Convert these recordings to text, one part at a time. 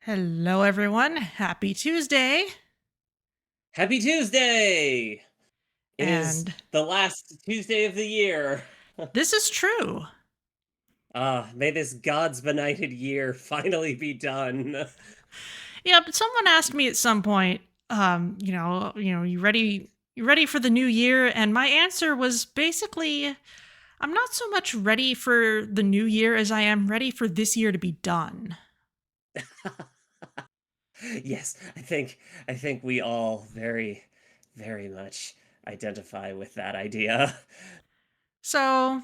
Hello, everyone. Happy Tuesday. Happy Tuesday! It is And the last Tuesday of the year. this is true. May this God's benighted year finally be done. Yeah, but someone asked me at some point, you ready for the new year? And my answer was basically, I'm not so much ready for the new year as I am ready for this year to be done. Yes, I think we all very, very much identify with that idea. So,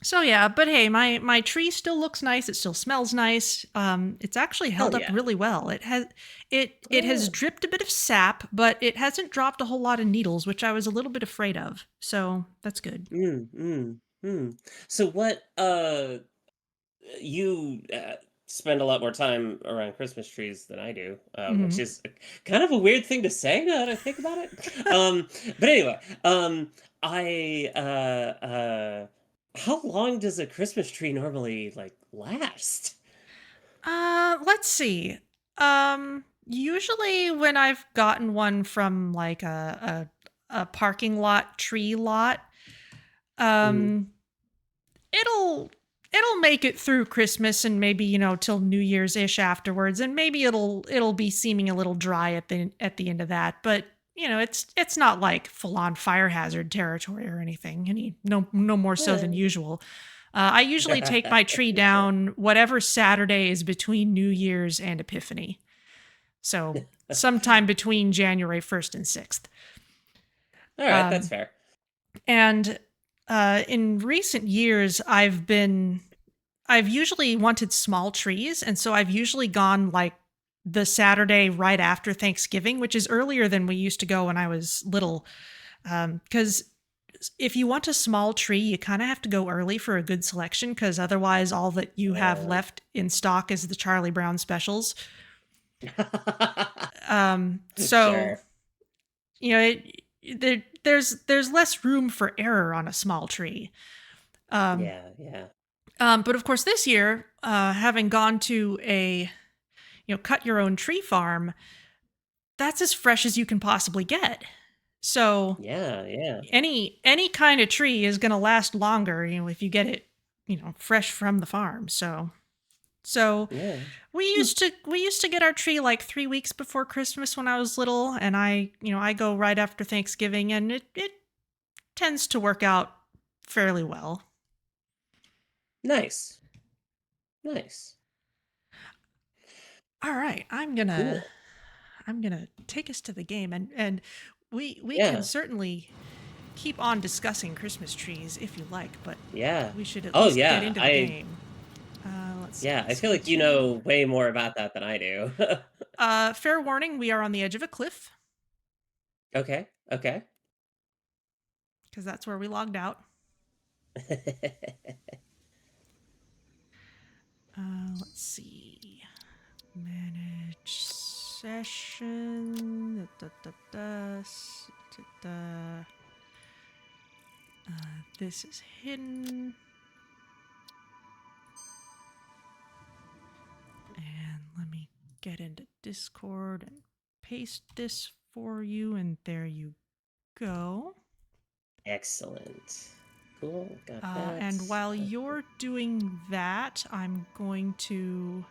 so yeah, but hey, my tree still looks nice. It still smells nice. It's actually Hell held up yeah. really well. It has Oh. dripped a bit of sap, but it hasn't dropped a whole lot of needles, which I was a little bit afraid of. So that's good. Mm, mm, mm. So you spend a lot more time around Christmas trees than I do, Hmm. which is kind of a weird thing to say now that I think about it. But anyway, I how long does a Christmas tree normally like last? Let's see. Usually when I've gotten one from like a parking lot tree lot, Hmm. um, it'll make it through Christmas and maybe till New Year's ish afterwards, and maybe it'll be seeming a little dry at the end of that. But it's not like full on fire hazard territory or anything. No more so than Eh. usual. I usually take my tree Sure. down whatever Saturday is between New Year's and Epiphany. So sometime between January 1st and 6th. All right, that's Um, fair. and in recent years, I've usually wanted small trees, and so I've usually gone like the Saturday right after Thanksgiving, which is earlier than we used to go when I was little. Because if you want a small tree, you kind of have to go early for a good selection, because otherwise, all that you have Uh, left in stock is the Charlie Brown specials. So sure. there's less room for error on a small tree. Um, Yeah, yeah. but of course, this year, having gone to a cut your own tree farm, that's as fresh as you can possibly get. So Yeah, yeah. any kind of tree is going to last longer, if you get it, fresh from the farm. So Yeah. we used to get our tree like 3 weeks before Christmas when I was little, and I go right after Thanksgiving, and it tends to work out fairly well. Nice. Nice. All right, Cool. I'm gonna take us to the game, and we can Yeah. certainly keep on discussing Christmas trees if you like, but Yeah. we should at Oh, least get yeah. into the game. Let's see. I feel So like you two. know way more about that than I do. Fair warning: we are on the edge of a cliff Okay. Okay. because that's where we logged out. Let's see. Manage session. This is hidden. And let me get into Discord and paste this for you. And there you go. Excellent. Cool. Got that. And while you're doing that, I'm going to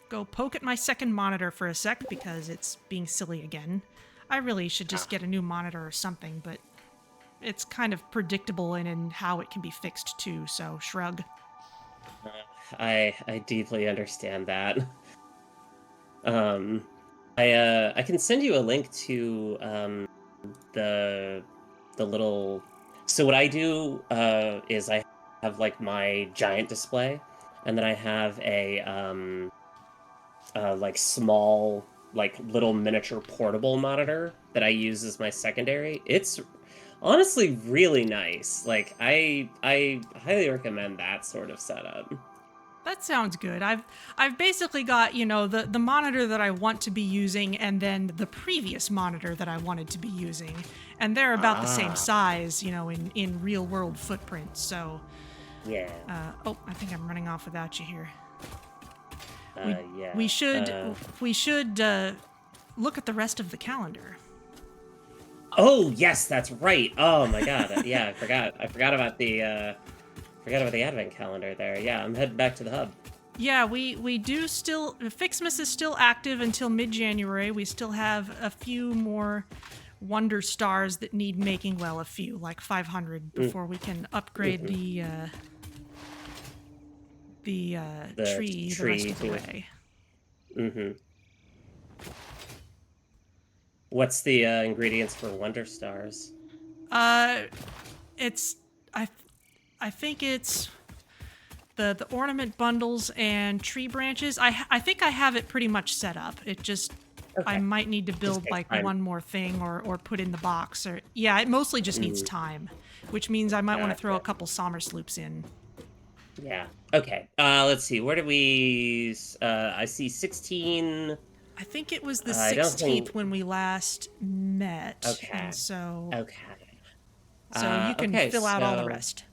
go poke at my second monitor for a sec because it's being silly again. I really should just Ah, get a new monitor or something, but it's kind of predictable in how it can be fixed too, so shrug. uh, I deeply understand that. Um, I can send you a link to the the little. So what I do is I have like my giant display, and then I have a like small, like little miniature portable monitor that I use as my secondary. It's honestly really nice. Like I highly recommend that sort of setup. That sounds good. I've basically got, the monitor that I want to be using and then the previous monitor that I wanted to be using. And they're about the same Ah, size, in real world footprint. So, yeah. oh, I think I'm running off without you here. Yeah. We should look at the rest of the calendar. Oh yes, that's right. Oh my god. Yeah, I forgot. I forgot about the advent calendar there. Yeah, I'm heading back to the hub. Yeah, we do still. Fixmas is still active until mid-January. We still have a few more Wonder Stars that need making. Well, a few, like 500, before we can upgrade the tree the rest of the way. Mm-hmm. What's the ingredients for Wonder Stars? It's I think it's the ornament bundles and tree branches. I think I have it pretty much set up. It just I might need to build like time. one more thing or put in the box or yeah, it mostly just needs time, which means I might want to throw a couple Somersloops in. Yeah. Okay. Let's see. Where do we I see 16. I think it was the 16th when we last met. Okay. And so okay. So you can fill out all the rest.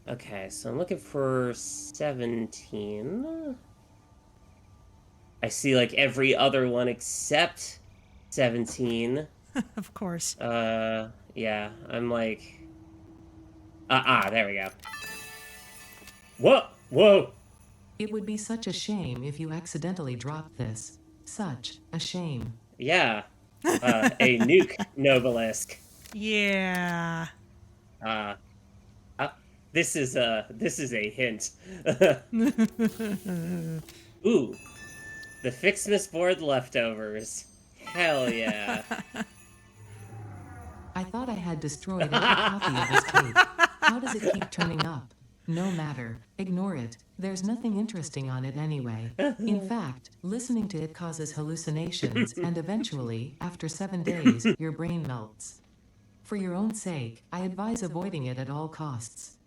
Okay, so I'm looking for 17. I see like every other one except 17. Of course. Yeah, I'm like... there we go. Whoa! It would be such a shame if you accidentally dropped this. Such a shame. Yeah. A nuke Nobelisc. Yeah. This is a hint. Ooh. The Fixmas board leftovers. Hell yeah. I thought I had destroyed every copy of this tape. How does it keep turning up? No matter. Ignore it. There's nothing interesting on it anyway. In fact, listening to it causes hallucinations, and eventually, after 7 days, your brain melts. For your own sake, I advise avoiding it at all costs.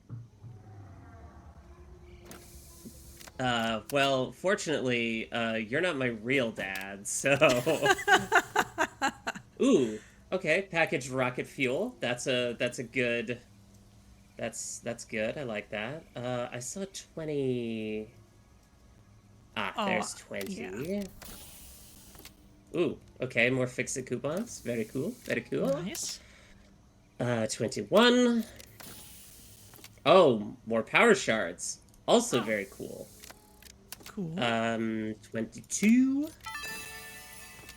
Well, fortunately, you're not my real dad, so... Ooh, okay, packaged rocket fuel. That's good... That's good, I like that. I saw 20... there's 20. Yeah. Ooh, okay, more Fix-It coupons. Very cool, very cool. Nice. 21. Oh, more power shards. Also very cool. Cool. 22.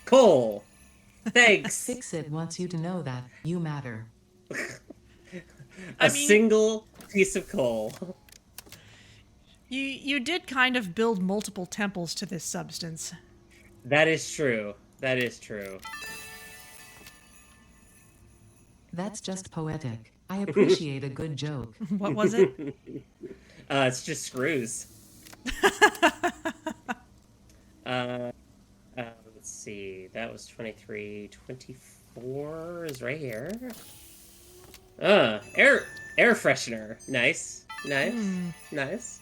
Coal. Thanks. Fix-It wants you to know that you matter. A single piece of coal. You did kind of build multiple temples to this substance. That is true. That is true. That's just poetic. I appreciate a good joke. What was it? It's just screws. Let's see. That was 23. 24 is right here. Air freshener. Nice. Nice.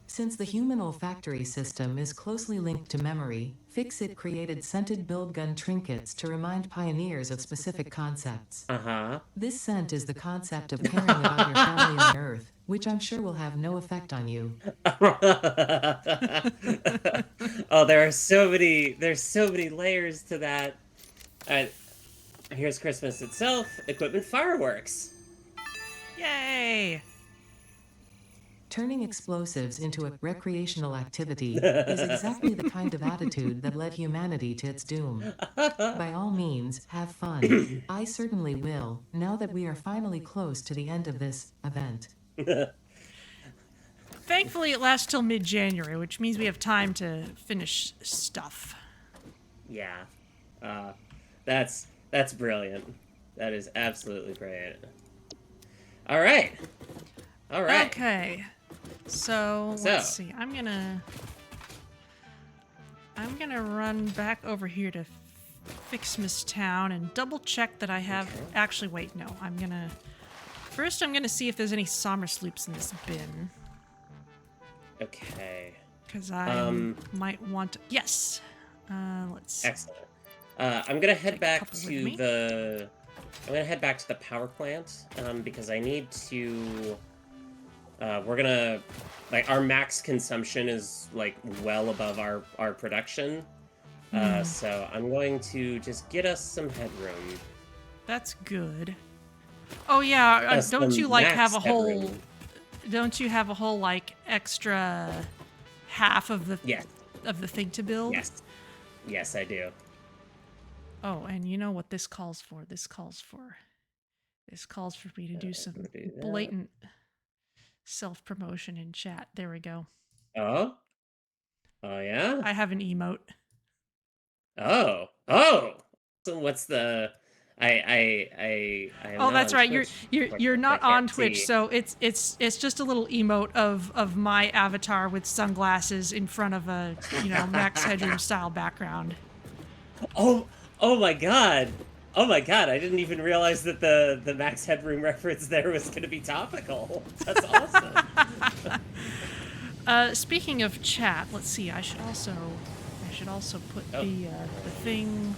Since the human olfactory system is closely linked to memory, Fix-It created scented build gun trinkets to remind pioneers of specific concepts. This scent is the concept of caring about your family on Earth, which I'm sure will have no effect on you. Oh, there's so many layers to that. Here's Christmas itself. Equipment fireworks. Yay! Turning explosives into a recreational activity is exactly the kind of attitude that led humanity to its doom. By all means, have fun. I certainly will, now that we are finally close to the end of this event. Thankfully, it lasts till mid-January, which means we have time to finish stuff. Yeah. That's brilliant. That is absolutely brilliant. All right. Okay. So let's see. I'm gonna run back over here to Fixmas Town and double check that I have. Okay. Actually, wait, no. I'm gonna see if there's any Somersloops in this bin. Okay. Because I might want to. Yes. Let's see. Excellent. I'm gonna head back to the. I'm gonna head back to the power plant because I need to. we're gonna like our max consumption is like well above our production. So I'm going to just get us some headroom. That's good. Oh yeah, don't you Some like have max a whole? headroom. Don't you have a whole like extra half of the Yes. thing to build? Yes, I do. Oh, and you know what this calls for? This calls for me to do some I'm gonna do that. blatant self-promotion in chat. There we go. Oh. Oh yeah. I have an emote. Oh. So what's the? I am Oh, not that's on right. Twitch. You're I not on can't Twitch, see. so it's just a little emote of my avatar with sunglasses in front of a max headroom style background. Oh, oh my god. Oh my god, I didn't even realize that the Max Headroom reference there was going to be topical. That's awesome. Speaking of chat, let's see. I should also put Oh, the thing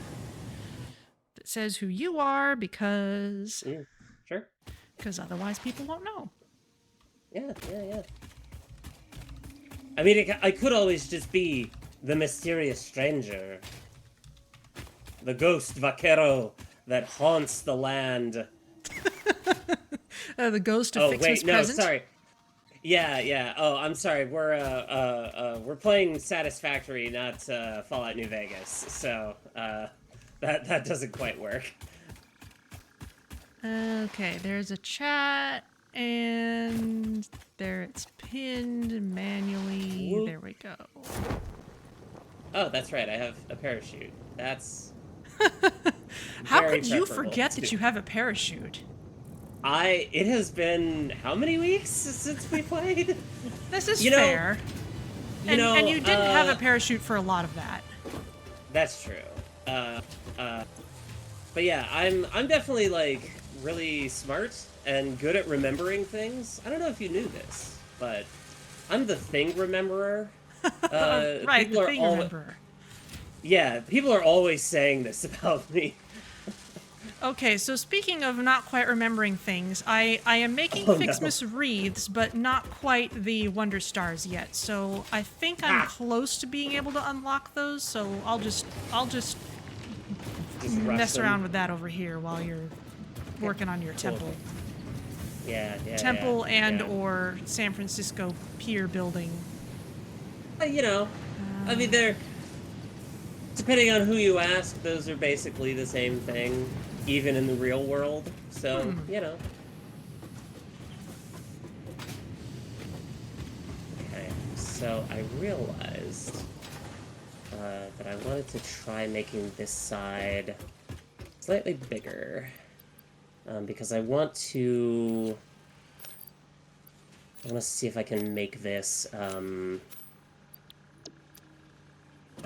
that says who you are because sure. otherwise people won't know. Yeah. I mean, I could always just be the mysterious stranger. The ghost vaquero that haunts the land. The ghost of Oh, Fixmas wait, no, present. sorry. Yeah. Oh, I'm sorry. We're playing Satisfactory, not Fallout New Vegas. So that doesn't quite work. Okay, there's a chat, and there it's pinned manually. Whoop. There we go. Oh, that's right. I have a parachute. That's How very could you preferable forget to- that you have a parachute? It has been how many weeks since we played? This is You know- fair. And you didn't have a parachute for a lot of that. That's true. But yeah, I'm definitely like really smart and good at remembering things. I don't know if you knew this, but I'm the thing rememberer. Right, people the are thing al- rememberer. Yeah, people are always saying this about me. Okay, so speaking of not quite remembering things, I am making Oh, no. Fixmas wreaths, but not quite the Wonder Stars yet. So I think I'm Ah. close to being able to unlock those. So I'll just Just rush mess them. around with that over here while you're working on your Cool. temple. Yeah. Temple and yeah. or San Francisco Pier building. You know, I mean, they're depending on who you ask, those are basically the same thing, even in the real world. So you know. Okay, so I realized that I wanted to try making this side slightly bigger because I want to see if I can make this. I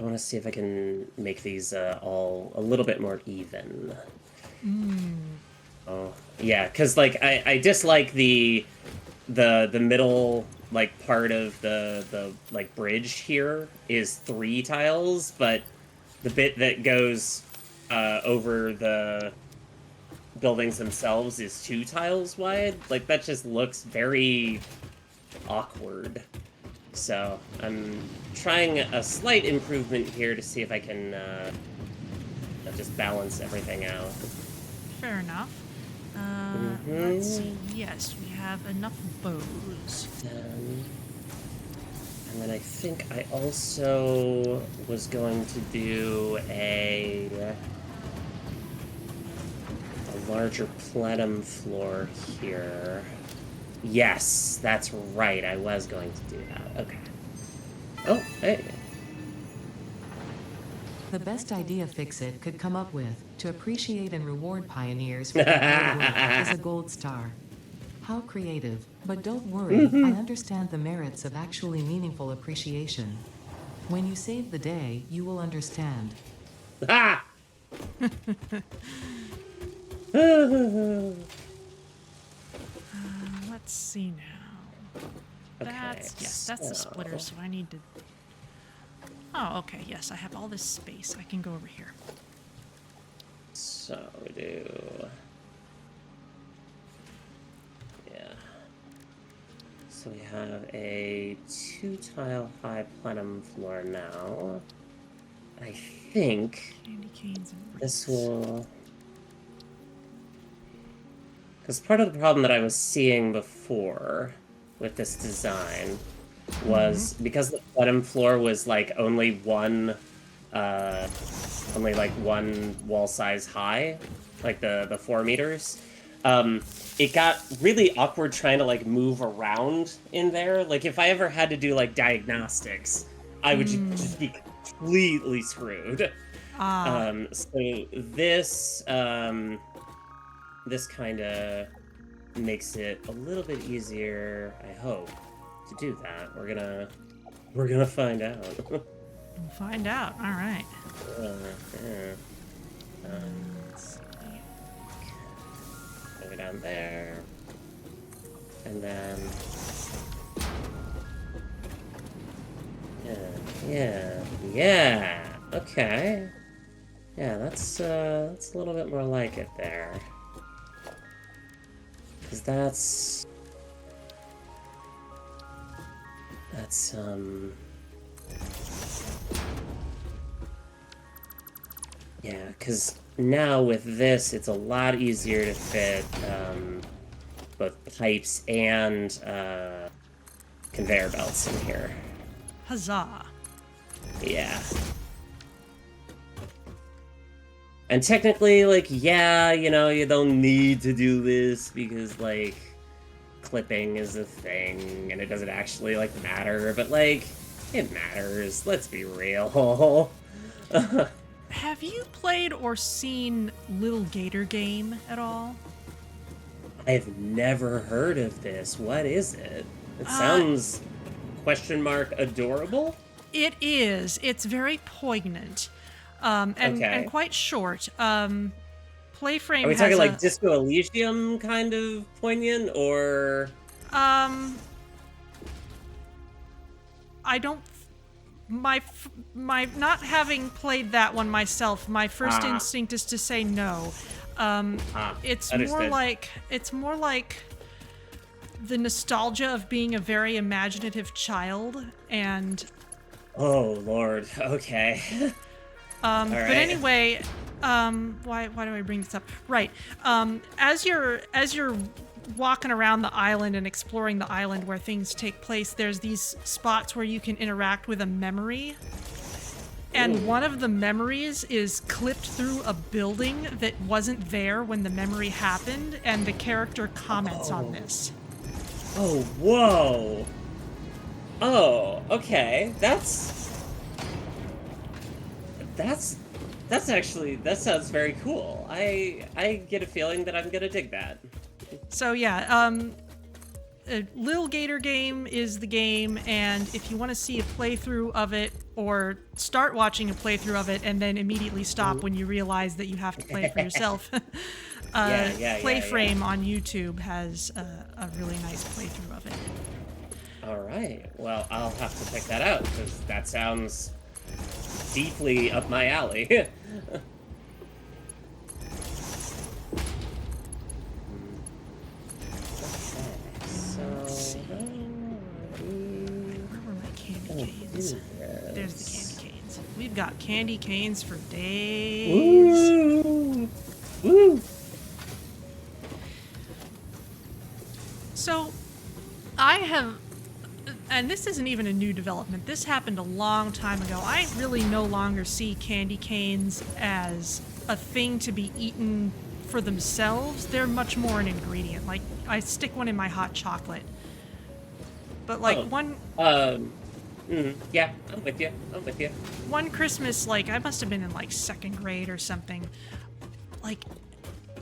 want to see if I can make these all a little bit more even. Oh, yeah, because like I dislike the middle like part of the like bridge here is 3 tiles, but the bit that goes over the buildings themselves is 2 tiles wide. Like that just looks very awkward. So I'm trying a slight improvement here to see if I can just balance everything out. Fair enough. Let's see. Yes, we have enough bows. And then I think I also was going to do a larger plenum floor here. Yes, that's right. I was going to do that. Okay. Oh, hey. The best idea Fixit could come up with to appreciate and reward pioneers for their hard work is a gold star. How creative, but don't worry, I understand the merits of actually meaningful appreciation. When you save the day, you will understand. Ah! Let's see now. Okay, That's the splitter, so I need to... Oh, okay, yes, I have all this space. I can go over here. So we do... Yeah. So So we have a 2-tile high plenum floor now. I think Candy canes and this bricks. will... Because part of the problem that I was seeing before with this design was because the bottom floor was like only one wall size high, like the 4 meters. It got really awkward trying to like move around in there. Like if I ever had to do like diagnostics, I would just be completely screwed. So this this kind of makes it a little bit easier, I hope, to do that. We're gonna find out. We'll find out. All right. Yeah. Go down there, and then yeah. Okay. Yeah, that's a little bit more like it there. Because that's yeah, because now with this, it's a lot easier to fit both pipes and conveyor belts in here. Huzzah. Yeah. And technically, like, yeah, you know, you don't need to do this because, like, clipping is a thing and it doesn't actually, like, matter. But, like, it matters. Let's be real. Have you played or seen Little Gator Game at all? I've never heard of this. What is it? It sounds, adorable? It is. It's very poignant. And quite short. Playframe Are we has talking like Disco Elysium kind of poignant, or? I don't. My not having played that one myself, my first instinct is to say no. It's understood. more like the nostalgia of being a very imaginative child, and Oh Lord. Okay. All right. But anyway, why do I bring this up? Right. As you're walking around the island and exploring the island where things take place, there's these spots where you can interact with a memory. And one of the memories is clipped through a building that wasn't there when the memory happened, and the character comments on this. Oh, whoa. Oh, okay. That's actually, that sounds very cool. I get a feeling that I'm gonna dig that. So yeah, Little Gator Game is the game, and if you want to see a playthrough of it, or start watching a playthrough of it and then immediately stop when you realize that you have to play it for yourself, Playframe on YouTube has a really nice playthrough of it. All right. Well, I'll have to check that out because that sounds deeply up my alley. Okay, so Where were my candy canes? There's the candy canes. We've got candy canes for days. Woo! Woo! So, I have, and this isn't even a new development. This happened a long time ago. I really no longer see candy canes as a thing to be eaten for themselves. They're much more an ingredient. Like, I stick one in my hot chocolate. But like yeah, I'm with you. one Christmas, like I must have been in like second grade or something. Like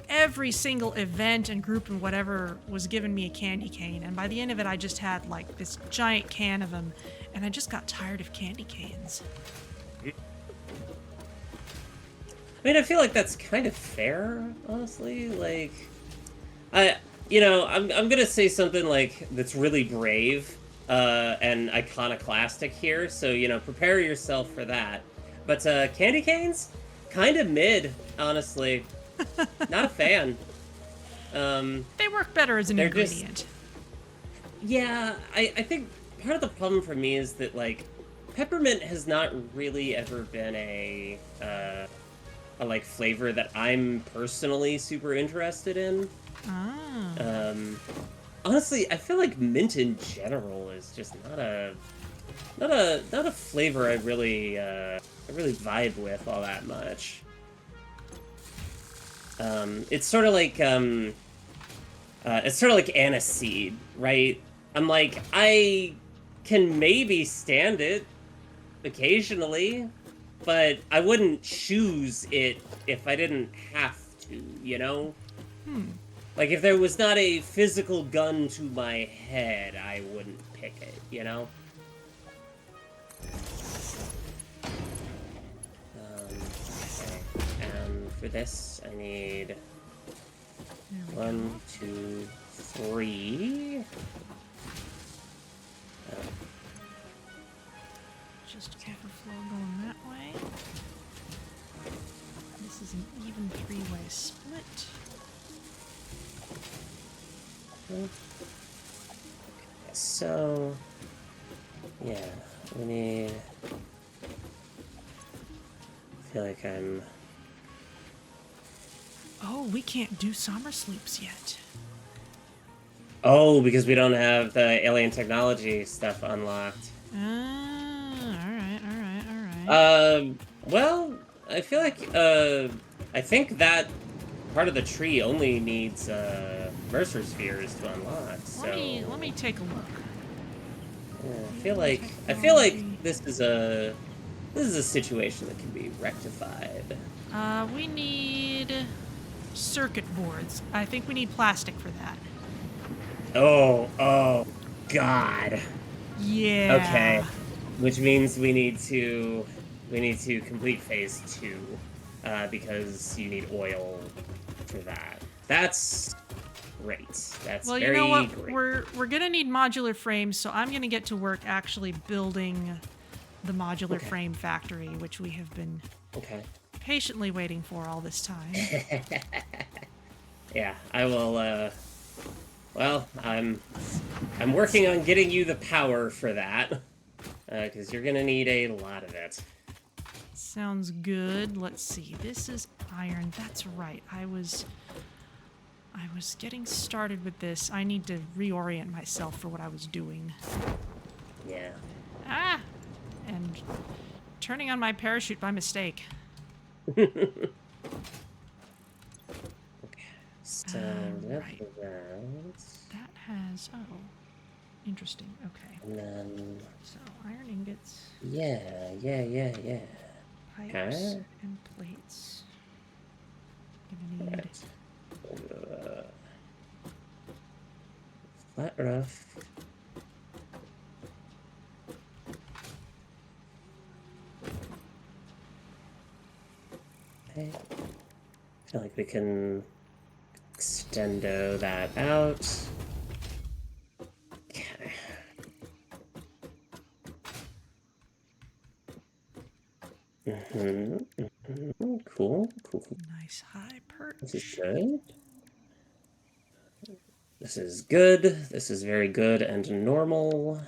every single event and group and whatever was giving me a candy cane, and by the end of it I just had like this giant can of them, and I just got tired of candy canes. I mean, I feel like that's kind of fair, honestly. Like, I'm gonna say something like that's really brave and iconoclastic here, so prepare yourself for that. But candy canes, kind of mid, honestly. Not a fan. They work better as an ingredient. Yeah, I think part of the problem for me is that, like, peppermint has not really ever been a like flavor that I'm personally super interested in. Ah. Um, honestly, I feel like mint in general is just not a flavor I really vibe with all that much. It's sort of like aniseed, right? I'm like, I can maybe stand it occasionally, but I wouldn't choose it if I didn't have to, you know? Like, if there was not a physical gun to my head, I wouldn't pick it, you know? Okay. And for this, I need There we 1, go. 2, 3. Just overflow going that way. This is an even 3-way split. Okay, so yeah, we need. I feel like I'm. Oh, we can't do Somersloops yet. Oh, because we don't have the alien technology stuff unlocked. All right. Well, I feel like I think that part of the tree only needs Mercer spheres to unlock. So Let me take a look. yeah, I feel like this is a situation that can be rectified. We need circuit boards. I think we need plastic for that. Oh, God. Yeah. Okay, which means we need to complete phase 2, because you need oil for that. That's great. That's Well, you very know what? great. We're gonna need modular frames, so I'm gonna get to work actually building the modular Okay. frame factory, which we have been Okay. patiently waiting for all this time. Yeah, I will. Well, I'm working on getting you the power for that, because you're gonna need a lot of it. Sounds good. Let's see. This is iron. That's right. I was getting started with this. I need to reorient myself for what I was doing. Yeah. Ah! And turning on my parachute by mistake. Okay. So Right. that. That has... Oh. Interesting. Okay. And then, So, iron ingots, yeah. pipes, Okay. and plates. Gonna need... Right. Flat roof. Okay. I feel like we can extendo that out. Okay. Cool. Nice high perch. This is good. This is good. This is very good and normal.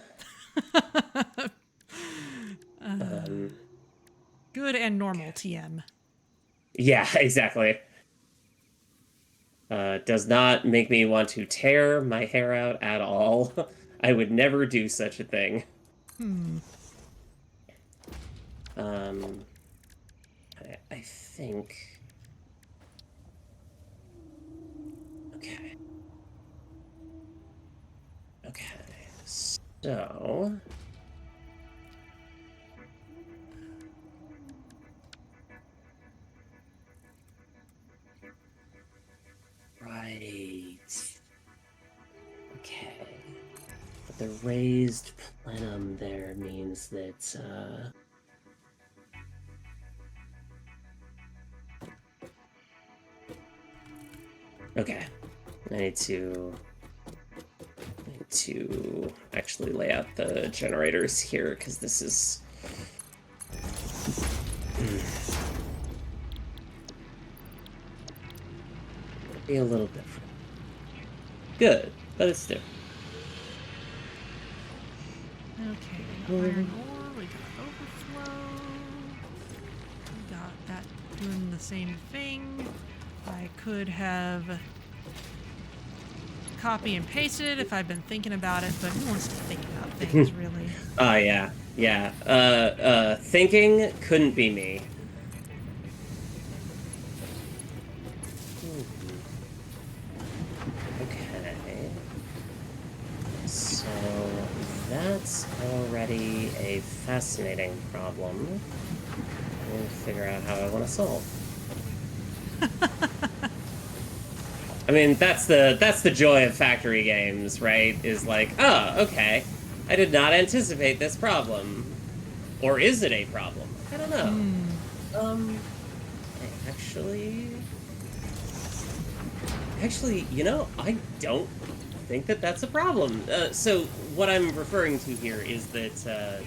Good and normal TM. Yeah, exactly. Does not make me want to tear my hair out at all. I would never do such a thing. I think. Okay. So. Right. Okay. But the raised plenum there means that, okay. I need to actually lay out the generators here, because this is... be a little different. Good, but it's different. Okay, we got iron ore, we got overflow. We got that doing the same thing. I could have copy and pasted it if I'd been thinking about it, but who wants to think about things, really? Oh, yeah. Yeah. Thinking couldn't be me. Okay. So that's already a fascinating problem. I need to figure out how I want to solve. I mean, that's the joy of factory games, right? Is like, oh, okay, I did not anticipate this problem, or is it a problem? I don't know. Actually, you know, I don't think that that's a problem. So what I'm referring to here is that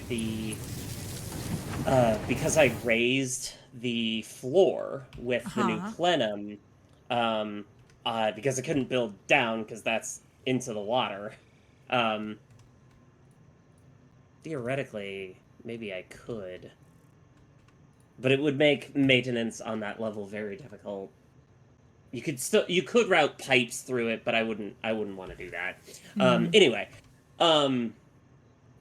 because I raised the floor with the new plenum, because I couldn't build down because that's into the water. Theoretically, maybe I could, but it would make maintenance on that level very difficult. You could route pipes through it, but I wouldn't want to do that. Anyway,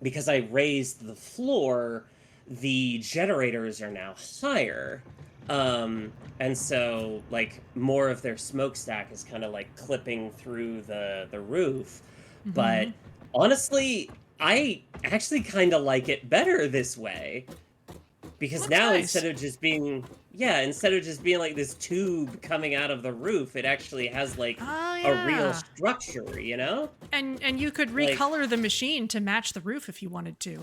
because I raised the floor, the generators are now higher. And so, like, more of their smokestack is kind of, like, clipping through the roof. But, honestly, I actually kind of like it better this way. Because That's now, nice. instead of just being like this tube coming out of the roof, it actually has, like, a real structure, you know? And you could recolor the machine to match the roof if you wanted to.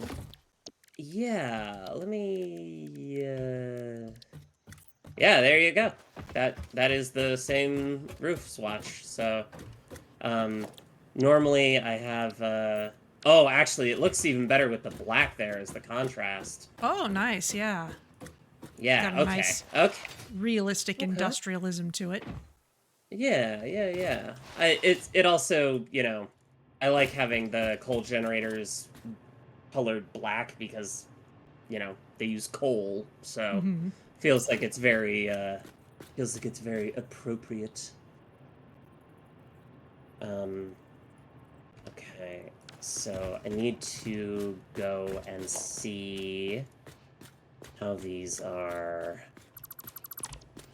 Yeah, let me... Yeah, there you go. That is the same roof swatch. So, normally I have, oh, actually, it looks even better with the black there as the contrast. Oh, nice, yeah. Yeah, Got a nice realistic industrialism to it. Yeah. It also, you know, I like having the coal generators colored black because, you know, they use coal, so feels like it's very appropriate. Okay, so I need to go and see how these are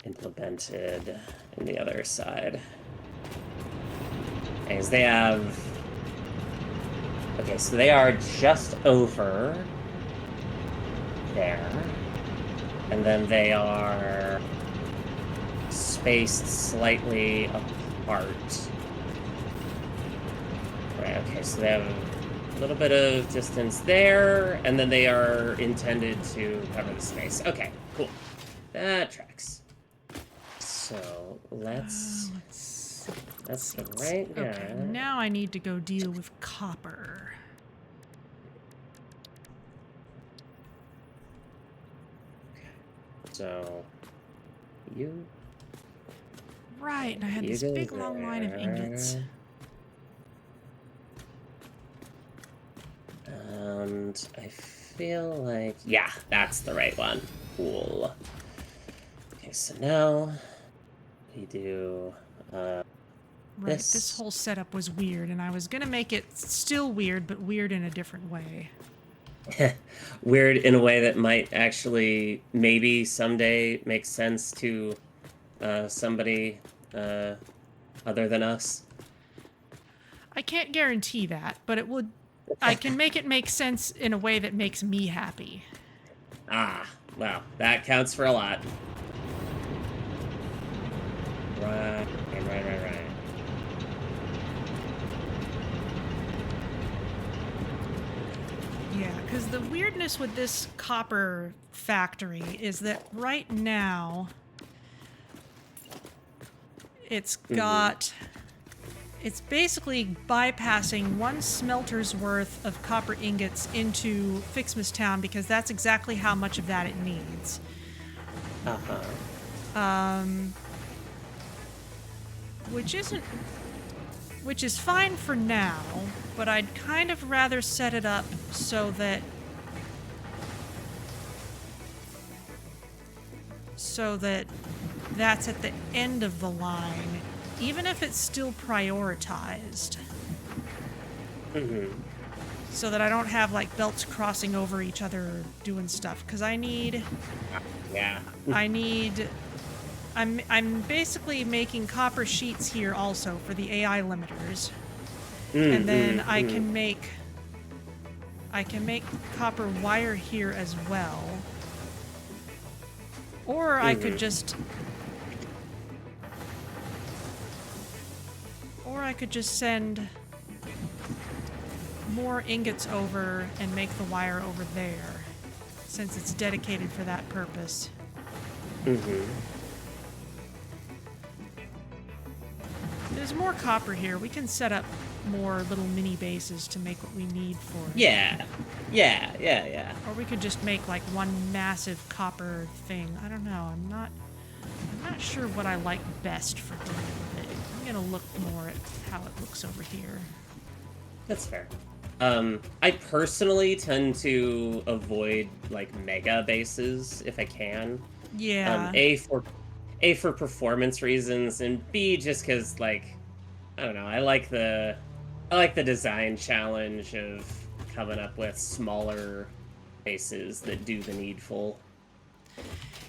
implemented in the other side. Because they have... Okay, so they are just over there. And then they are spaced slightly apart. Right, okay, so they have a little bit of distance there, and then they are intended to cover the space. Okay, cool. That tracks. So, that's the right guy. Okay, now I need to go deal with copper. So, you... Right, and I had this big long line of ingots. And I feel like... Yeah, that's the right one. Cool. Okay, so now we do... Right, this whole setup was weird, and I was gonna make it still weird, but weird in a different way. Weird in a way that might actually maybe someday make sense to somebody other than us. I can't guarantee that, but it would. I can make it make sense in a way that makes me happy. Ah, well, that counts for a lot. Right. Yeah, because the weirdness with this copper factory is that right now it's got... It's basically bypassing one smelter's worth of copper ingots into Fixmas Town because that's exactly how much of that it needs. Which isn't which is fine for now, but I'd kind of rather set it up so that that's at the end of the line, even if it's still prioritized. Mm-hmm. So that I don't have like belts crossing over each other doing stuff, because I need I'm basically making copper sheets here also for the AI limiters. And then I can make copper wire here as well. Or I could just send more ingots over and make the wire over there, since it's dedicated for that purpose. There's more copper here. We can set up more little mini bases to make what we need for it. Yeah. Or we could just make like one massive copper thing. I don't know. I'm not sure what I like best for dealing with it. I'm gonna look more at how it looks over here. That's fair. I personally tend to avoid like mega bases if I can. Yeah. A for performance reasons, and B just because, like, I don't know, I like the design challenge of coming up with smaller bases that do the needful.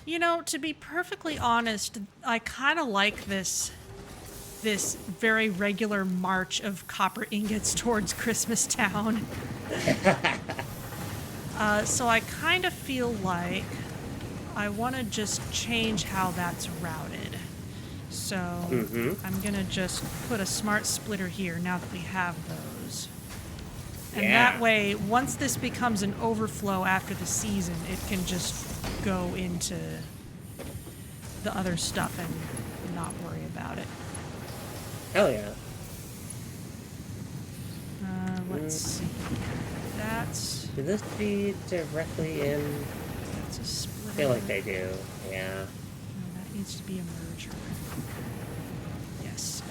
You know, to be perfectly honest, I kind of like this very regular march of copper ingots towards Christmas Town. So I kind of feel like I want to just change how that's routed. So I'm going to just put a smart splitter here now that we have those. And that way, once this becomes an overflow after the season, it can just go into the other stuff and not worry about it. Hell yeah. Let's see. That's... Should this be directly in? That's a splitter. I feel like they do, yeah. No, that needs to be a merger. Yes,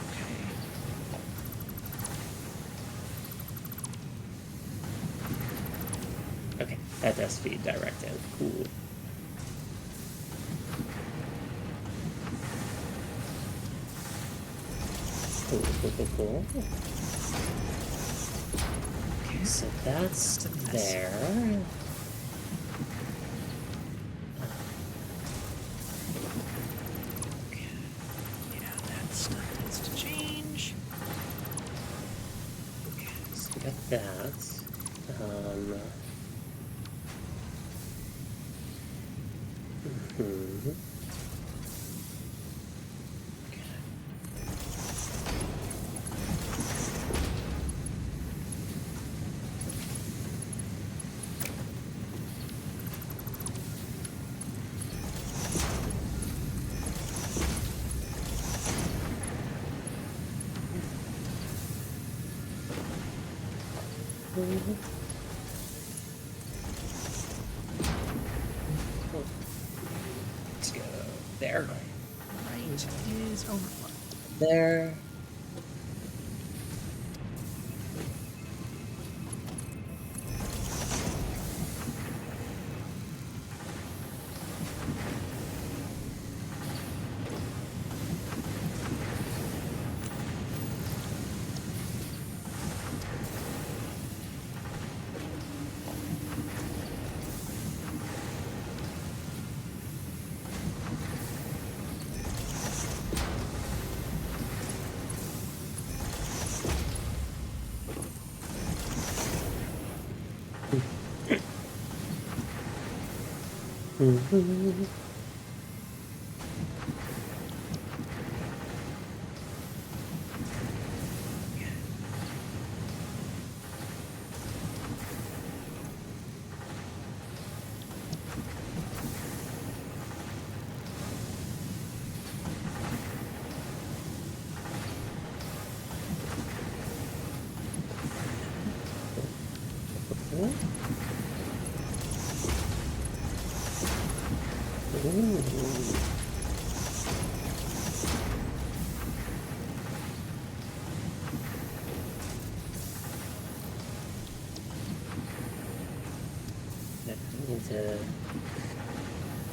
okay. Okay, that does feed direct in. Cool. Cool. Okay, so that's there. Okay. Yeah, that stuff needs to change. Okay, so we got that. Let's go there. Right is overflow. There.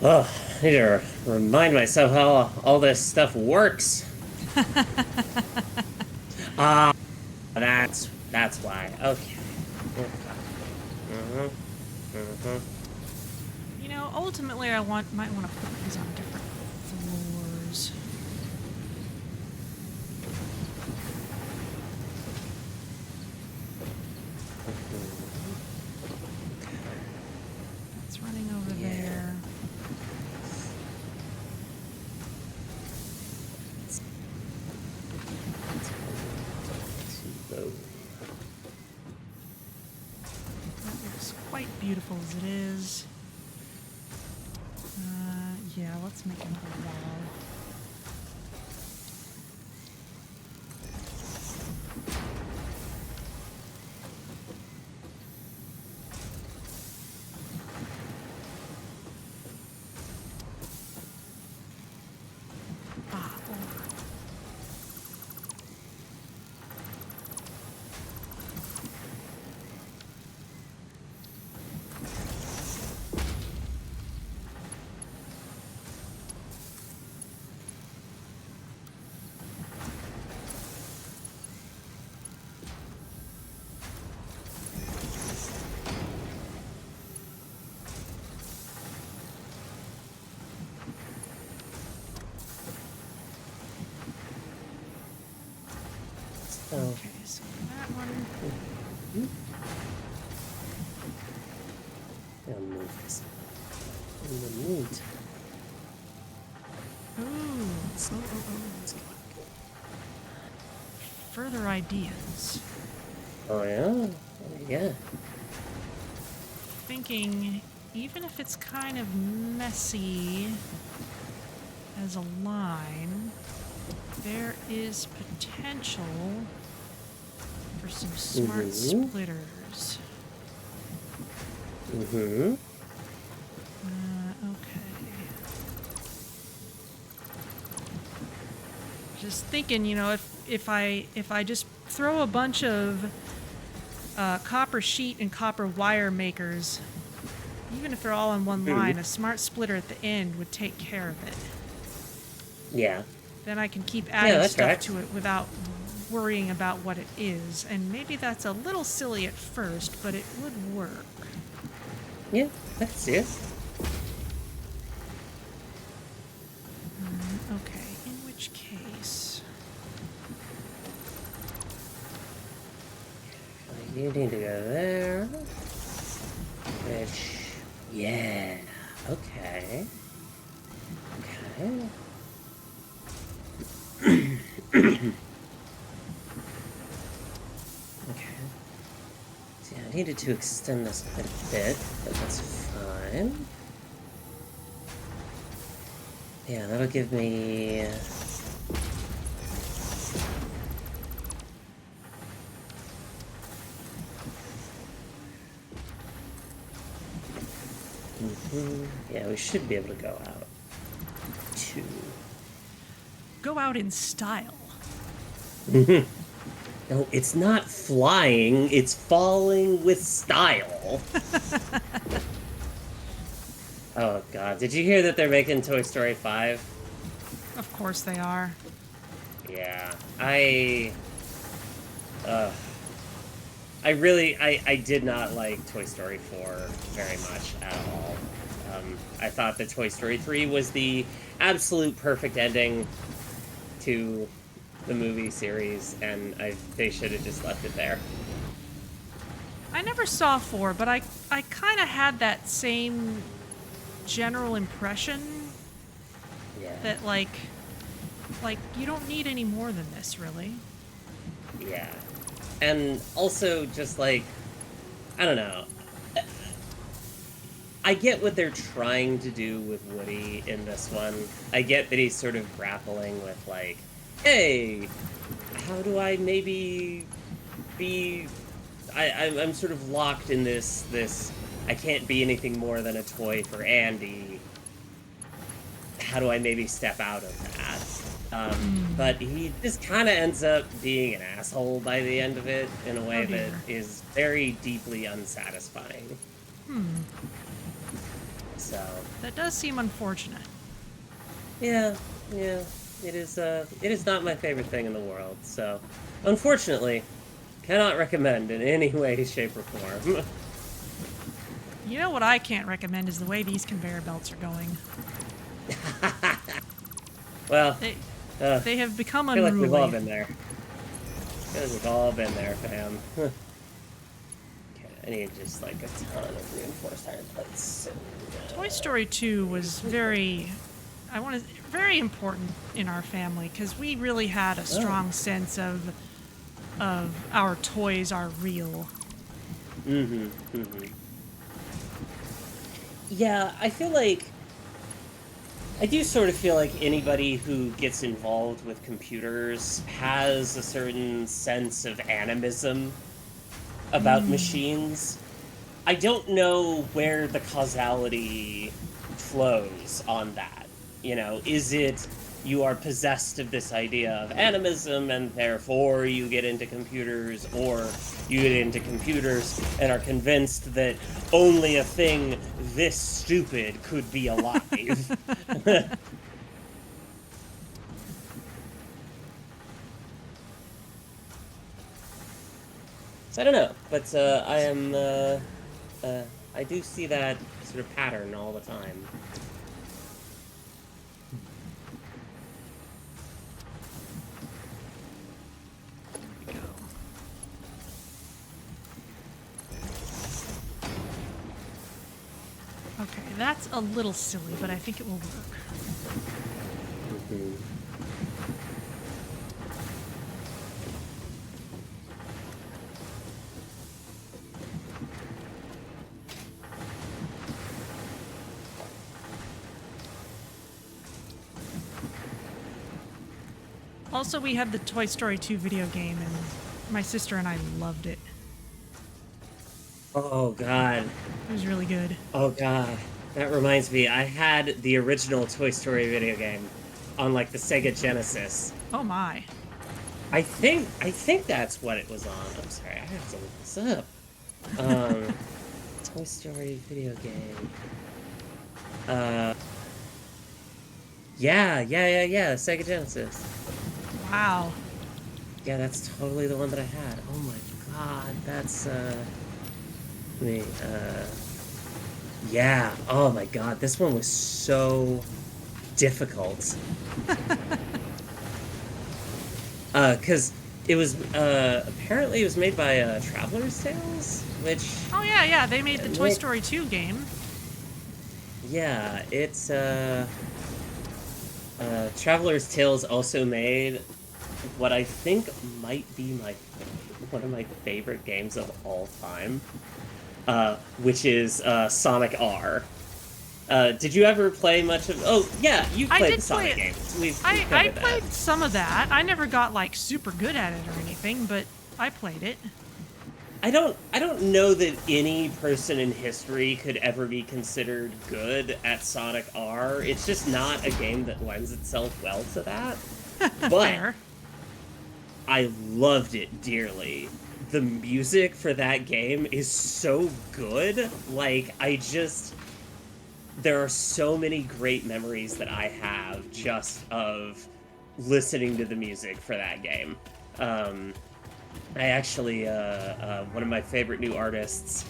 Oh, I need to remind myself how all this stuff works. Ah, that's why. Okay. Mm-hmm. Mm-hmm. You know, ultimately, might want to put these on different floors. It's running over there. That looks quite beautiful as it is. Yeah, let's make another wall. Okay, so that one. I'll move this. Neat. Further ideas. Oh yeah? Yeah. Thinking, even if it's kind of messy as a line, there is potential for some smart splitters. Mm-hmm. Okay. Just thinking, you know, if I just throw a bunch of copper sheet and copper wire makers, even if they're all on one line, a smart splitter at the end would take care of it. Yeah. Then I can keep adding stuff tracks. to it without worrying about what it is. And maybe that's a little silly at first, but it would work. Yeah, I can see it. Okay, in which case... You need to go there. Which... Yeah. Okay. Okay. Okay. So yeah, I needed to extend this quite a bit, but that's fine. Yeah, that'll give me... Yeah, we should be able to go out. 2. Go out in style. No, it's not flying, it's falling with style. Oh god, did you hear that they're making Toy Story 5? Of course they are. Yeah, I did not like Toy Story 4 very much at all. I thought that Toy Story 3 was the absolute perfect ending to the movie series, and they should have just left it there. I never saw 4, but I kind of had that same general impression. Yeah. That like you don't need any more than this, really. Yeah. And also just like, I don't know. I get what they're trying to do with Woody in this one. I get that he's sort of grappling with like, hey, how do I maybe be... I'm sort of locked in this I can't be anything more than a toy for Andy. How do I maybe step out of that? But he just kind of ends up being an asshole by the end of it in a way that is very deeply unsatisfying. So That does seem unfortunate. yeah, yeah, it is not my favorite thing in the world. So unfortunately, cannot recommend in any way, shape, or form. You know what I can't recommend is the way these conveyor belts are going. Well, They uh, they have become I feel like we've all unruly. been there. I feel like we've all been there, fam. Okay, I need just like a ton of reinforced iron plates. Toy Story 2 was very very important in our family because we really had a strong sense of our toys are real. Yeah, I do sort of feel like anybody who gets involved with computers has a certain sense of animism about machines. I don't know where the causality flows on that. You know, is it you are possessed of this idea of animism and therefore you get into computers, or you get into computers and are convinced that only a thing this stupid could be alive? So I don't know, but I do see that sort of pattern all the time. There we go. Okay, that's a little silly, but I think it will work. Also, we had the Toy Story 2 video game, and my sister and I loved it. Oh God. It was really good. Oh God. That reminds me, I had the original Toy Story video game on like the Sega Genesis. Oh my. I think that's what it was on. I'm sorry, I have to look this up. Um Toy Story video game. Yeah, Sega Genesis. Wow. Yeah, that's totally the one that I had. Oh my God, that's yeah, oh my God, this one was so difficult. Cause it was apparently it was made by Traveler's Tales, which Oh yeah, they made the Toy Story 2 game. yeah, it's Traveler's Tales also made what I think might be one of my favorite games of all time, which is Sonic R. Did you ever play much of? Oh yeah, you I played did the Sonic play it. games. We've I covered played that. some of that. I never got like super good at it or anything, but I played it. I don't know that any person in history could ever be considered good at Sonic R. It's just not a game that lends itself well to that. But Fair. I loved it dearly. The music for that game is so good. Like, there are so many great memories that I have just of listening to the music for that game. I actually, one of my favorite new artists,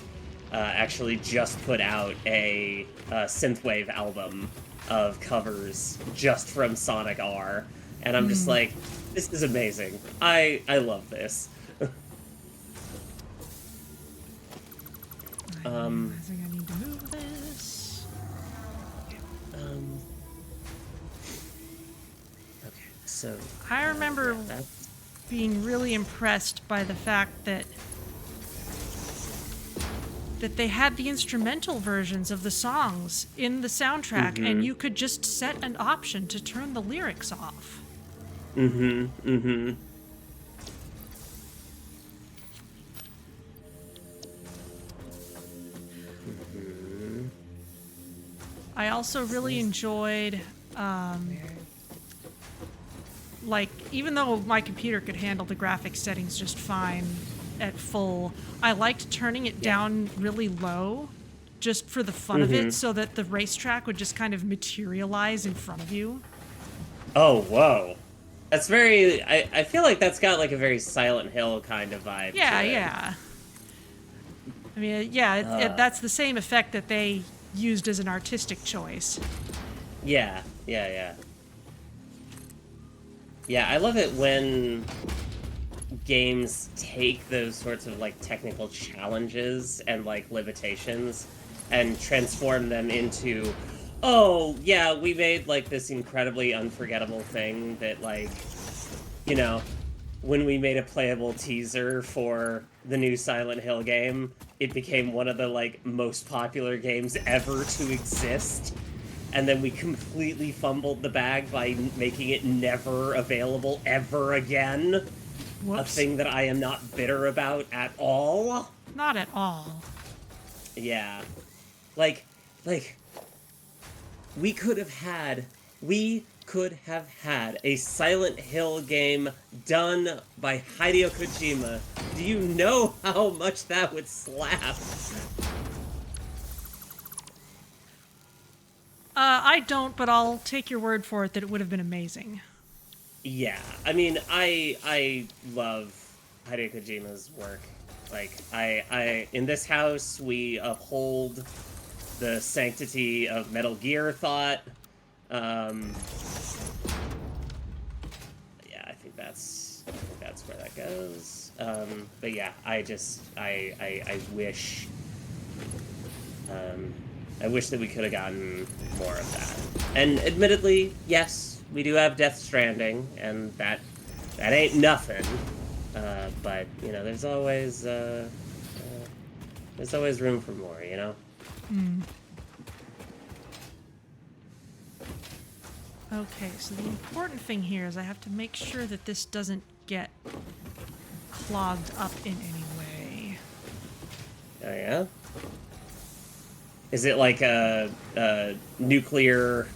actually just put out a synthwave album of covers just from Sonic R, and I'm just like, this is amazing. I love this. I'm realizing I need to move this. Okay, so I remember yeah, that's being really impressed by the fact that they had the instrumental versions of the songs in the soundtrack, and you could just set an option to turn the lyrics off. I also really enjoyed, like, even though my computer could handle the graphics settings just fine at full, I liked turning it down really low just for the fun of it, so that the racetrack would just kind of materialize in front of you. Oh, whoa. That's very... I feel like that's got like a very Silent Hill kind of vibe to it. Yeah. I mean, yeah, that's the same effect that they used as an artistic choice. Yeah. Yeah, I love it when games take those sorts of like technical challenges and like limitations and transform them into, oh yeah, we made like this incredibly unforgettable thing that, like, you know, when we made a playable teaser for the new Silent Hill game, it became one of the like most popular games ever to exist. And then we completely fumbled the bag by making it never available ever again. Whoops. A thing that I am not bitter about at all. Not at all. Yeah. Like, we could have had a Silent Hill game done by Hideo Kojima. Do you know how much that would slap? I don't, but I'll take your word for it that it would have been amazing. Yeah, I mean, I love Hideo Kojima's work. Like, I in this house, we uphold the sanctity of Metal Gear thought. Yeah, I think that's where that goes. But yeah, I wish, I wish that we could have gotten more of that. And admittedly, yes, we do have Death Stranding, and that ain't nothing. But you know, there's always room for more, you know. Okay, so the important thing here is I have to make sure that this doesn't get clogged up in any way. Oh yeah. Is it like a nuclear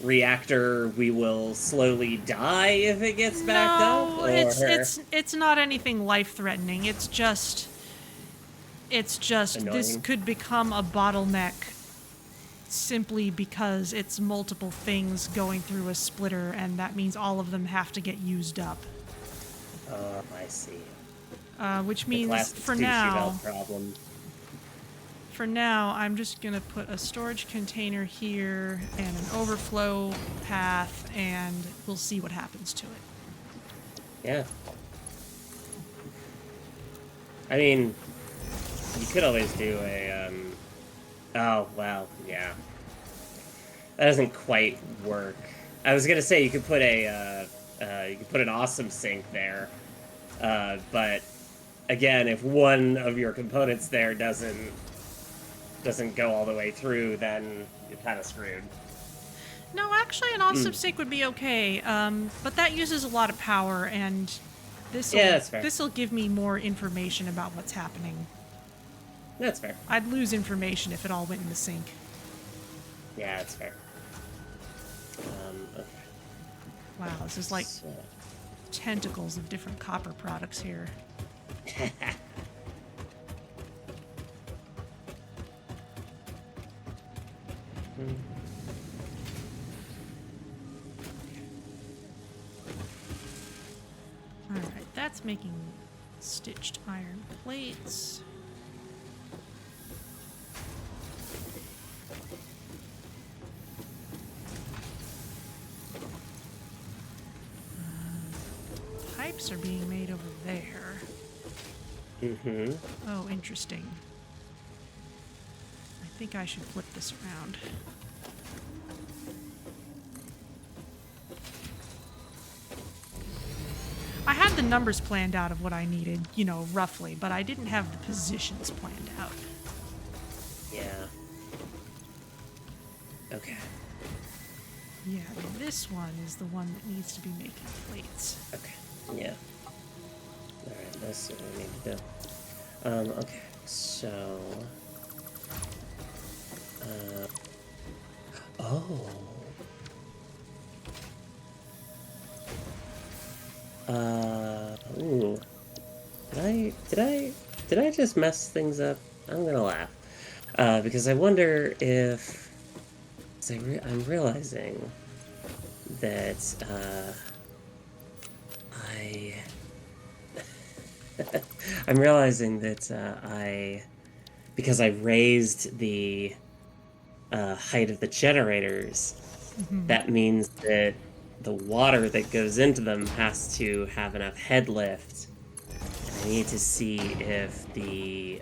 reactor? We will slowly die if it gets backed up. No, it's not anything life-threatening. It's just Annoying. This could become a bottleneck simply because it's multiple things going through a splitter, and that means all of them have to get used up. Oh, I see. Which The means classic for sushi now. belt problem. For now, I'm just going to put a storage container here and an overflow path, and we'll see what happens to it. Yeah. I mean, you could always do a, oh, well, yeah. That doesn't quite work. I was gonna say you could put an awesome sink there, but again, if one of your components there doesn't go all the way through, then you're kind of screwed. No, actually, an awesome sink would be okay, but that uses a lot of power, and this'll give me more information about what's happening. That's fair. I'd lose information if it all went in the sink. Yeah, that's fair. Okay. Wow, this is like tentacles of different copper products here. Alright, that's making stitched iron plates. Pipes are being made over there. Mm-hmm. Oh, interesting. I think I should flip this around. I had the numbers planned out of what I needed, you know, roughly, but I didn't have the positions planned out. Yeah. Okay. Yeah, this one is the one that needs to be making plates. Okay. Yeah. Alright, that's what I need to do. Okay, so... oh. Ooh. Did I just mess things up? I'm gonna laugh. Because I wonder if... 'cause I'm realizing that I... I'm realizing that because I raised the height of the generators, that means that the water that goes into them has to have enough head lift. And I need to see if the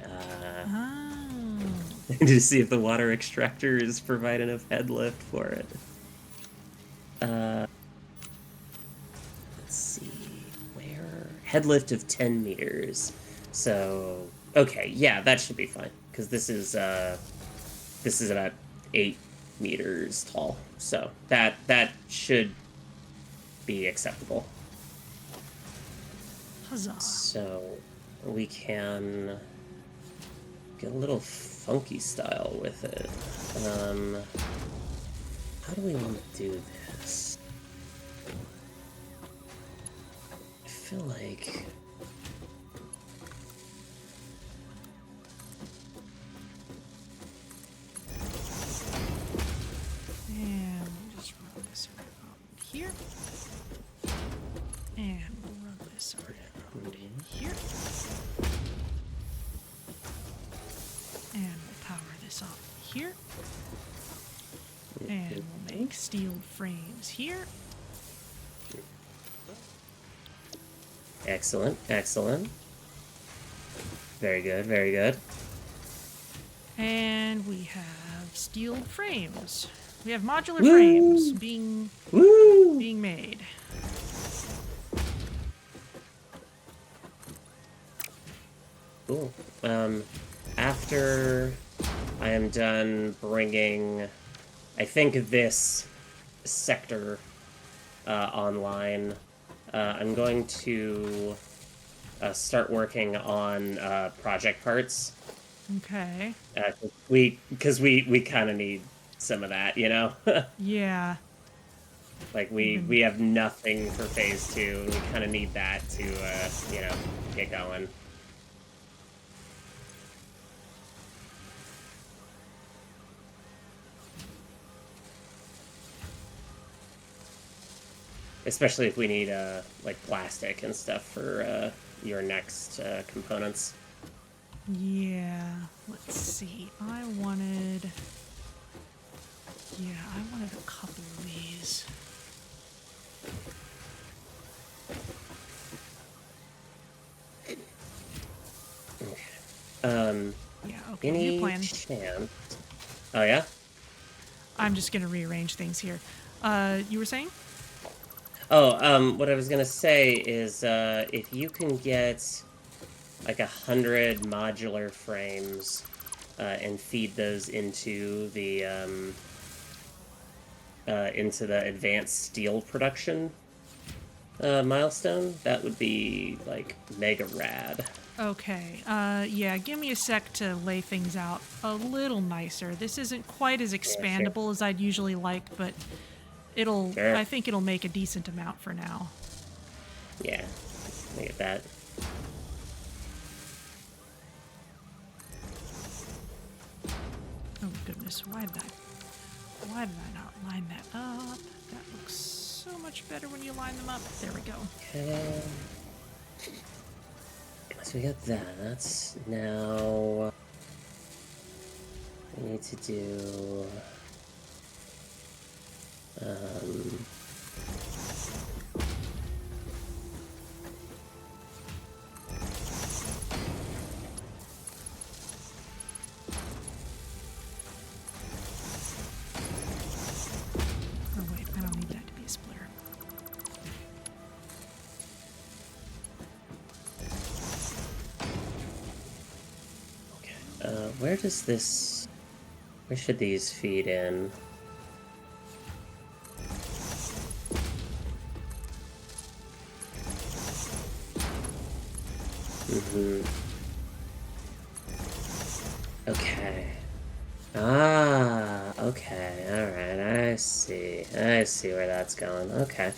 Oh. I need to see if the water extractors provide enough head lift for it. Let's see, where head lift of 10 meters. So okay, yeah, that should be fine because this is about 8 meters tall. So that should be acceptable. Huzzah. So we can get a little funky style with it. How do we want to do this? I feel like... And we'll just run this around here. And we'll run this around here. And we'll power this up here. And we'll make steel frames here. Excellent, excellent. Very good, very good. And we have steel frames. We have modular Woo! frames being Woo! made. Cool. After I am done bringing, I think, this sector online, I'm going to start working on project parts. Okay. Because we kind of need some of that, you know? Yeah. Like, we have nothing for phase 2, and we kind of need that to, get going. Especially if we need, like, plastic and stuff for, your next, components. Yeah. Let's see. I wanted a couple of these. Okay. Yeah, okay. Any New plan. chance... Oh, yeah? I'm just going to rearrange things here. You were saying? Oh, what I was gonna say is, if you can get, like, 100 modular frames, and feed those into the advanced steel production, milestone, that would be, like, mega rad. Okay. Yeah, give me a sec to lay things out a little nicer. This isn't quite as expandable as I'd usually like, but Sure. I think it'll make a decent amount for now. Yeah, I get that. Oh goodness, why did I not line that up? That looks so much better when you line them up. There we go. Okay. So we got that. That's now... We need to do... Oh wait, I don't need that to be a splitter. Okay. Where does this... Where should these feed in? Okay. Ah, okay. Alright, I see. I see where that's going. Okay.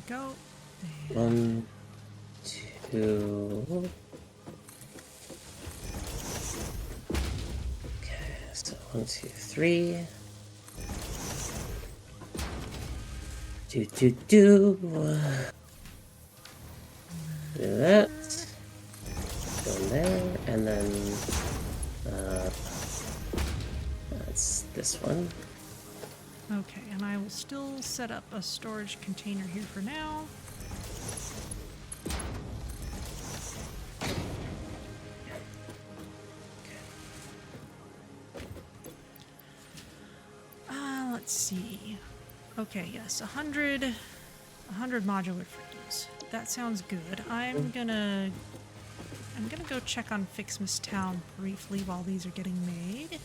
go. 1, 2. Okay, so 1, 2, 3. Do that. Go in there, and then that's this one. Okay, and I will still set up a storage container here for now. Let's see. Okay, yes, 100 modular frames. That sounds good. I'm gonna go check on Fixmas Town briefly while these are getting made.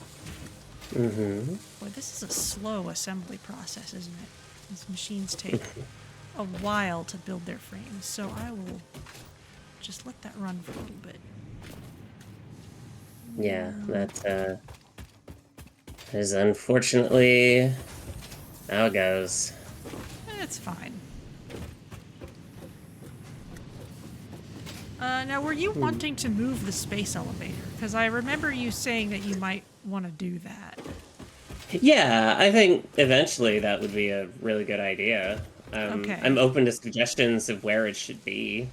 Mm-hmm. Boy, this is a slow assembly process, isn't it? These machines take a while to build their frames, so I will just let that run for a little bit. Yeah, that is unfortunately how it goes. It's fine. Now, were you wanting to move the space elevator? Because I remember you saying that you might want to do that. Yeah, I think eventually that would be a really good idea. Okay. I'm open to suggestions of where it should be.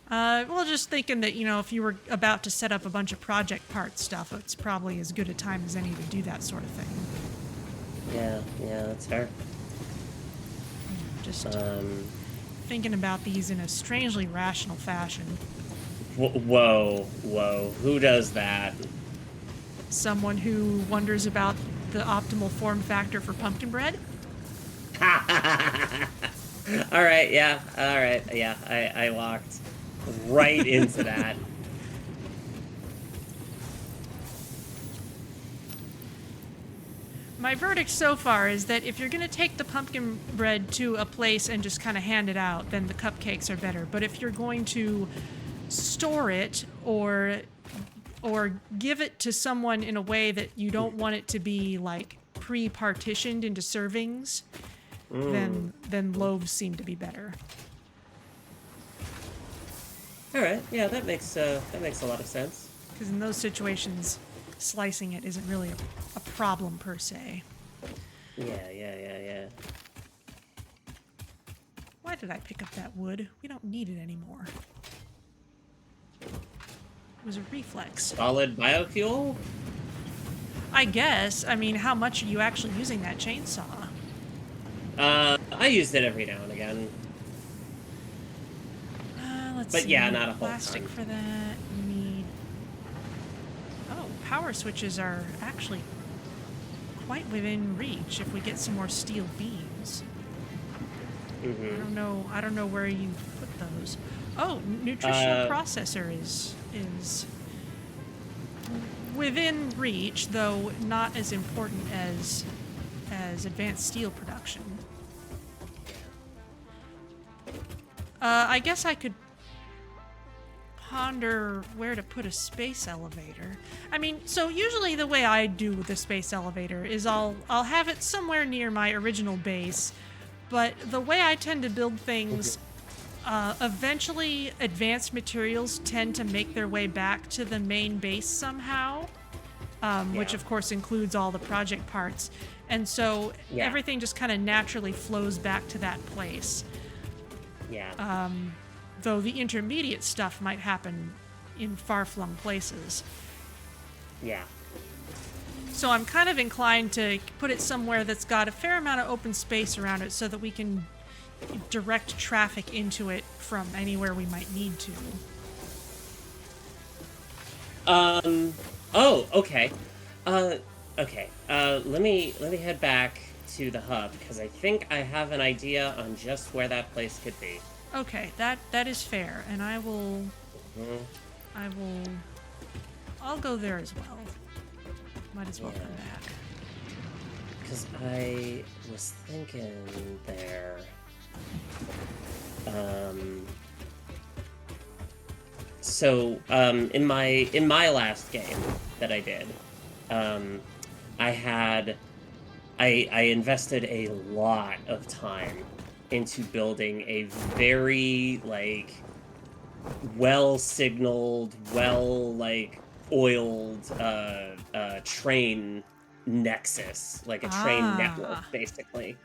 Well, just thinking that, if you were about to set up a bunch of project part stuff, it's probably as good a time as any to do that sort of thing. Yeah, that's fair. Just thinking about these in a strangely rational fashion. Whoa, who does that? Someone who wonders about the optimal form factor for pumpkin bread? Alright, yeah, I walked right into that. My verdict so far is that if you're going to take the pumpkin bread to a place and just kind of hand it out, then the cupcakes are better. But if you're going to store it or give it to someone in a way that you don't want it to be like pre-partitioned into servings, then loaves seem to be better. All right, yeah, that makes a lot of sense. Because in those situations, slicing it isn't really a problem per se. Yeah. Why did I pick up that wood? We don't need it anymore. It was a reflex. Solid biofuel? I guess. I mean, how much are you actually using that chainsaw? I used it every now and again. Let's But see. yeah, not a whole plastic ton. for that. You need... Oh, power switches are actually quite within reach if we get some more steel beams. Mm-hmm. I don't know where you put those. Oh, nutritional processor is within reach, though not as important as advanced steel production. I guess I could ponder where to put a space elevator. I mean, so usually the way I do with the space elevator is I'll have it somewhere near my original base, but the way I tend to build things, eventually advanced materials tend to make their way back to the main base somehow, which of course includes all the project parts. And so everything just kind of naturally flows back to that place. Yeah. Though the intermediate stuff might happen in far-flung places. Yeah. So I'm kind of inclined to put it somewhere that's got a fair amount of open space around it so that we can direct traffic into it from anywhere we might need to. Oh, okay. Okay. Let me head back to the hub because I think I have an idea on just where that place could be. Okay, that is fair, and I'll go there as well. Might as well come back. Because I was thinking there. In my last game that I did, I invested a lot of time into building a very like well signaled, well like oiled train nexus, like a train network basically.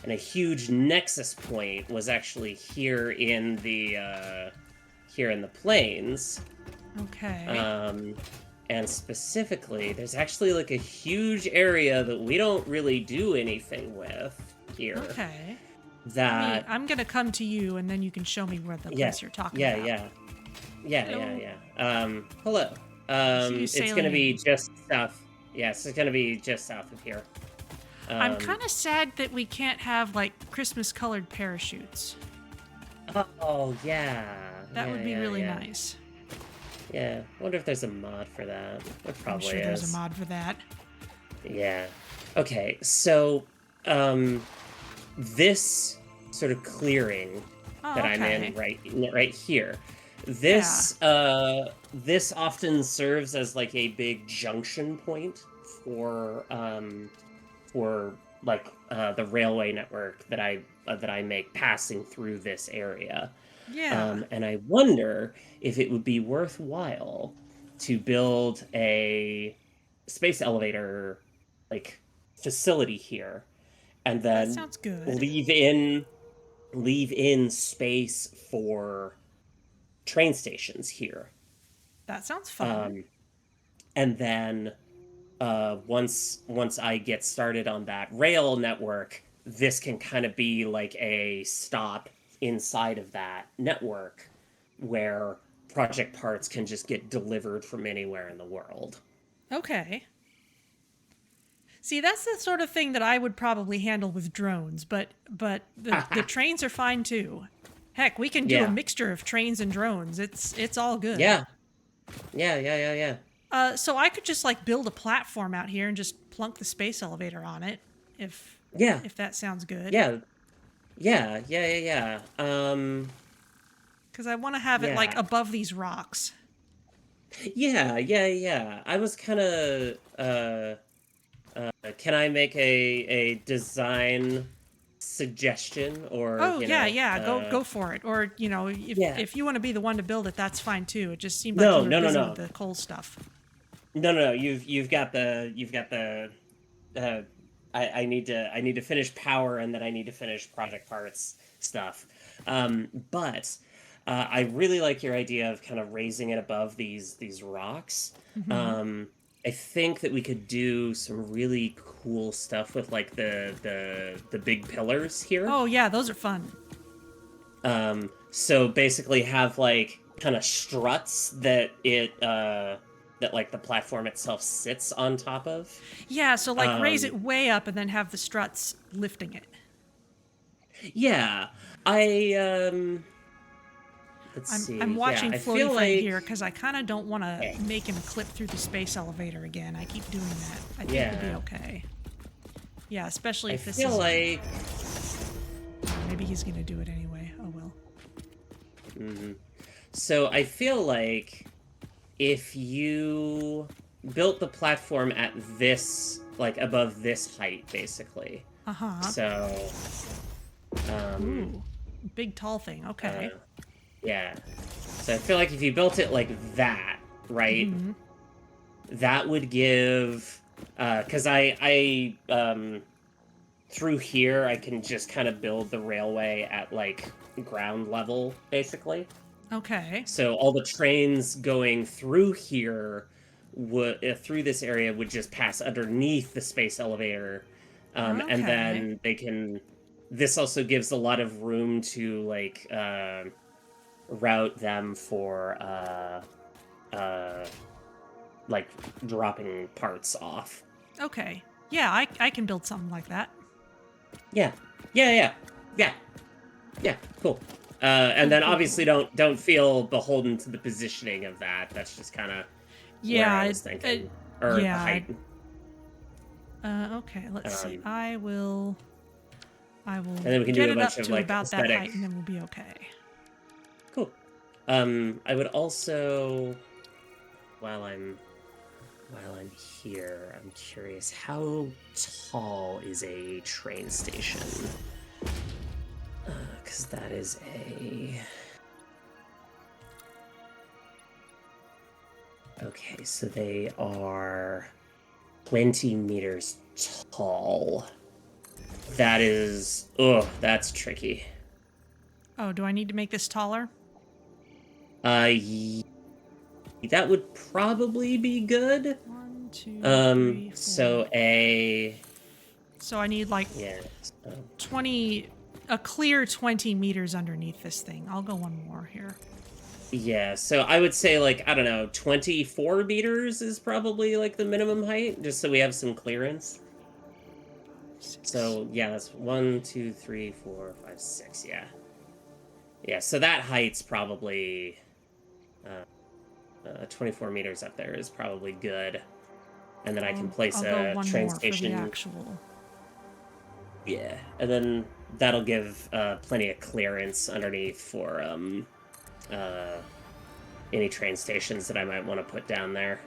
And a huge nexus point was actually here in the plains. Okay. And specifically, there's actually like a huge area that we don't really do anything with here. Okay. That I'm gonna come to you, and then you can show me where the place you're talking about. Hello. It's gonna be in. just south. Yes, it's gonna be just south of here. I'm kind of sad that we can't have like Christmas-colored parachutes. Oh yeah. That would be really nice. Yeah, I wonder if there's a mod for that. There probably I'm sure is. there's a mod for that. Yeah. Okay, so this sort of clearing that I'm in right here. This this often serves as like a big junction point for like the railway network that I make passing through this area. Yeah. And I wonder if it would be worthwhile to build a space elevator like facility here, and then that sounds good. leave in space for train stations here. That sounds fun. And then once I get started on that rail network, this can kind of be like a stop inside of that network where project parts can just get delivered from anywhere in the world. Okay. See, that's the sort of thing that I would probably handle with drones, but the trains are fine too. Heck, we can do a mixture of trains and drones. It's all good. Yeah. So I could just like build a platform out here and just plunk the space elevator on it, if that sounds good. Yeah. Because I want to have it like above these rocks. Yeah. I was kind of can I make a design suggestion or go for it. Or if you want to be the one to build it, that's fine too. It just seemed like you were busy with the coal stuff. No. You've got the I need to finish power, and then I need to finish project parts stuff. But I really like your idea of kind of raising it above these rocks. Mm-hmm. I think that we could do some really cool stuff with like the big pillars here. Oh yeah, those are fun. So basically have like kind of struts that that like the platform itself sits on top of. Yeah, so like raise it way up and then have the struts lifting it. Yeah. Let's see. I'm watching I Floaty feel Friend like... here because I kind of don't want to make him clip through the space elevator again. I keep doing that. I think it'll be okay. Yeah, especially if this is... I feel like... Maybe he's going to do it anyway. Oh, well. Mm-hmm. So I feel like if you built the platform at this, like above this height, basically. Uh-huh. So... Ooh, big tall thing. Okay. Yeah. So I feel like if you built it like that, right? Mm-hmm. That would give... Because I through here, I can just kind of build the railway at, like, ground level, basically. Okay. So all the trains going through here, through this area, would just pass underneath the space elevator. And then they can... This also gives a lot of room to, like, route them for, like, dropping parts off. Okay. Yeah, I can build something like that. Yeah, cool. And then obviously don't feel beholden to the positioning of that. That's just kind of where I was thinking. The height. Okay, let's see. I will and then we can get do a it bunch up of to like about aesthetic. that height, and then we'll be okay. Cool. I would also, while I'm here, I'm curious, how tall is a train station? because that is a... Okay, so they are 20 meters tall. That is... Ugh, that's tricky. Oh, do I need to make this taller? That would probably be good. 1, 2, 3, 4. So a... So I need like Yeah. So 20, a clear 20 meters underneath this thing. I'll go one more here. yeah, so I would say, like, I don't know, 24 meters is probably, like, the minimum height, just so we have some clearance. 6. So, yeah, that's 1, 2, 3, 4, 5, 6, yeah. Yeah, so that height's probably... 24 meters up there is probably good. And then I can place I'll a go one train more station. for the actual. Yeah, and then that'll give plenty of clearance underneath for any train stations that I might want to put down there.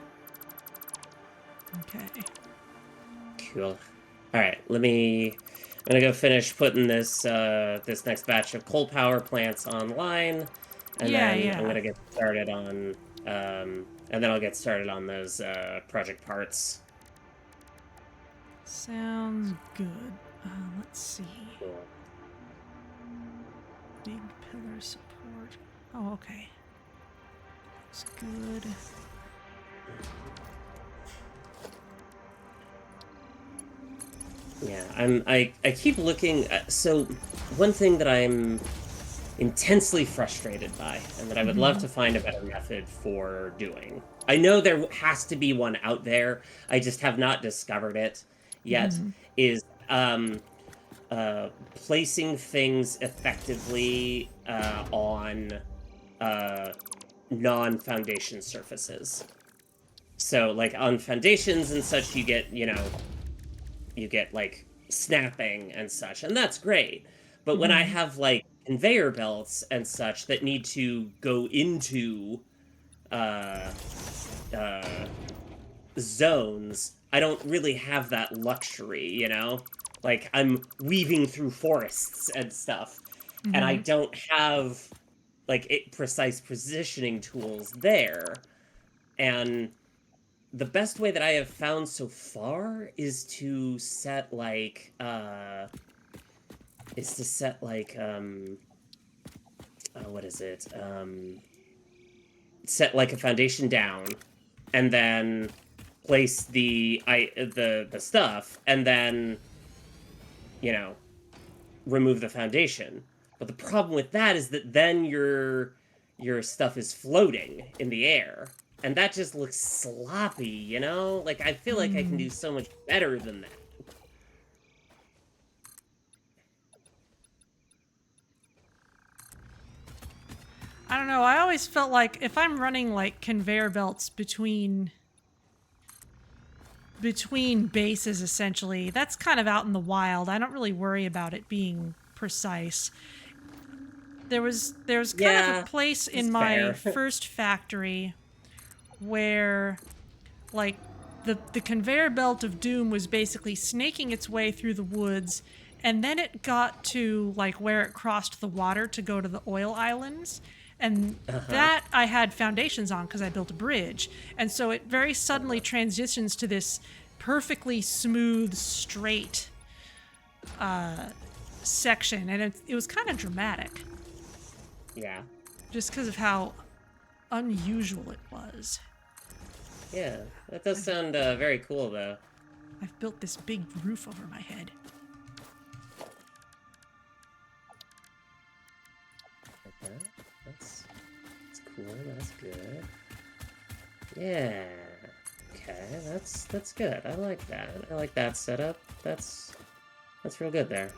Okay. Cool. All right, I'm gonna go finish putting this this next batch of coal power plants online, and then I'm gonna get started on and then I'll get started on those project parts. Sounds good. Let's see. Cool. Big pillar support. Oh, okay. Looks good. Yeah, I keep looking at, so one thing that I'm intensely frustrated by, and that I would love to find a better method for doing. I know there has to be one out there. I just have not discovered it yet. Is placing things effectively on non-foundation surfaces. So, like, on foundations and such, you get, you get, like, snapping and such, and that's great. But when I have, like, conveyor belts and such that need to go into zones, I don't really have that luxury, Like, I'm weaving through forests and stuff, and I don't have, like, precise positioning tools there. And the best way that I have found so far is to set, like, what is it? Set, like, a foundation down, and then place the stuff, and then, remove the foundation. But the problem with that is that then your stuff is floating in the air, and that just looks sloppy, Like, I feel like I can do so much better than that. I don't know. I always felt like if I'm running like conveyor belts between bases, essentially, that's kind of out in the wild. I don't really worry about it being precise. There's kind of a place in my first factory where, like, the conveyor belt of doom was basically snaking its way through the woods, and then it got to, like, where it crossed the water to go to the oil islands. And that I had foundations on because I built a bridge. And so it very suddenly transitions to this perfectly smooth, straight section. And it was kind of dramatic. Yeah. Just because of how unusual it was. Yeah, that does sound very cool, though. I've built this big roof over my head. Okay, that's cool. That's good. Yeah. Okay, that's good. I like that. I like that setup. That's real good there.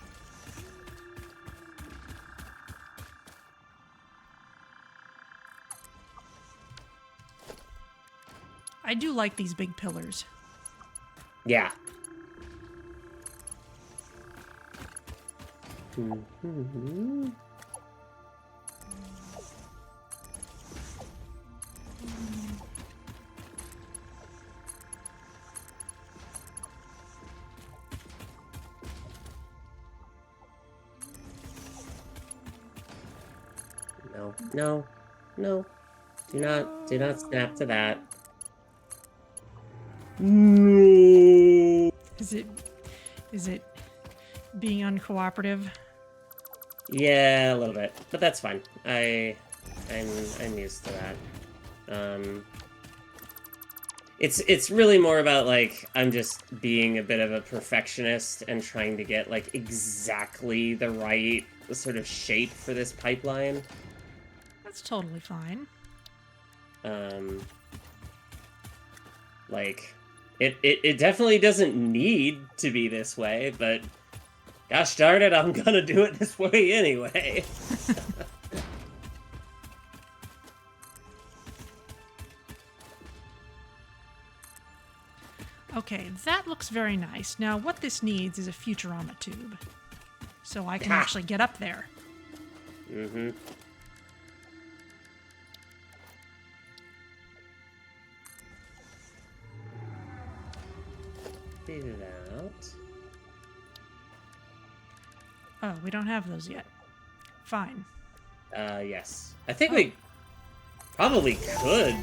I do like these big pillars. Yeah. No, no, no. Do not snap to that. No. Is it being uncooperative? Yeah, a little bit, but that's fine. I'm used to that. It's really more about like I'm just being a bit of a perfectionist and trying to get like exactly the right sort of shape for this pipeline. That's totally fine. Like it definitely doesn't need to be this way, but gosh darn it, I'm gonna do it this way anyway. Okay, that looks very nice. Now, what this needs is a Futurama tube, so I can actually get up there. Mm-hmm. Figure it out. Oh, we don't have those yet. Fine. Yes. I think we probably could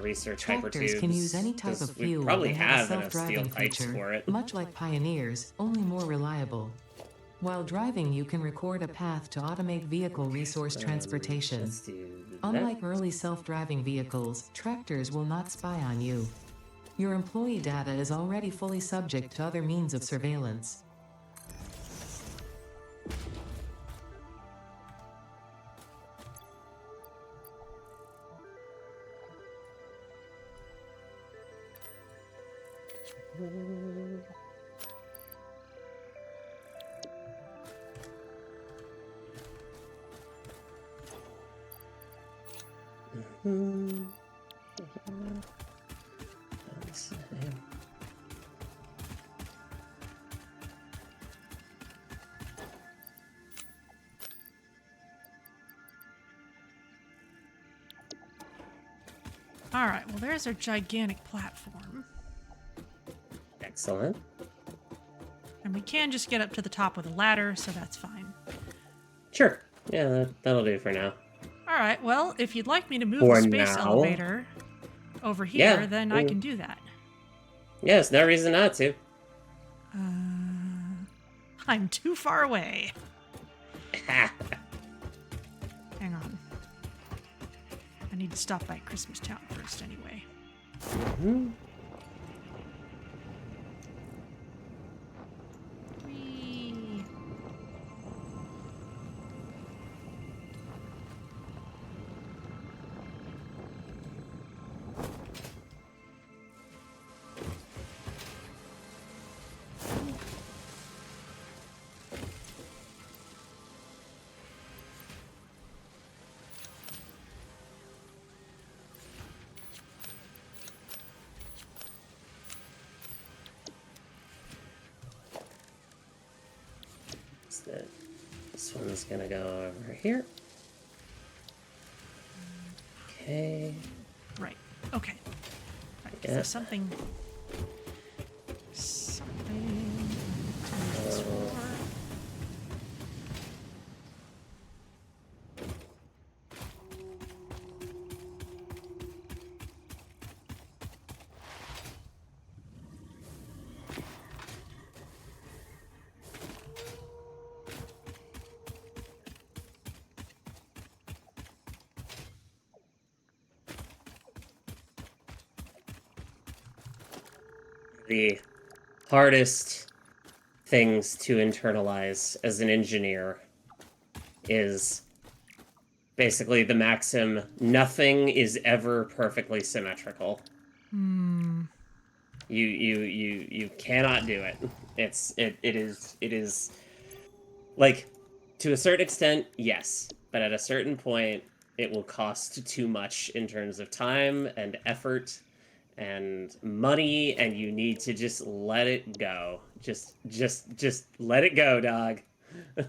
research Tractors hypertubes. can use any type 'cause of we fuel probably and have a have enough steel self-driving pipes feature. for it. Much like Pioneers, only more reliable. While driving, you can record a path to automate vehicle resource transportation. Let's do that. Unlike early self-driving vehicles, tractors will not spy on you. Your employee data is already fully subject to other means of surveillance. All right, well, there's our gigantic platform. Excellent. And we can just get up to the top with a ladder, so that's fine. Sure. Yeah, that'll do for now. All right, well, if you'd like me to move For the space now. elevator over here, Yeah, then I can do that. Yes, no reason not to. I'm too far away. Hang on. I need to stop by Christmas Town first anyway. Mhm. Whee! This one's gonna go over here. Okay. Right. Okay. Right. Yeah. So something to use this for. The hardest things to internalize as an engineer is basically the maxim, nothing is ever perfectly symmetrical. You cannot do it. It is like, to a certain extent, yes, but at a certain point it will cost too much in terms of time and effort and money, and you need to just let it go. Just let it go, dog. That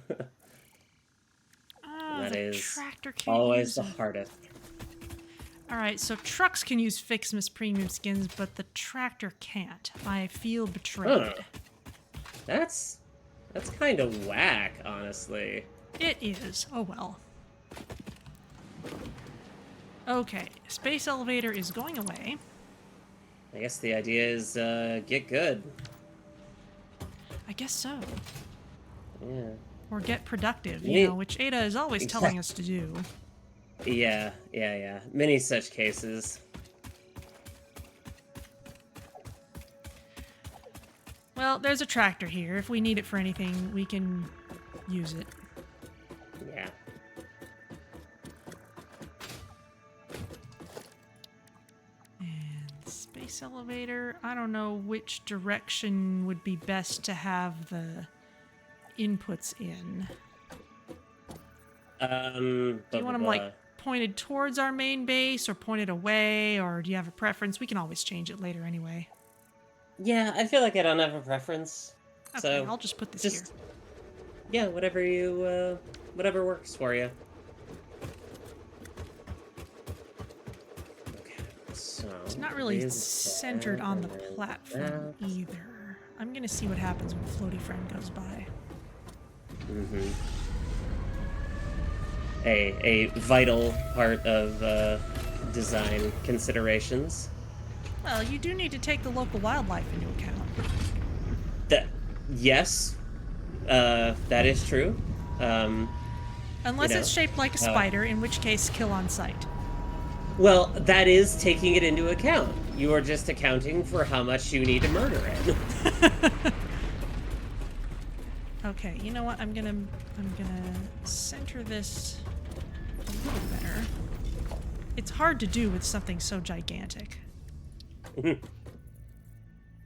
The is tractor can't always use the it. hardest. All right, so trucks can use Fixmas premium skins, but the tractor can't. I feel betrayed. Huh. That's kind of whack, honestly. It is. Oh well. Okay, space elevator is going away. I guess the idea is get good. I guess so. Yeah. Or get productive, Me- which Ada is always telling us to do. Yeah. Many such cases. Well, there's a tractor here. If we need it for anything, we can use it. Yeah. And space elevator, I don't know which direction would be best to have the inputs in. Do you want them like pointed towards our main base or pointed away, or do you have a preference? We can always change it later anyway. Yeah, I feel like I don't have a preference. Okay, So I'll just put this here. Yeah, whatever you whatever works for you. Okay, so It's not really is centered that, on the and then platform that. either. I'm gonna see what happens when Floaty Friend goes by. Mm-hmm. A vital part of design considerations. Well, you do need to take the local wildlife into account. Yes, that is true. Unless it's shaped like a spider, in which case kill on sight. Well, that is taking it into account. You are just accounting for how much you need to murder it. Okay, you know what? I'm gonna center this a little better. It's hard to do with something so gigantic.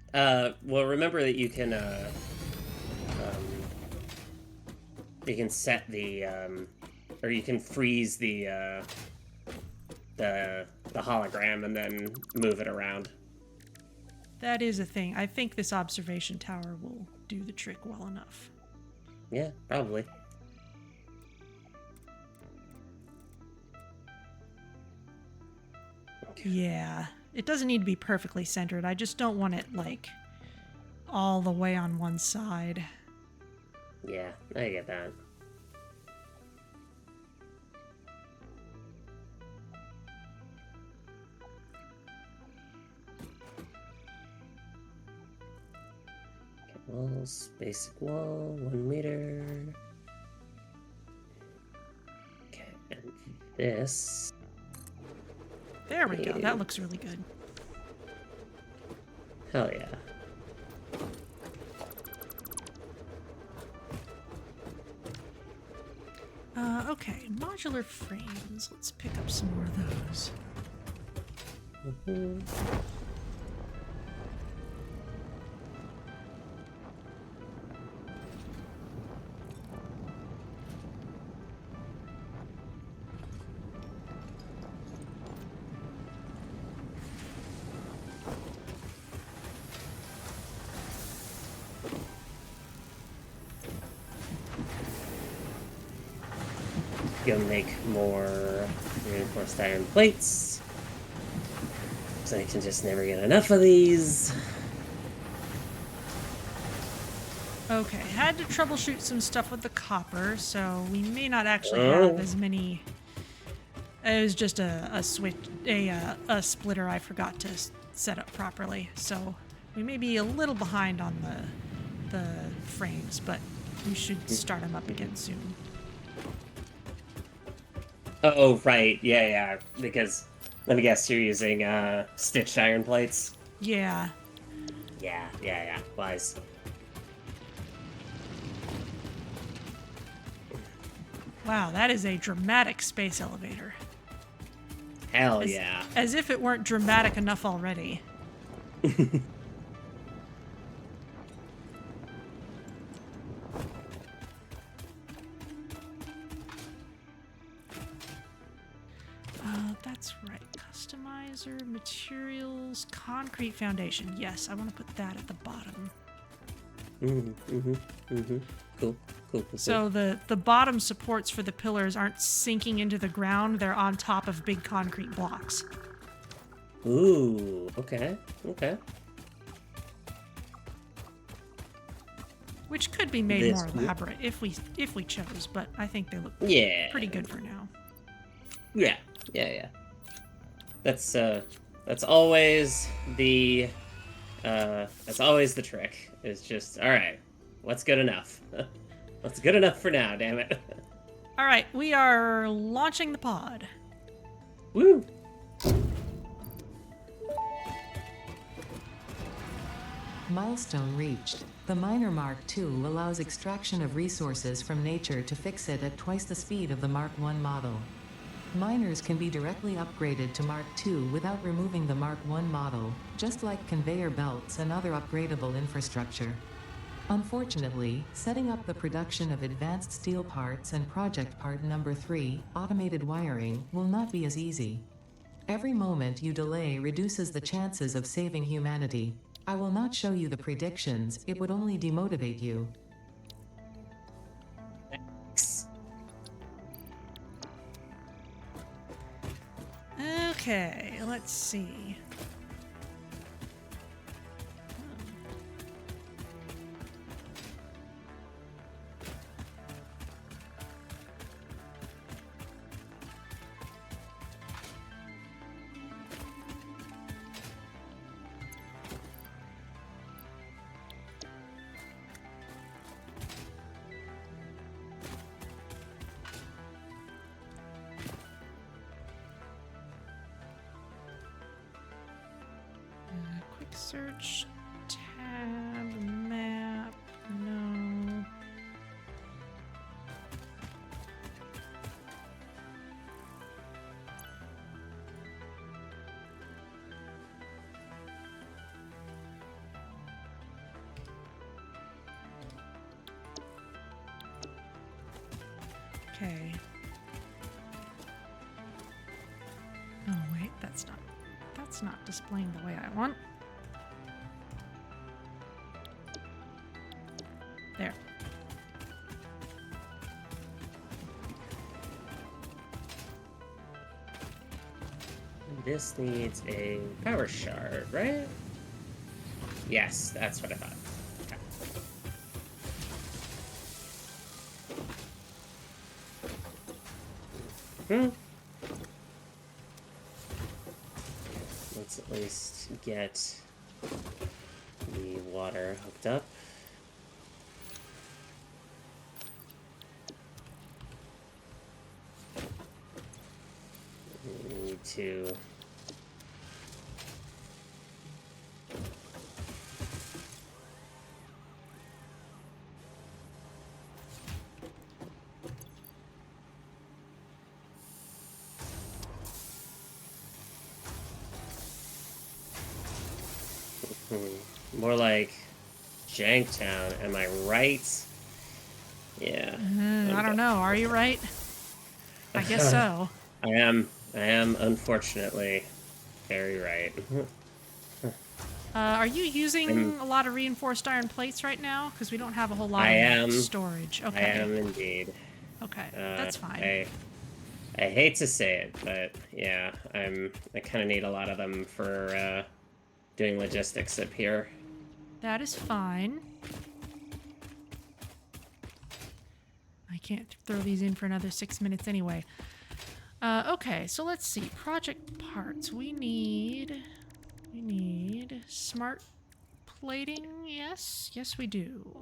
Well, remember that you can set the or you can freeze the hologram and then move it around. That is a thing. I think this observation tower will do the trick well enough. Yeah, probably. Yeah, it doesn't need to be perfectly centered. I just don't want it, like, all the way on one side. Yeah, I get that. Okay, walls, basic wall, 1 meter. Okay, and this... There we go. That looks really good. Hell yeah. Okay, modular frames. Let's pick up some more of those. Mm-hmm. Gonna make more reinforced iron plates. So I can just never get enough of these. Okay, had to troubleshoot some stuff with the copper, so we may not actually have as many. It was just a switch, a splitter I forgot to set up properly, so we may be a little behind on the frames, but we should start them up again soon. Oh, right. Yeah. Because, let me guess, you're using stitched iron plates? Yeah. Yeah. Wise. Wow, that is a dramatic space elevator. Hell yeah. As if it weren't dramatic enough already. That's right. Customizer, materials, concrete foundation. Yes, I want to put that at the bottom. Cool. So the bottom supports for the pillars aren't sinking into the ground. They're on top of big concrete blocks. Ooh, okay. which could be made This more elaborate if we chose, but I think they look pretty good for now. Yeah. That's always the trick. Is just all right. What's good enough? What's good enough for now? Damn it! All right, we are launching the pod. Woo! Milestone reached. The Miner Mark II allows extraction of resources from nature to fix it at twice the speed of the Mark I model. Miners can be directly upgraded to Mark II without removing the Mark I model, just like conveyor belts and other upgradable infrastructure. Unfortunately, setting up the production of advanced steel parts and project part number 3, automated wiring, will not be as easy. Every moment you delay reduces the chances of saving humanity. I will not show you the predictions, it would only demotivate you. Okay, let's see. Search, tab, map, no. Okay. Oh wait, that's not displaying the way I want. There. This needs a power shard, right? Yes, that's what I thought. Okay. Let's at least get the water hooked up. We need to more like Janktown, am I right? Yeah. I don't know. Are you right? I guess so. I am unfortunately very right. Are you using a lot of reinforced iron plates right now? Because we don't have a whole lot of storage. Okay. I am indeed. Okay, that's fine. I hate to say it, but yeah, I kind of need a lot of them for doing logistics up here. That is fine. I can't throw these in for another 6 minutes anyway. Okay, so let's see. Project parts. We need smart plating. Yes, we do.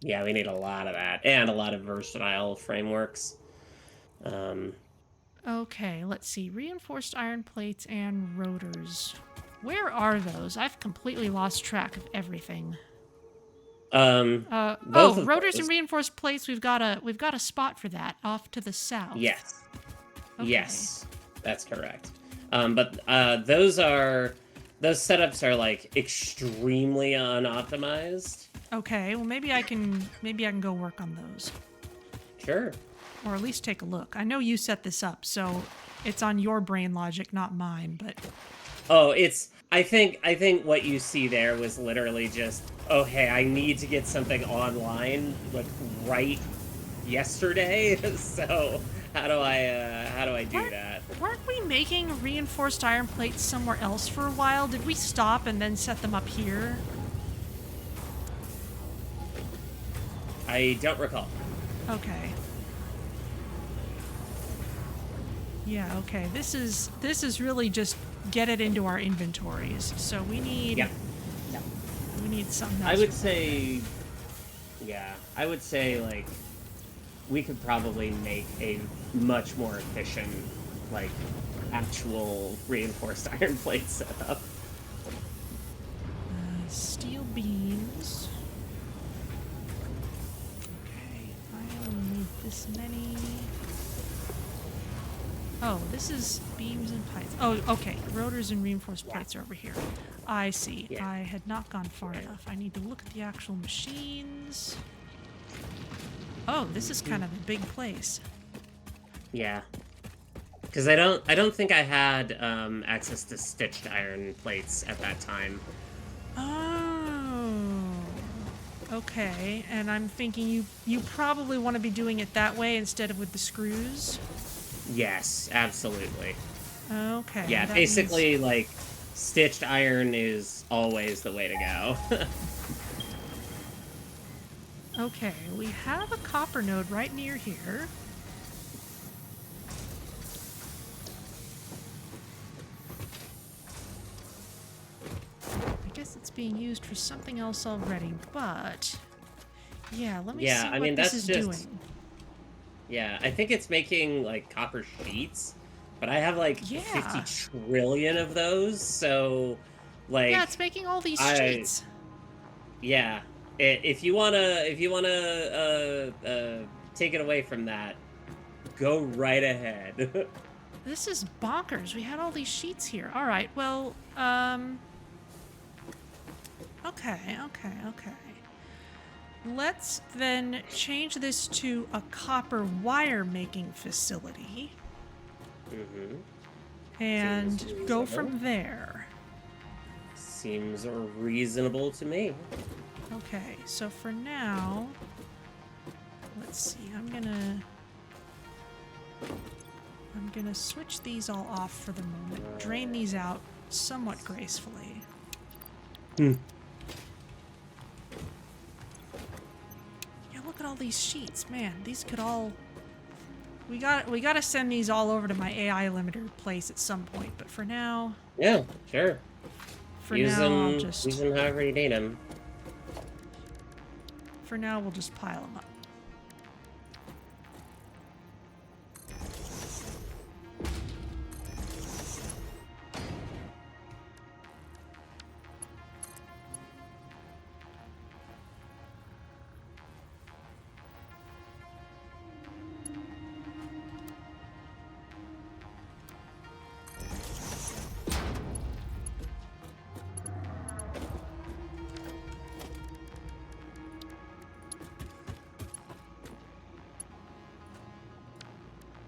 Yeah, we need a lot of that and a lot of versatile frameworks. Okay, let's see. Reinforced iron plates and rotors. Where are those? I've completely lost track of everything. Rotors and reinforced plates. We've got a spot for that off to the south. Yes. Okay. Yes, that's correct. But those setups are like extremely unoptimized. Okay, well maybe I can go work on those. Sure. Or at least take a look. I know you set this up, so it's on your brain logic, not mine, but oh, I think what you see there was literally just, oh hey, I need to get something online like right yesterday. So how do I do that? Weren't we making reinforced iron plates somewhere else for a while? Did we stop and then set them up here? I don't recall. Okay. Yeah, okay. This is really just get it into our inventories. So we need Yeah. we need something else. I would say, yeah, I would say, like, we could probably make a much more efficient, like, actual reinforced iron plate setup. Steel beams. Okay, I only need this many. Oh, this is beams and pipes. Oh, okay. Rotors and reinforced plates are over here. I see. Yeah. I had not gone far enough. I need to look at the actual machines. Oh, this is kind of a big place. Yeah. Because I don't think I had access to stitched iron plates at that time. Oh. Okay, and I'm thinking you probably want to be doing it that way instead of with the screws. Yes, absolutely. Okay. Yeah, that basically, means- like, stitched iron is always the way to go. Okay, we have a copper node right near here. I guess it's being used for something else already, but yeah, let me Yeah, see I what mean, this that's is just- doing. Yeah, I think it's making, like, copper sheets, but I have, like, Yeah. 50 trillion of those, so, like, Yeah, it's making all these I- sheets. yeah. If you wanna take it away from that, go right ahead. This is bonkers. We had all these sheets here. All right, well, okay. Let's then change this to a copper wire making facility Mm-hmm. and Seems go reasonable. from there. Seems reasonable to me. Okay, so for now, let's see. I'm gonna switch these all off for the moment. Drain these out somewhat gracefully. Hmm. Yeah, look at all these sheets, man. These could all. We gotta send these all over to my AI limiter place at some point. But for now, Yeah, sure. Use I'll them just. however you need them. For now, we'll just pile them up.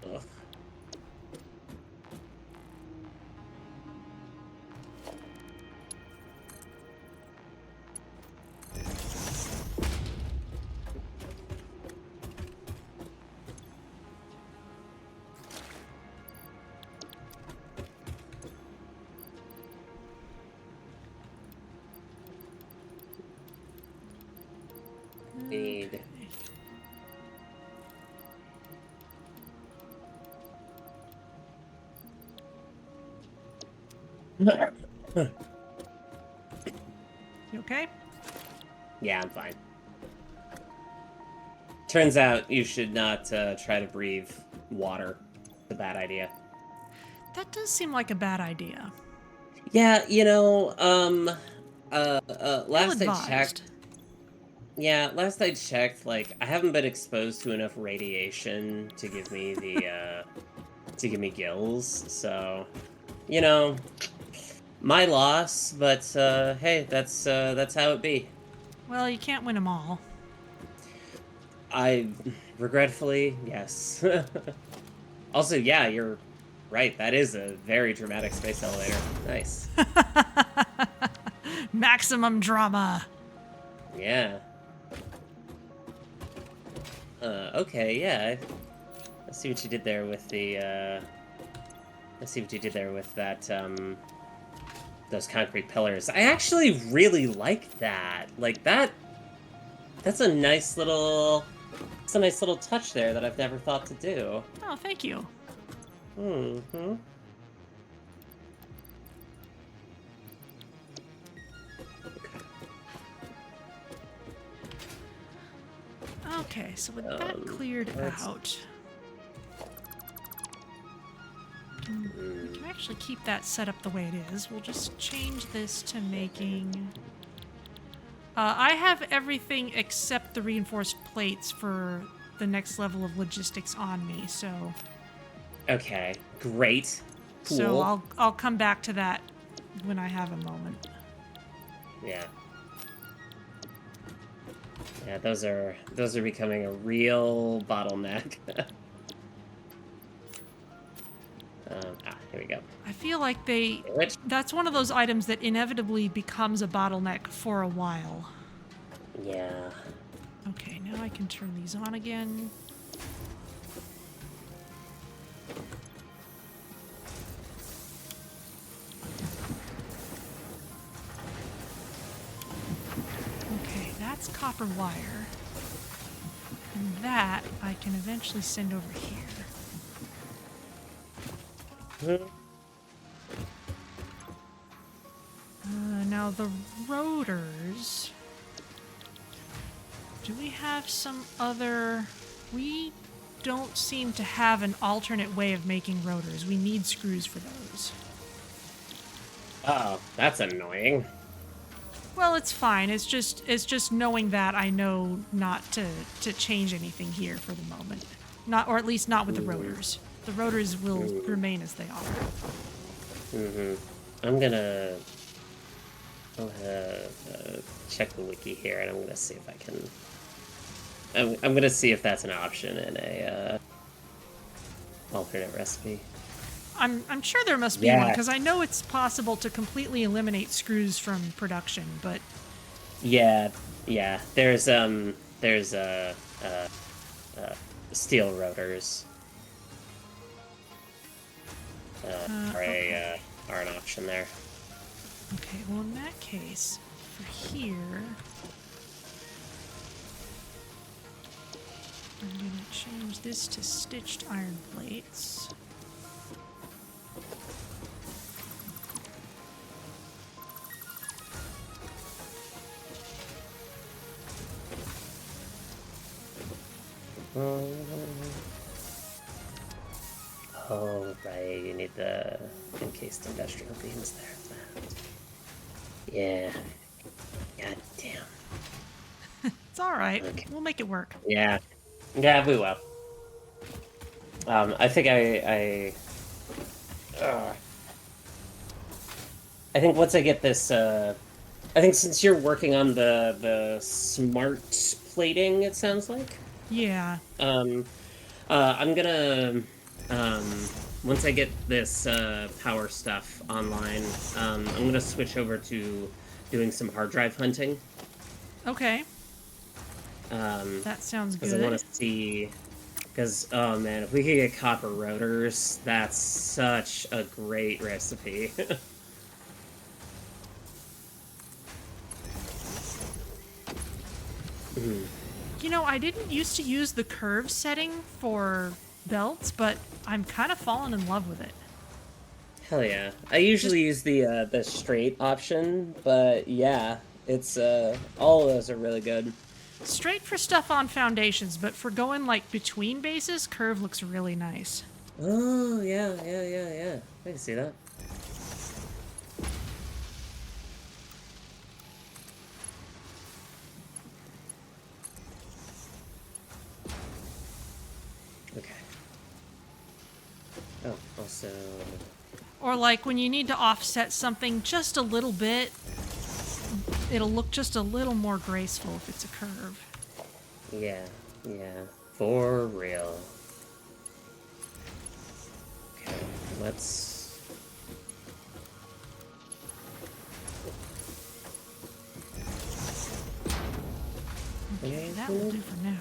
Ugh. Need. You okay? Yeah, I'm fine. Turns out you should not try to breathe water. It's a bad idea. That does seem like a bad idea. Yeah, you know, last I Ill-advised. checked. Yeah, last I checked, like, I haven't been exposed to enough radiation to give me the, to give me gills, so, you know, my loss, but, hey, that's how it be. Well, you can't win them all. Regretfully, yes. Also, yeah, you're right, that is a very dramatic space elevator. Nice. Maximum drama. Yeah. Okay, yeah. I see what you did there with the, I see what you did there with that, those concrete pillars. I actually really like that. Like, that That's a nice little... It's a nice little touch there that I've never thought to do. Oh, thank you. Mm-hmm. Okay, so with that cleared out, we can actually keep that set up the way it is. We'll just change this to making... I have everything except the reinforced plates for the next level of logistics on me, so... Okay, great. Cool. So I'll come back to that when I have a moment. Yeah. Yeah, those are becoming a real bottleneck. Here we go. I feel like that's one of those items that inevitably becomes a bottleneck for a while. Yeah. Okay, now I can turn these on again. Okay, that's copper wire. And that I can eventually send over here. Now the rotors. Do we have some other... We don't seem to have an alternate way of making rotors. We need screws for those. Uh-oh, that's annoying. Well, it's fine. It's just knowing that I know not to change anything here for the moment. Not, or at least not with the rotors. The rotors will remain as they are. I'm gonna check the wiki here, and I'm gonna see if I can. I'm gonna see if that's an option in a alternate recipe. I'm sure there must be one, because I know it's possible to completely eliminate screws from production, but... Yeah. There's steel rotors are an option there. Okay, well in that case, for here... I'm gonna change this to stitched iron plates. Oh, right, you need the encased industrial beams there. Yeah. God damn. It's alright. Okay. We'll make it work. Yeah. Yeah, we will. I think I think once I get this, I think since you're working on the smart plating, it sounds like. Yeah. I'm gonna, once I get this power stuff online, I'm gonna switch over to doing some hard drive hunting. Okay. That sounds good. Because I want to see, because, oh man, if we could get copper rotors, that's such a great recipe. You know, I didn't used to use the curve setting for belts, but I'm kind of falling in love with it. Hell yeah. I usually use the straight option, but yeah, it's, all of those are really good. Straight for stuff on foundations, but for going, like, between bases, curve looks really nice. Oh, yeah. I can see that. Okay. Oh, also... Or, like, when you need to offset something just a little bit, it'll look just a little more graceful if it's a curve. Yeah, for real. Okay, let's... Okay, that will do for now.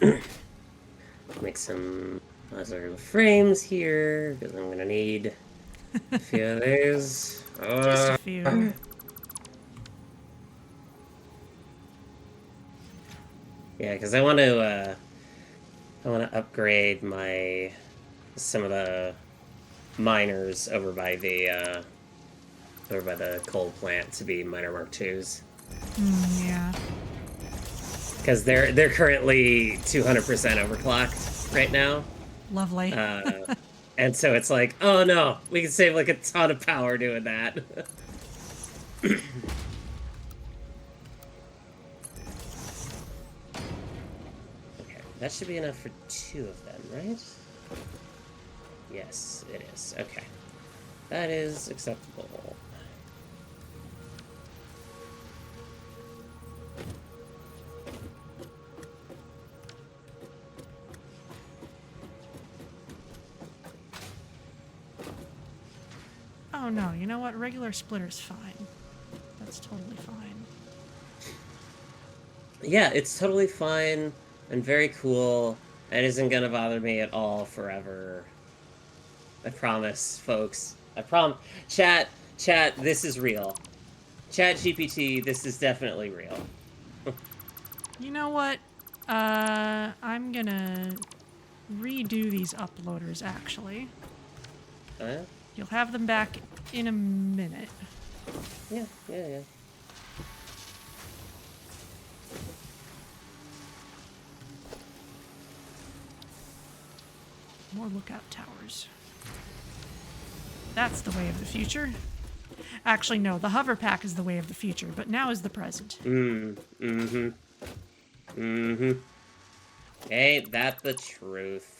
Okay. Make some modular frames here, because I'm gonna need a few of these. Just a few. Yeah, because I want to upgrade some of the miners over by the coal plant to be miner Mark IIs. Yeah. Because they're currently 200% overclocked right now. Lovely. And so it's like, oh no, we can save like a ton of power doing that. Okay, that should be enough for 2 of them, right? Yes, it is. Okay. That is acceptable. Oh no, you know what? Regular splitter's fine. That's totally fine. Yeah, it's totally fine and very cool. It isn't gonna bother me at all forever. I promise, folks. I prom. Chat, this is real. Chat GPT, this is definitely real. You know what? I'm gonna redo these uploaders, actually. You'll have them back in a minute. Yeah. More lookout towers. That's the way of the future. Actually, no, the hover pack is the way of the future, but now is the present. Ain't that the truth?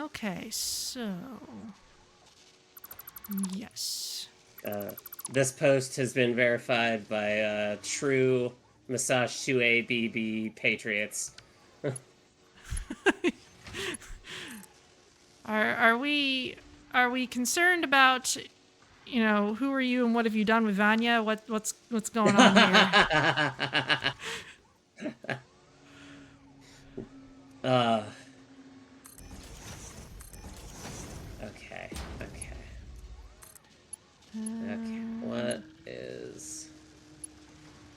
Okay, so... Yes. This post has been verified by true Massage 2ABB patriots. Are we concerned about, you know, who are you and what have you done with Vanya? What's going on here? Okay. Okay, what is...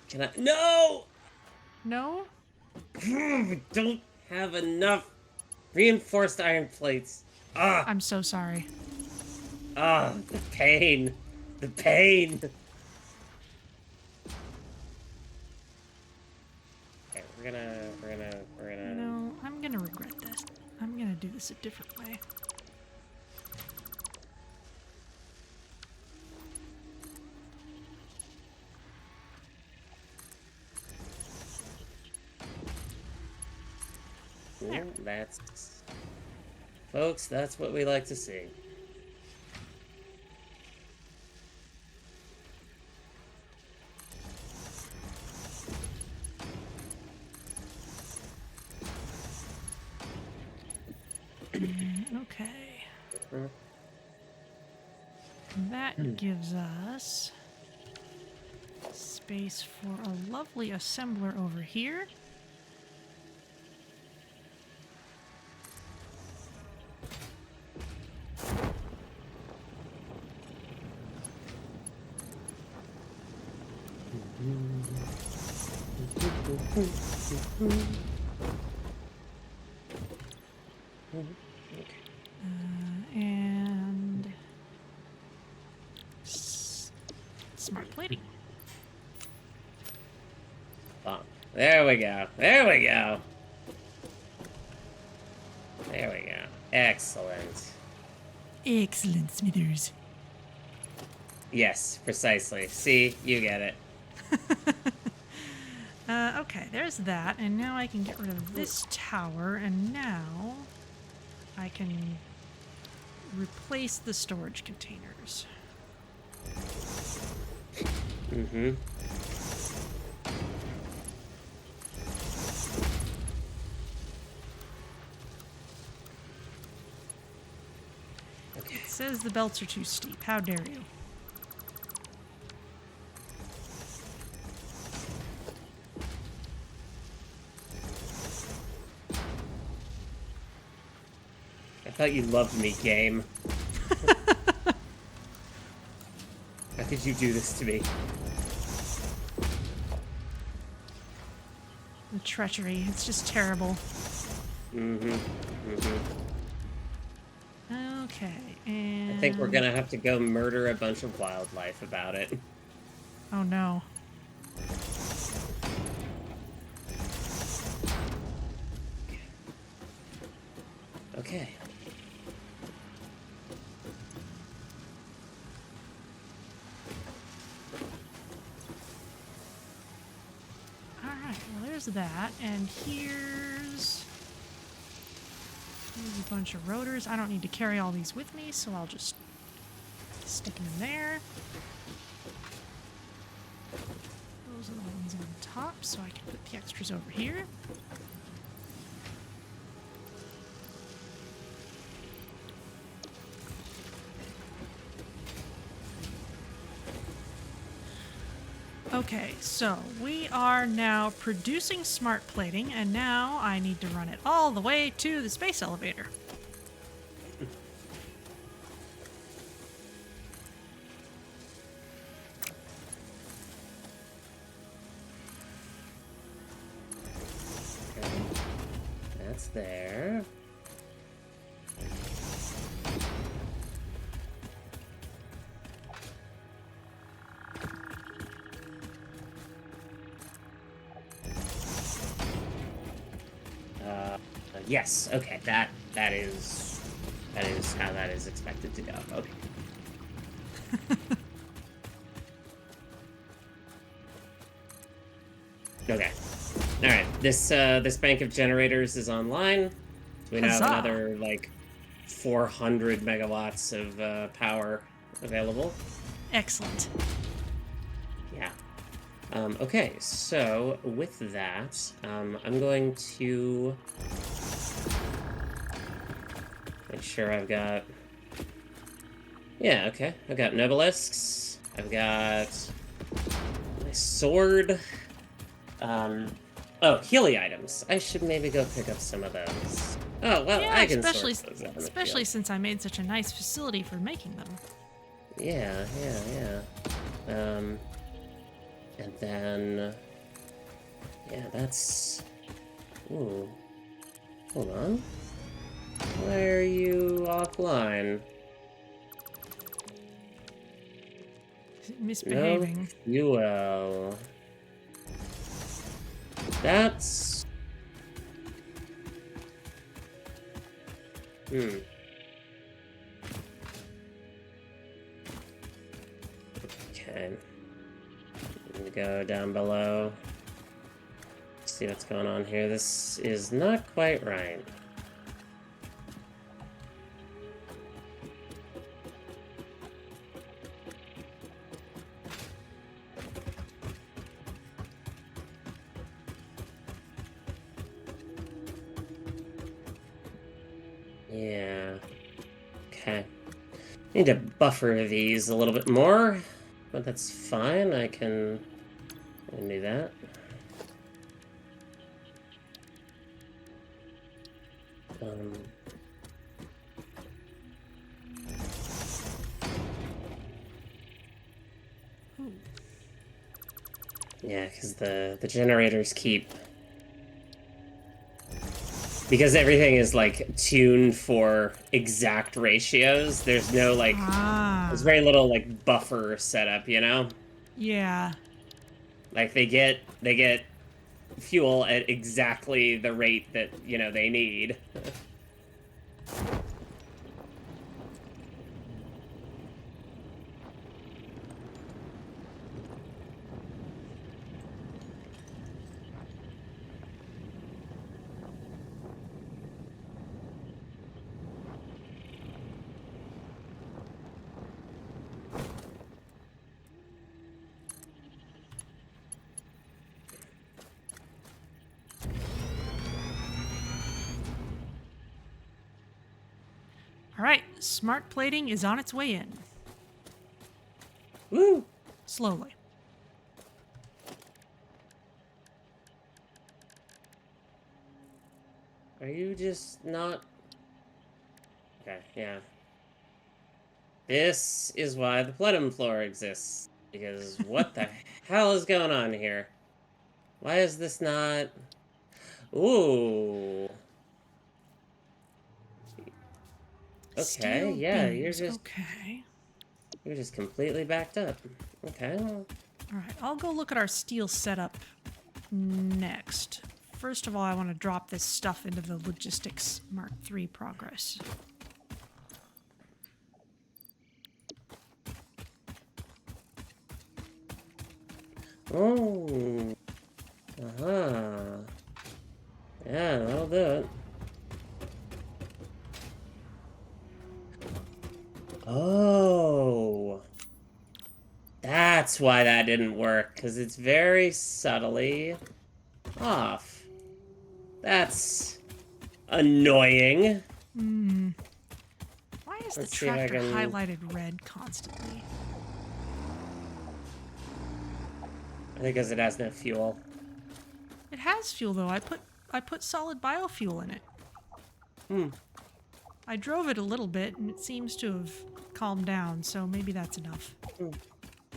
Can I... No! No? Don't have enough reinforced iron plates. I'm so sorry. The pain. The pain. Okay, we're gonna... No, I'm gonna regret this. I'm gonna do this a different way. There. That's... Folks, that's what we like to see. Okay. That gives us space for a lovely assembler over here. And smart plating. Oh, there we go. There we go. There we go. Excellent. Excellent, Smithers. Yes, precisely. See, you get it. Okay, there's that, and now I can get rid of this tower, and now I can replace the storage containers. Mm-hmm. It says the belts are too steep. How dare you? thought you loved me, game. How could you do this to me? The treachery. It's just terrible. Okay, and... I think we're gonna have to go murder a bunch of wildlife about it. Oh no. Okay. Alright, well there's that, and here's a bunch of rotors. I don't need to carry all these with me, so I'll just stick them in there. Those are the ones on top, so I can put the extras over here. Okay, so we are now producing smart plating, and now I need to run it all the way to the space elevator. Okay. That's there. Yes. Okay. That is how that is expected to go. Okay. Okay. All right. This bank of generators is online. We now have Huzzah. another like 400 megawatts of power available. Excellent. Yeah. Okay. So with that, I'm going to make sure I've got. Yeah. Okay. I've got Nobelisks. I've got my sword. Oh, Healy items. I should maybe go pick up some of those. Oh, well, Yeah, I can especially sort those out in the especially field. since I made such a nice facility for making them. Yeah. And then... Yeah, that's... Ooh. Hold on. Why are you offline? Misbehaving. No fuel. That's... Okay. I'm gonna go down below. See what's going on here. This is not quite right. Yeah. Okay. Need to buffer these a little bit more, but that's fine. I can do that. Yeah, because the generators keep... Because everything is, like, tuned for exact ratios, there's no, like... There's very little, like, buffer setup, you know? Yeah. Like, they get fuel at exactly the rate that, you know, they need. All right, smart plating is on its way in. Woo! Slowly. Are you just not... Okay, yeah. This is why the plenum floor exists. Because what the hell is going on here? Why is this not... Ooh. Okay, Steel yeah, beams. Okay. you're just completely backed up. Okay. All right, I'll go look at our steel setup next. First of all, I want to drop this stuff into the Logistics Mark III progress. Oh. Uh-huh. Yeah, that'll do it. Oh. That's why that didn't work, because it's very subtly off. That's annoying. Hmm. Why is the Let's see if I tractor can... highlighted red constantly? I think because it has no fuel. It has fuel though. I put solid biofuel in it. Hmm. I drove it a little bit and it seems to have calmed down, so maybe that's enough.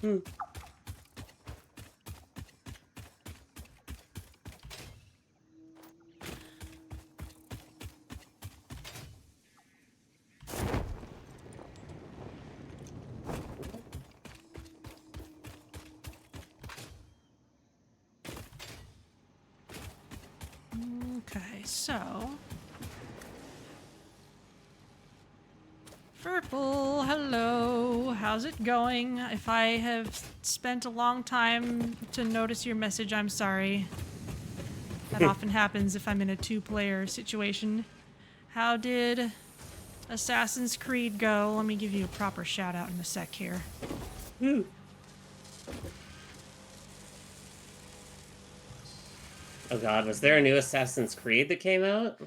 Hmm. Okay, so... Purple, hello. How's it going? If I have spent a long time to notice your message, I'm sorry. That often happens if I'm in a two-player situation. How did Assassin's Creed go? Let me give you a proper shout-out in a sec here. Woo. Oh god, was there a new Assassin's Creed that came out?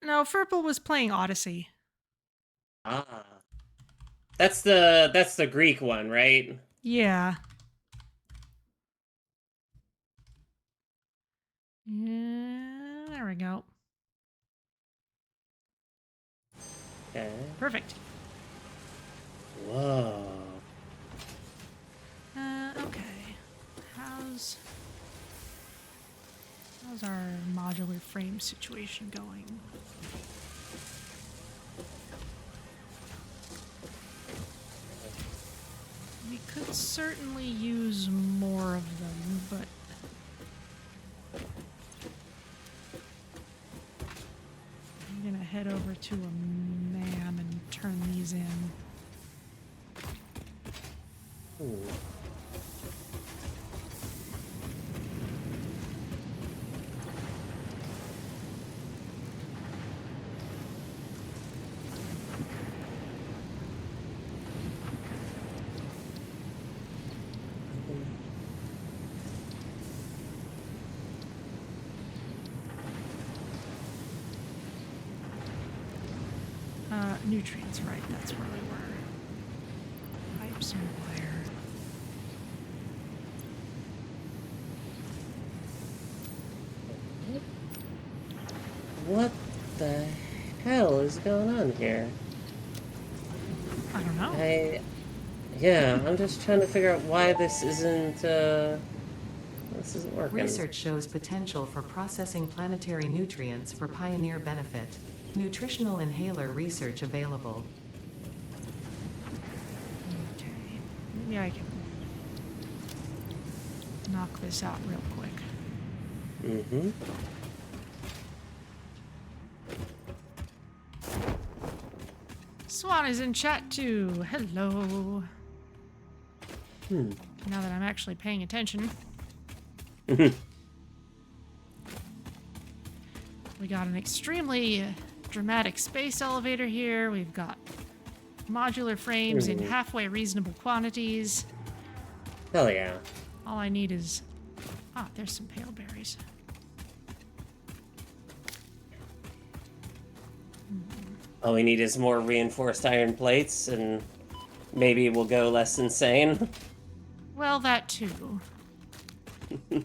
No, Purple was playing Odyssey. Ah. That's the Greek one, right? Yeah. Yeah, there we go. Okay. Perfect. Whoa. Okay. How's our modular frame situation going? We could certainly use more of them, but I'm gonna head over to a MAM and turn these in. Ooh. Nutrients, right, that's where we were. Pipes and wire. What the hell is going on here? I don't know. Yeah, I'm just trying to figure out why this isn't working. Research shows potential for processing planetary nutrients for pioneer benefit. Nutritional inhaler research available. Okay. Maybe I can knock this out real quick. Mm-hmm. Swan is in chat too. Hello. Now that I'm actually paying attention. We got an extremely dramatic space elevator here. We've got modular frames in halfway reasonable quantities. Hell yeah. All I need is... Ah, there's some pale berries. All we need is more reinforced iron plates, and maybe we'll go less insane. Well, that too. You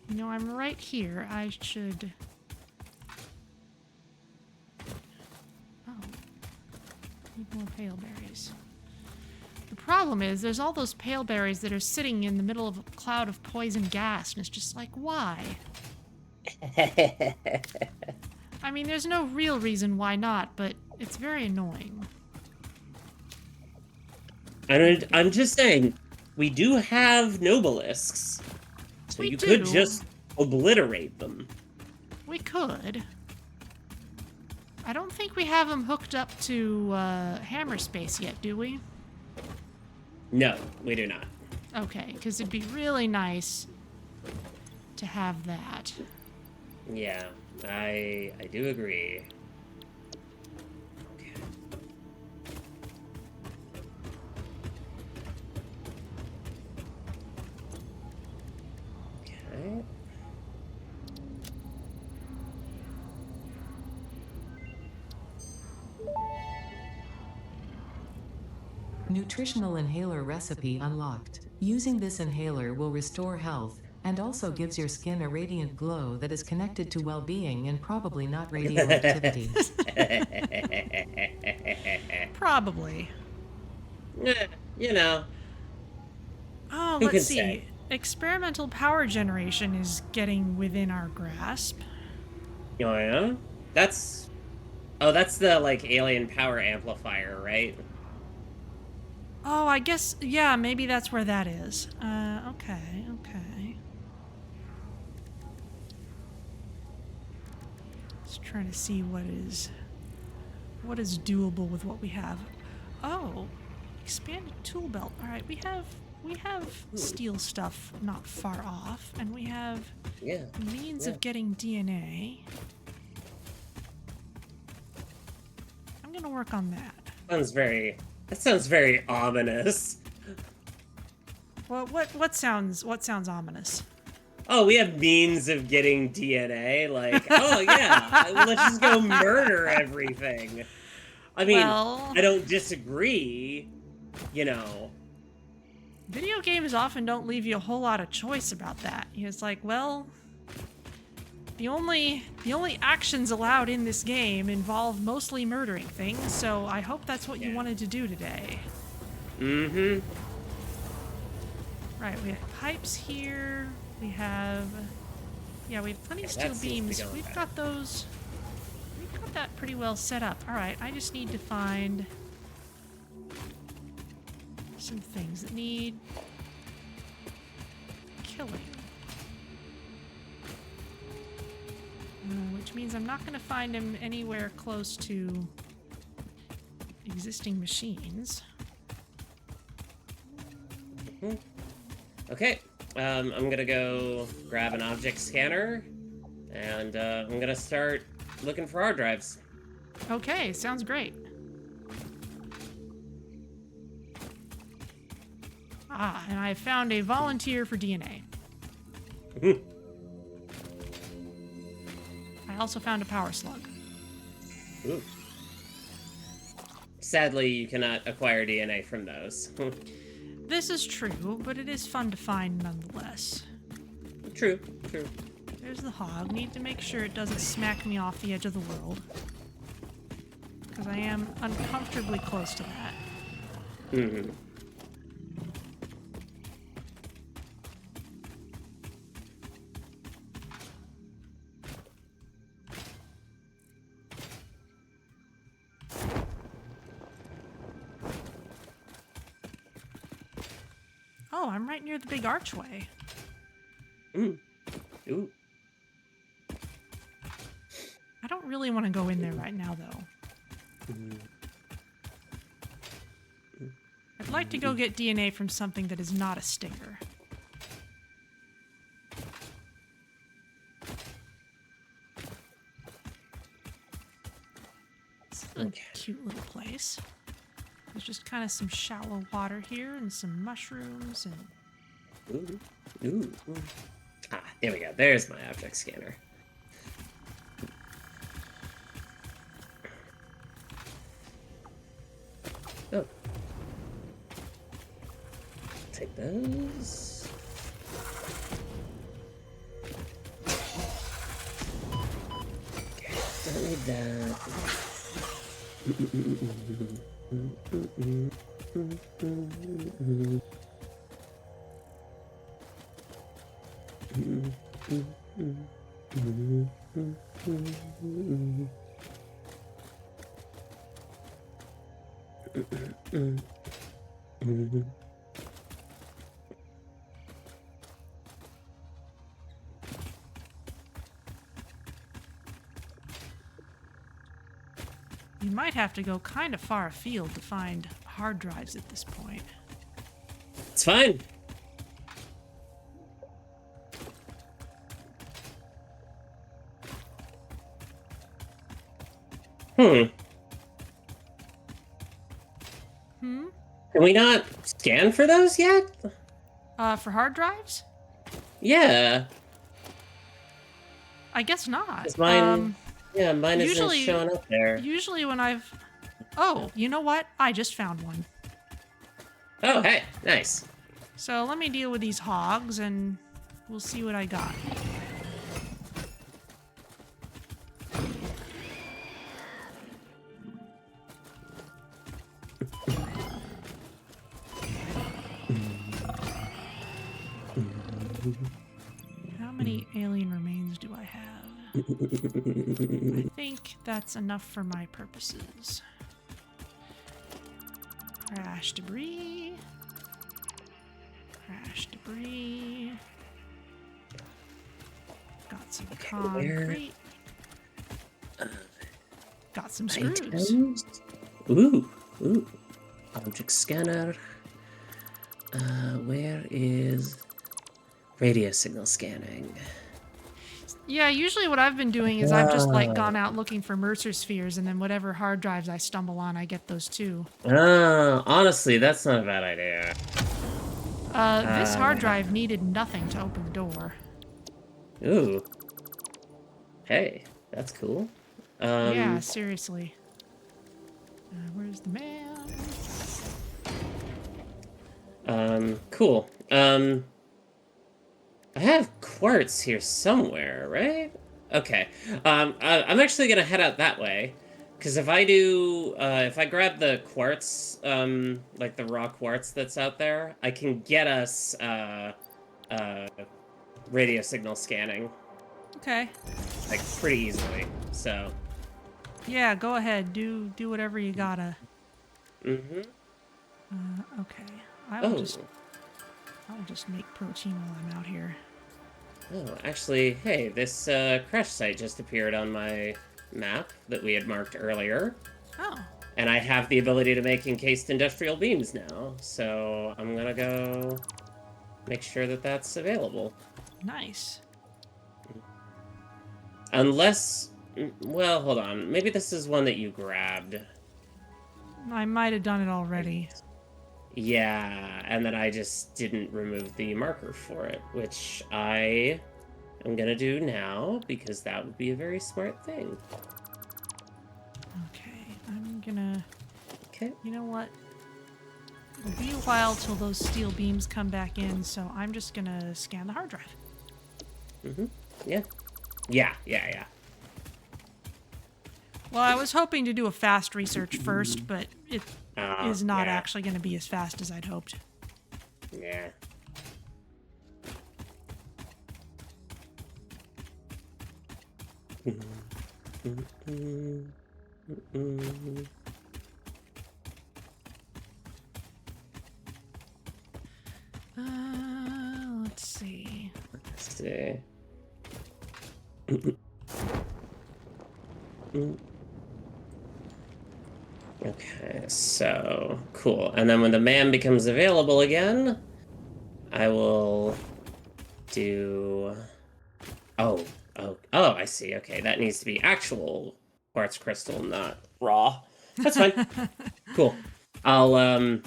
know, I'm right here. I should more pale berries. The problem is there's all those pale berries that are sitting in the middle of a cloud of poison gas, and it's just like, why? I mean, there's no real reason why not, but it's very annoying. I'm just saying, we do have nobelisks, so We you do. could just obliterate them. We could. I don't think we have them hooked up to hammer space yet, do we? No, we do not. Okay, because it'd be really nice to have that. Yeah, I do agree. Okay. Okay. Nutritional inhaler recipe unlocked. Using this inhaler will restore health and also gives your skin a radiant glow that is connected to well-being and probably not radioactivity. Probably. You know, Oh, Who let's can see. say? Experimental power generation is getting within our grasp. oh yeah? That's the, like, alien power amplifier, right? Oh, I guess, yeah, maybe that's where that is. Okay. Just trying to see what is doable with what we have. Oh, expanded tool belt. All right, we have steel stuff not far off, and we have Yeah. means of getting DNA. I'm gonna work on that. That sounds very ominous. Well, what sounds ominous? Oh, we have means of getting DNA. Like, oh yeah, let's just go murder everything. I mean, Well- I don't disagree. You know, Video games often don't leave you a whole lot of choice about that. It's like, well, the only actions allowed in this game involve mostly murdering things, so I hope that's what you Yeah. wanted to do today. mm-hmm. Right, we have pipes here. We have plenty of Yeah, steel that seems to be beams. going We've better. got those. We've got that pretty well set up. All right, I just need to find some things that need killing. Which means I'm not going to find him anywhere close to existing machines. Okay. I'm gonna go grab an object scanner, and I'm gonna start looking for hard drives. Okay, sounds great. Ah, and I found a volunteer for DNA. I also found a power slug. Ooh. Sadly, you cannot acquire DNA from those. This is true, but it is fun to find nonetheless. True. There's the hog. Need to make sure it doesn't smack me off the edge of the world. Because I am uncomfortably close to that. Mm-hmm. Oh, I'm right near the big archway. Ooh. I don't really want to go in there right now, though. I'd like to go get DNA from something that is not a stinger. This is a cute little place. There's just kind of some shallow water here and some mushrooms and... Ooh. Ah, there we go. There's my object scanner. Oh. Take those. Okay, don't need that. You might have to go kind of far afield to find hard drives at this point. It's fine. Hmm. Can we not scan for those yet? For hard drives? Yeah. I guess not. 'Cause mine, yeah, mine usually- isn't showing up there. Usually when I've... Oh, you know what? I just found one. Oh, hey, nice. So let me deal with these hogs and we'll see what I got. How many alien remains do I have? I think that's enough for my purposes. Crash debris. Crash debris. Got some concrete. Got some screws. Items? Ooh. Object scanner. Where is radio signal scanning? Yeah, usually what I've been doing is I've just like gone out looking for Mercer spheres, and then whatever hard drives I stumble on, I get those too. Honestly, that's not a bad idea. This hard drive needed nothing to open the door. Ooh. Hey, that's cool. Yeah, seriously. Where's the man? Cool. I have quartz here somewhere, right? Okay. I'm actually gonna head out that way, because if I do, if I grab the quartz, like the raw quartz that's out there, I can get us, radio signal scanning. Okay. Like, pretty easily, so. Yeah, go ahead. Do whatever you gotta. Mm-hmm. Okay. I'll just make protein while I'm out here. Oh, actually, hey, this crash site just appeared on my map that we had marked earlier. Oh. And I have the ability to make encased industrial beams now, so I'm gonna go make sure that that's available. Nice. Unless, well, hold on, maybe this is one that you grabbed. I might have done it already. Yeah, and then I just didn't remove the marker for it, which I am gonna do now, because that would be a very smart thing. Okay, I'm gonna... Okay. You know what? It'll be a while till those steel beams come back in, so I'm just gonna scan the hard drive. Mm-hmm. Yeah. Yeah. Well, I was hoping to do a fast research first, but it is not yeah. actually going to be as fast as I'd hoped. Yeah. Let's see. Let's see. Okay, so cool. And then when the man becomes available again, I will do. Oh, I see. Okay, that needs to be actual quartz crystal, not raw. That's fine. Cool. I'll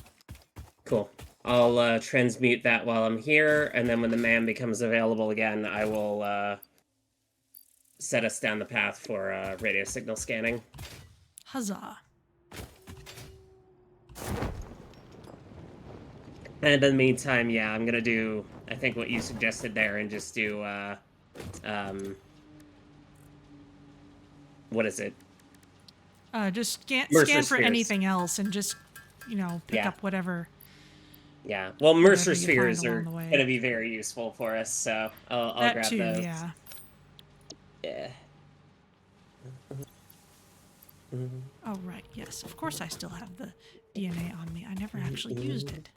transmute that while I'm here, and then when the man becomes available again, I will set us down the path for radio signal scanning. Huzzah. And in the meantime, yeah, I'm gonna do, I think, what you suggested there, and just do, what is it? Just Mercer scan for spheres. anything else and just, pick Yeah. up whatever. Yeah. Well, Mercer you find spheres are along the way. going to be very useful for us, so I'll That grab too, those. yeah. Yeah. Oh, right, yes. Of course I still have the DNA on me. I never actually used it.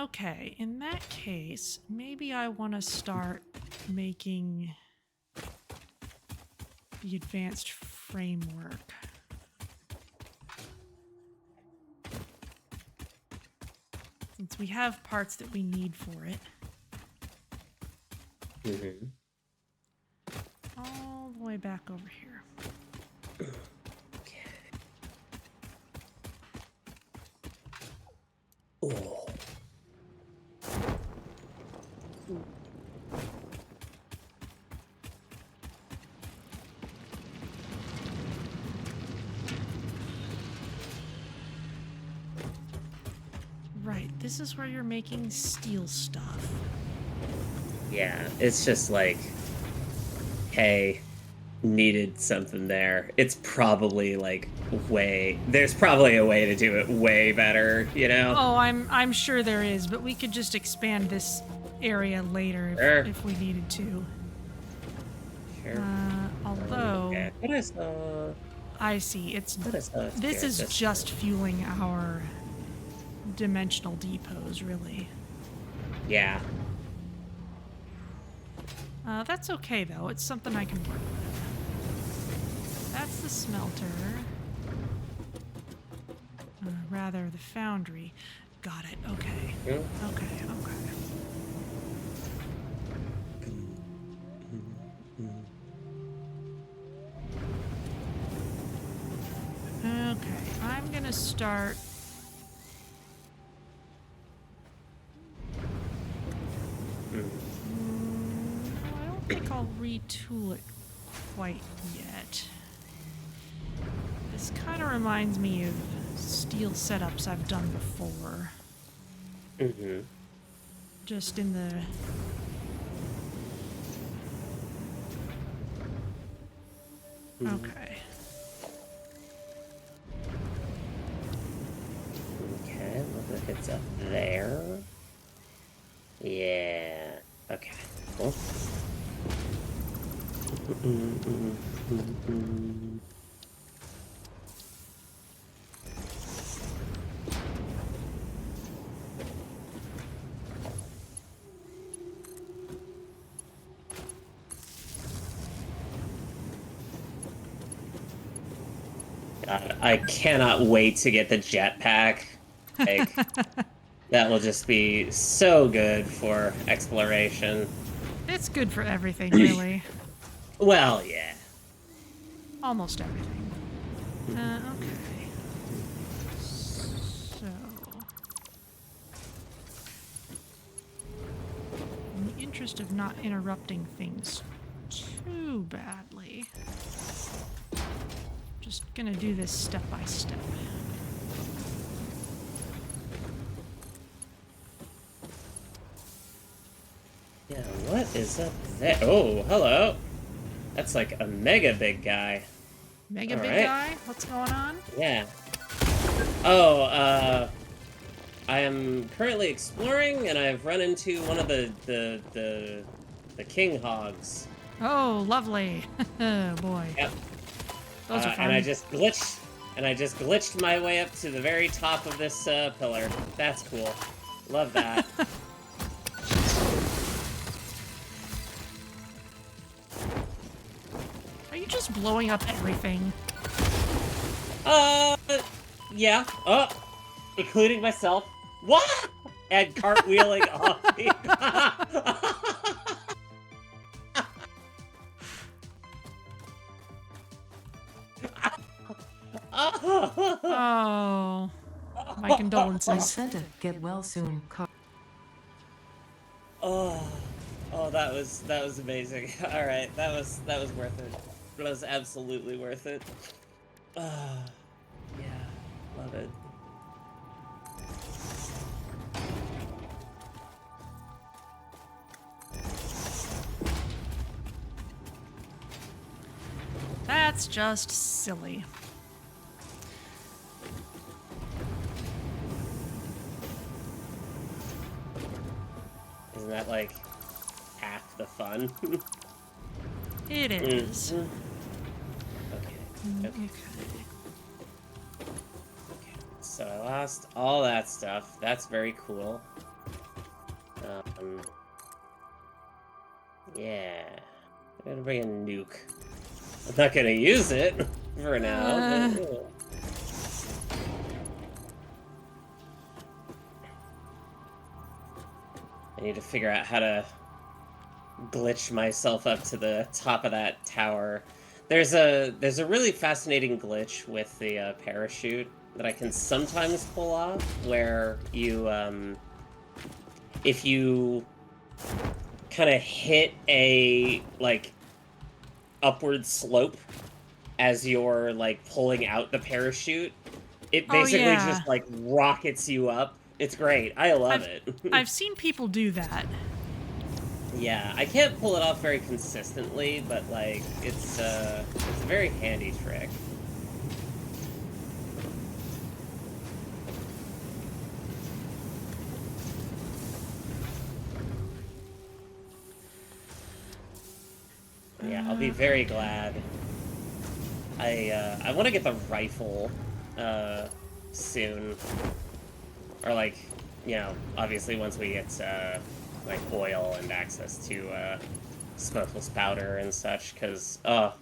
Okay, in that case, maybe I want to start making the advanced framework. Since we have parts that we need for it. All the way back over here. Okay. Oh. Right, this is where you're making steel stuff. Yeah, it's just like, hey, needed something there. It's probably like there's probably a way to do it way better, you know? Oh, I'm sure there is, but we could just expand this area later Sure. if we needed to. Sure. Although Okay. What I saw. I see, this is this just fueling our dimensional depots, really. Yeah. That's okay though. It's something I can work with. That's the smelter. Rather, the foundry. Got it. Okay. Yeah. Okay. Okay. I'm gonna start. I don't think I'll retool it quite yet. This kind of reminds me of steel setups I've done before. Just in the... Okay. Okay, look like it's up there. Yeah. Okay, cool. God, I cannot wait to get the jetpack. Like, that will just be so good for exploration. It's good for everything, really. Well, yeah. Almost everything. Okay. So... in the interest of not interrupting things too badly, just gonna do this step by step. Yeah, what is up there? Oh, hello. That's like a mega big guy. Mega All big right. guy? What's going on? Yeah. Oh, I am currently exploring, and I've run into one of the king hogs. Oh, lovely. Oh, boy. Yep. Those are fun. And I just glitched my way up to the very top of this pillar. That's cool. Love that. Are you just blowing up everything? Yeah. Including myself. What? And cartwheeling off me. Oh. My condolences. Incentive. Get well soon. Oh, that was amazing. All right, that was worth it. That was absolutely worth it. Yeah, love it. That's just silly. Isn't that like half the fun? It is. Okay. Okay. Okay. Okay. So I lost all that stuff. That's very cool. Yeah. I'm gonna bring a nuke. I'm not gonna use it for now. But, yeah. I need to figure out how to glitch myself up to the top of that tower. There's a really fascinating glitch with the parachute that I can sometimes pull off, where you if you kind of hit a like upward slope as you're like pulling out the parachute, it basically just like rockets you up. It's great. I love it. I've seen people do that. Yeah, I can't pull it off very consistently, but like it's a very handy trick. Yeah, I'll be very glad. I want to get the rifle soon, or like, you know, obviously once we get like oil and access to smokeless powder and such, because the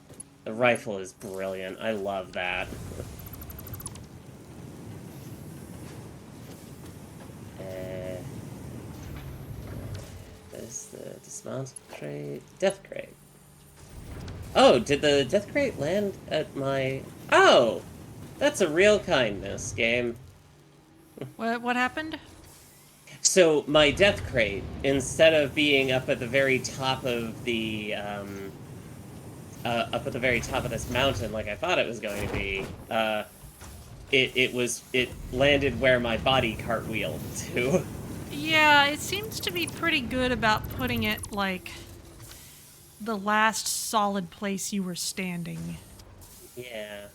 rifle is brilliant. I love that. There's the dismount crate, death crate. Oh, did the death crate land at my... Oh! That's a real kindness, game. What happened? So, my death crate, instead of being up at the very top of the, up at the very top of this mountain like I thought it was going to be, it landed where my body cartwheeled to. Yeah, it seems to be pretty good about putting it, like, the last solid place you were standing. Yeah.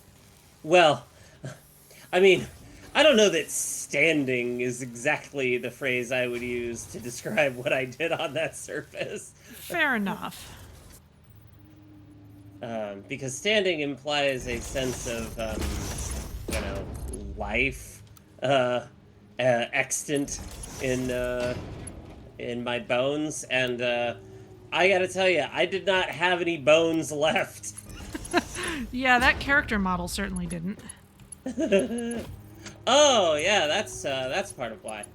Well, I mean, I don't know that standing is exactly the phrase I would use to describe what I did on that surface. Fair enough. Because standing implies a sense of, you know, life, extant in my bones, and I gotta tell you, I did not have any bones left. Yeah, that character model certainly didn't. Oh yeah, that's part of why.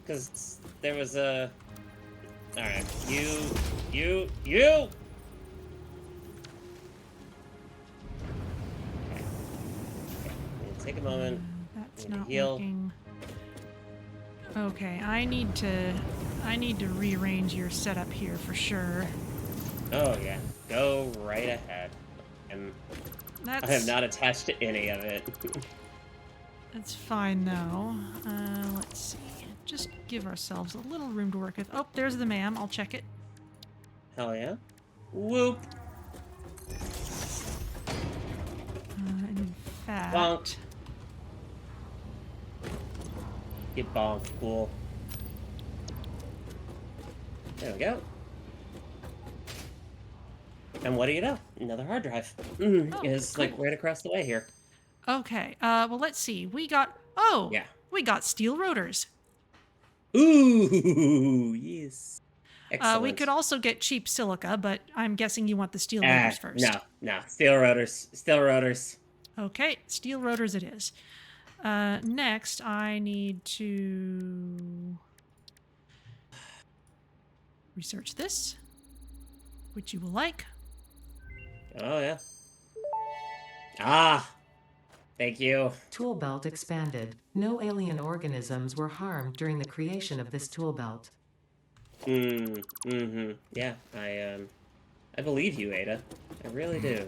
Because there was a. All right, you. Okay. Take a moment. That's Need to not heal. working. Okay, I need to rearrange your setup here for sure. Oh yeah, go right ahead. I have not attached to any of it. That's fine though. Let's see. Just give ourselves a little room to work with. Oh, there's the ma'am. I'll check it. Hell yeah. Whoop. And in fact, Bonk. Get bonked, cool. There we go. And what do you know? Another hard drive is cool. like right across the way here. Okay. Well, let's see. We got Yeah. we got steel rotors. Ooh, yes. Excellent. We could also get cheap silica, but I'm guessing you want the steel rotors first. No. Steel rotors. Steel rotors. Okay, steel rotors it is. Next, I need to research this, which you will like. Oh, yeah. Ah! Thank you. Tool belt expanded. No alien organisms were harmed during the creation of this tool belt. Yeah, I believe you, Ada. I really do.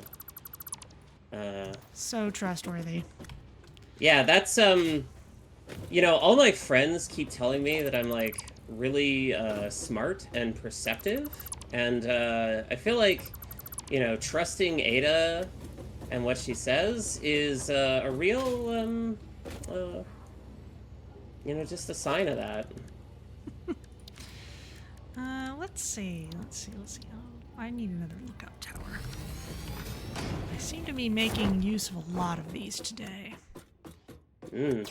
So trustworthy. Yeah, that's, you know, all my friends keep telling me that I'm, like, really, smart and perceptive, and, I feel like, you know, trusting Ada And what she says is a real, just a sign of that. Let's see. Oh, I need another lookout tower. I seem to be making use of a lot of these today. Mm.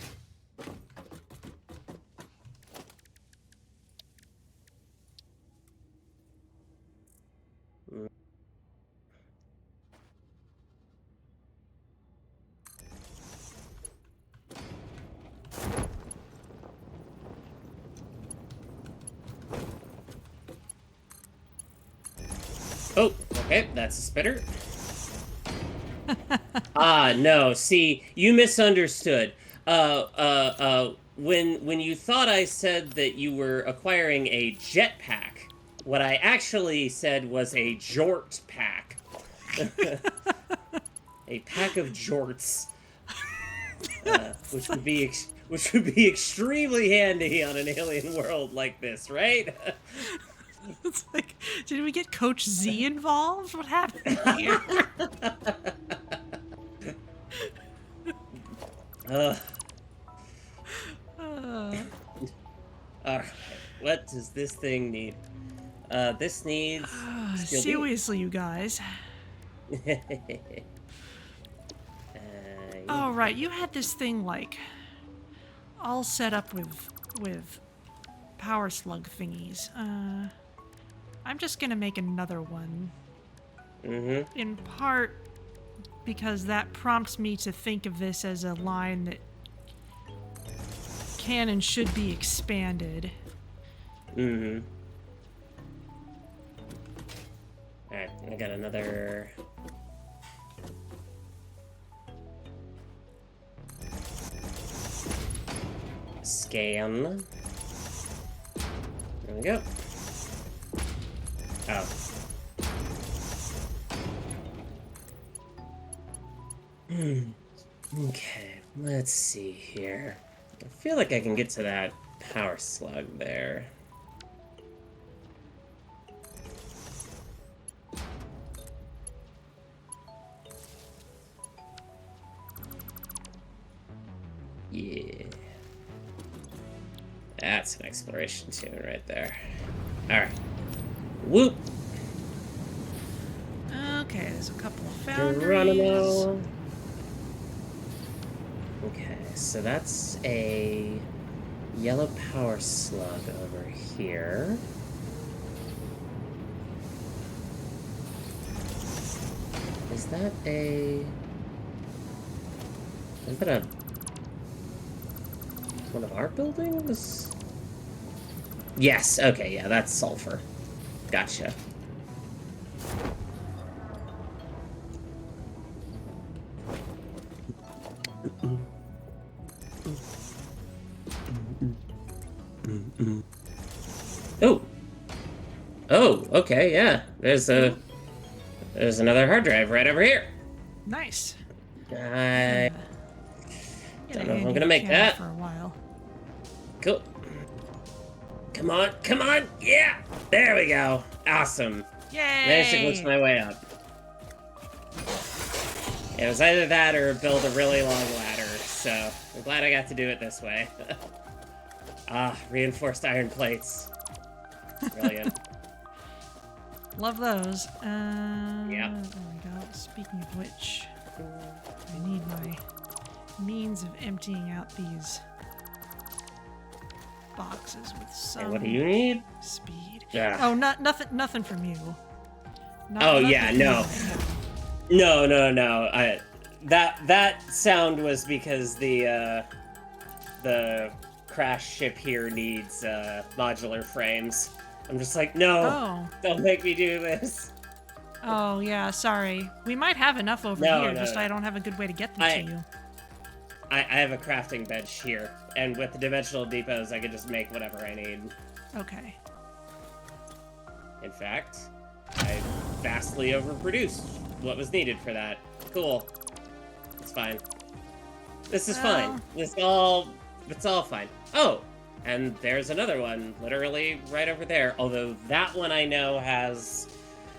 Oh, okay, that's a spitter. No, see, you misunderstood. When you thought I said that you were acquiring a jetpack, what I actually said was a jort pack. A pack of jorts. Which would be extremely handy on an alien world like this, right? It's like, did we get Coach Z involved? What happened here? Alright, what does this thing need? This needs... steel beam. Seriously, you guys. Oh, right, you had this thing, like, all set up with power slug thingies. I'm just gonna make another one. Mm-hmm. In part because that prompts me to think of this as a line that can and should be expanded. Mm-hmm. Alright, I got another... scan. There we go. Oh. Okay, let's see here. I feel like I can get to that power slug there. Yeah. That's an exploration tune right there. Alright. Whoop! Okay, there's a couple of foundries. Geronimo. Okay, so that's a yellow power slug over here. Is that one of our buildings? Yes, okay, yeah, that's sulfur. Gotcha. Oh! Oh, okay, yeah. There's another hard drive right over here. Nice. I don't know if I'm gonna make that. For a while. Cool. Come on, come on! Yeah! There we go. Awesome. Yay! Managed to glitch my way up. It was either that or build a really long ladder, so I'm glad I got to do it this way. Reinforced iron plates. Brilliant. Love those. Yeah. There we go. Speaking of which, I need my means of emptying out these boxes with some And what do you need? speed. Yeah. Oh, nothing from you. Yeah, no. No. That sound was because the crash ship here needs modular frames. I'm just like, no, don't make me do this. Oh, yeah, sorry. We might have enough over here, just I don't have a good way to get them to you. I have a crafting bench here, and with the dimensional depots, I can just make whatever I need. Okay. In fact, I vastly overproduced what was needed for that. Cool. It's fine. This is fine. It's all fine. Oh, and there's another one, literally right over there. Although that one I know has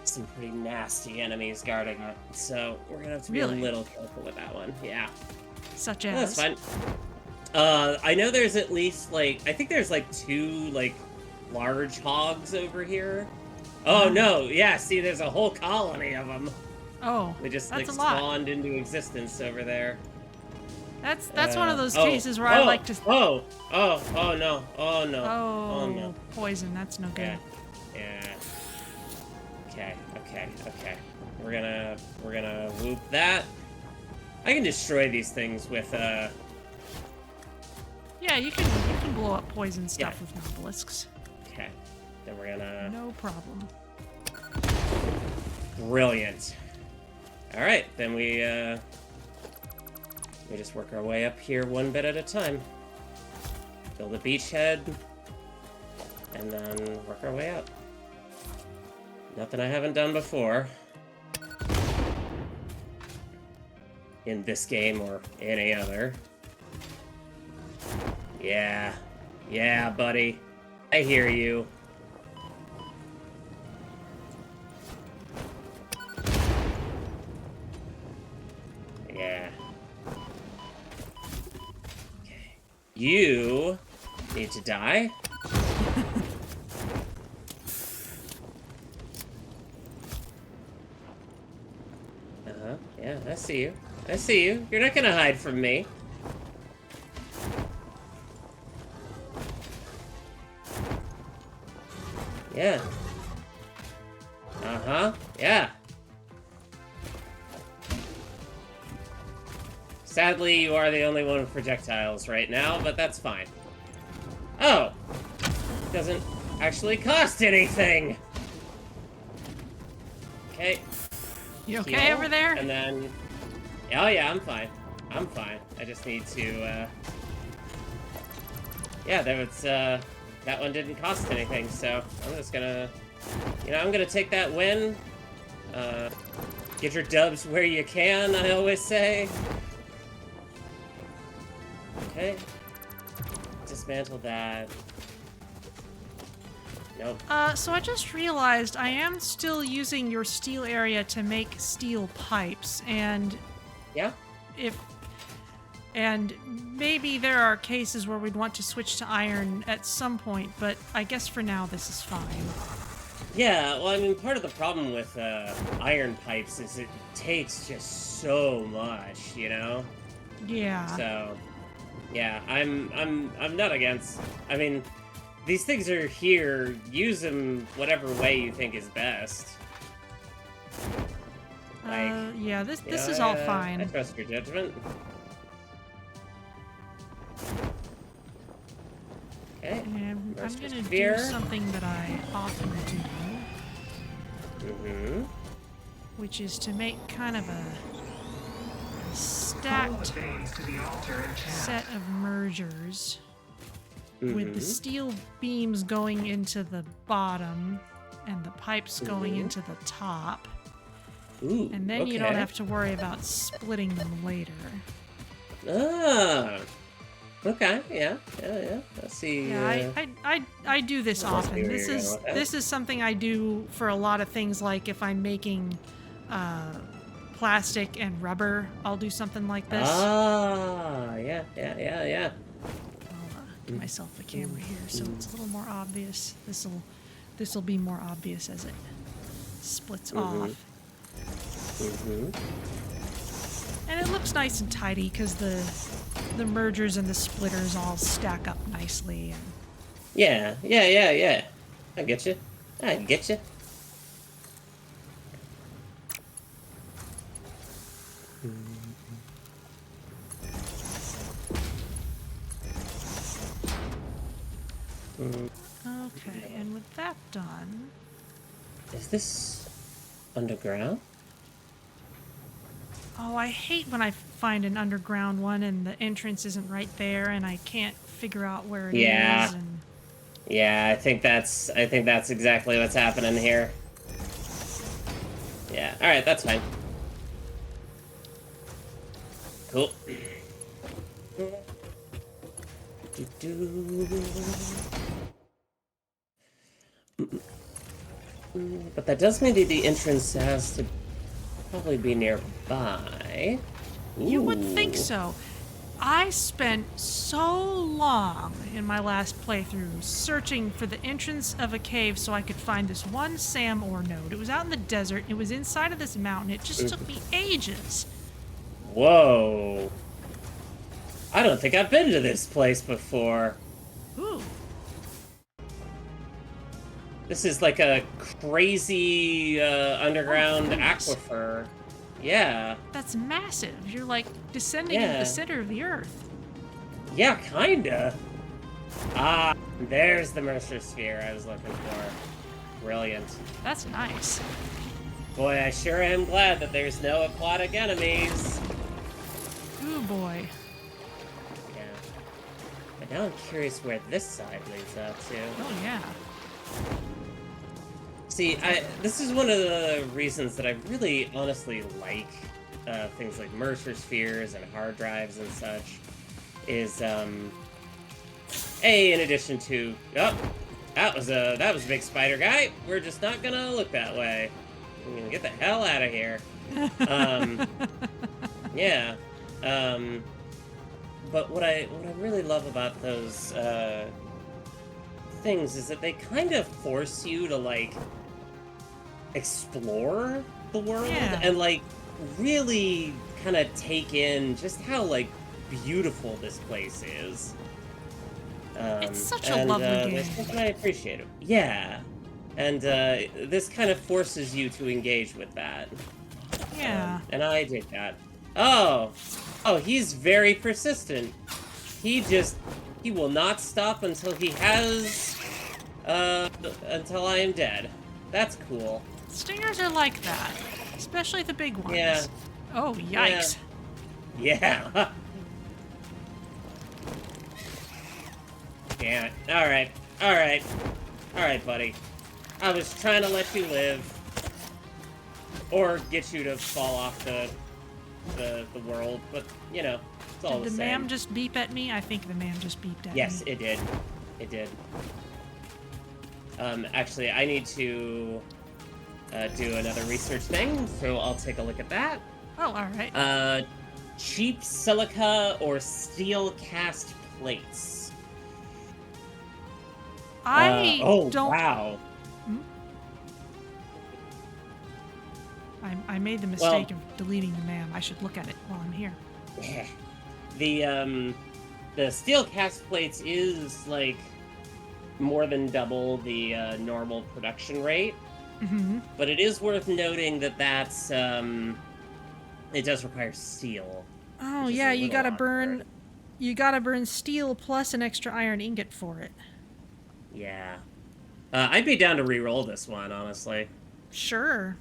some pretty nasty enemies guarding it, so we're gonna have to be Really? a little careful with that one. Yeah. Such No, that's as. fine. I know there's at least, like, I think there's, like, 2, like, large hogs over here. Oh, no, yeah, see, there's a whole colony of them. Oh, They just, that's like, a lot. spawned into existence over there. That's one of those cases where I like to. Oh no. Oh, no. Oh, no. poison. That's no good. Yeah. Okay. We're gonna whoop that. I can destroy these things with, Yeah, you can blow up poison stuff Yeah. with nobelisks. Okay. Then we're gonna... No problem. Brilliant. Alright, then we just work our way up here one bit at a time. Build a beachhead, and then work our way up. Nothing I haven't done before. In this game or any other. Yeah. Yeah, buddy. I hear you. Yeah. Okay. You need to die. Uh-huh. Yeah, I see you. I see you. You're not gonna hide from me. Yeah. Uh-huh. Yeah. Sadly, you are the only one with projectiles right now, but that's fine. Oh! Doesn't actually cost anything! Okay. You okay Heal, over there? And then... Oh yeah, I'm fine. I'm fine. I just need to, Yeah, there was, that one didn't cost anything, so I'm just gonna... You know, I'm gonna take that win. Get your dubs where you can, I always say. Okay. Dismantle that. Nope. So I just realized I am still using your steel area to make steel pipes, and Yeah? and maybe there are cases where we'd want to switch to iron at some point, but I guess for now this is fine. Yeah, well, I mean, part of the problem with iron pipes is it takes just so much, you know? Yeah. So, yeah, I'm not against. I mean, these things are here. Use them whatever way you think is best. Yeah, this You know, is all I fine. trust your judgment. Okay. And I'm Mercy gonna do Spear. something that I often do, Mm-hmm. which is to make kind of a stacked set of mergers with the steel beams going into the bottom and the pipes going into the top. Ooh, And then you don't have to worry about splitting them later. Ah. Okay. Yeah. Let's see. Yeah, I do this I see often. where This you're is going with that. this is something I do for a lot of things. Like if I'm making plastic and rubber, I'll do something like this. Ah. Yeah. I'll give myself a camera here so it's a little more obvious. This'll be more obvious as it splits off. And it looks nice and tidy because the mergers and the splitters all stack up nicely. And Yeah. I get you. okay, and with that done, Is this underground? oh, I hate when I find an underground one and the entrance isn't right there and I can't figure out where it is. Yeah. And Yeah, I think that's exactly what's happening here. Yeah. All right, that's fine. Cool. But that does mean that the entrance has to probably be nearby. You would think Ooh. so. I spent so long in my last playthrough searching for the entrance of a cave so I could find this one SAM ore node. It was out in the desert. It was inside of this mountain. It just took me ages. Whoa. I don't think I've been to this place before. Ooh. This is like a crazy underground aquifer. Yeah. That's massive. You're like descending into the center of the earth. Yeah, kinda. Ah, there's the Mercer Sphere I was looking for. Brilliant. That's nice. Boy, I sure am glad that there's no aquatic enemies. Ooh, boy. Yeah. But now I'm curious where this side leads up to. Oh, yeah. See, this is one of the reasons that I really honestly like things like Mercer Spheres and hard drives and such, is, in addition to, oh, that was a big spider guy. We're just not gonna look that way. I'm gonna get the hell out of here. Yeah. But what I really love about those things is that they kind of force you to like explore the world and like really kind of take in just how like beautiful this place is. It's such a lovely game. And I appreciate it. Yeah. And this kind of forces you to engage with that. Yeah. And I did that. Oh, he's very persistent. He will not stop until he has, until I am dead. That's cool. Stingers are like that, especially the big ones. Yeah. Oh, yikes. Yeah. Damn it. Alright, buddy. I was trying to let you live. Or get you to fall off the world, but, you know, it's all the same. Did the ma'am just beep at me? I think the ma'am just beeped at me. Yes, it did. It did. Actually, I need to do another research thing, so I'll take a look at that. Oh, alright. Cheap silica or steel cast plates. I don't... wow. I made the mistake of deleting the ma'am. I should look at it while I'm here. Yeah. The steel cast plates is, like, more than double the normal production rate. Mm-hmm. But it is worth noting that that's, it does require steel. Oh, yeah, you gotta burn steel plus an extra iron ingot for it. Yeah. I'd be down to re-roll this one, honestly. Sure.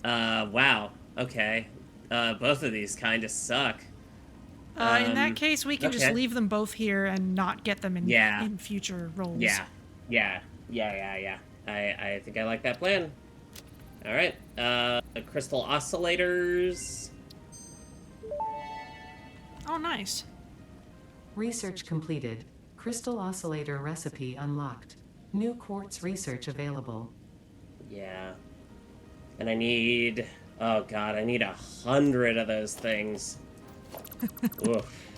Wow. Okay. Both of these kind of suck. In that case, we can just leave them both here and not get them in future rolls. Yeah. I think I like that plan. Alright. Crystal oscillators. Oh, nice. Research completed. Crystal oscillator recipe unlocked. New quartz research available. Yeah. And I need... Oh god, I need 100 of those things. Oof.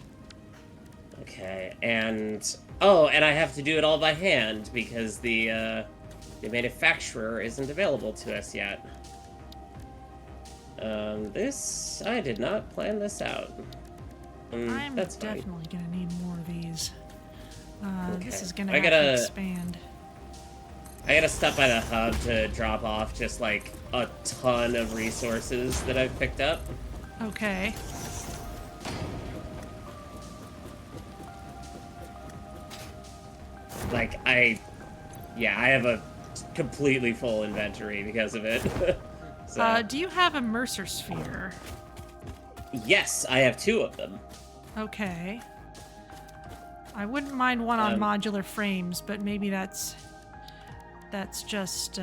Okay, and... Oh, and I have to do it all by hand, because the manufacturer isn't available to us yet. This... I did not plan this out. I'm that's definitely fine. gonna need more of these. Okay. This is gonna have to expand. I gotta stop by the hub to drop off just, like, a ton of resources that I've picked up. Okay. Like, I have a completely full inventory because of it. So. Do you have a Mercer Sphere? Yes, I have 2 of them. Okay. I wouldn't mind one on modular frames, but maybe that's just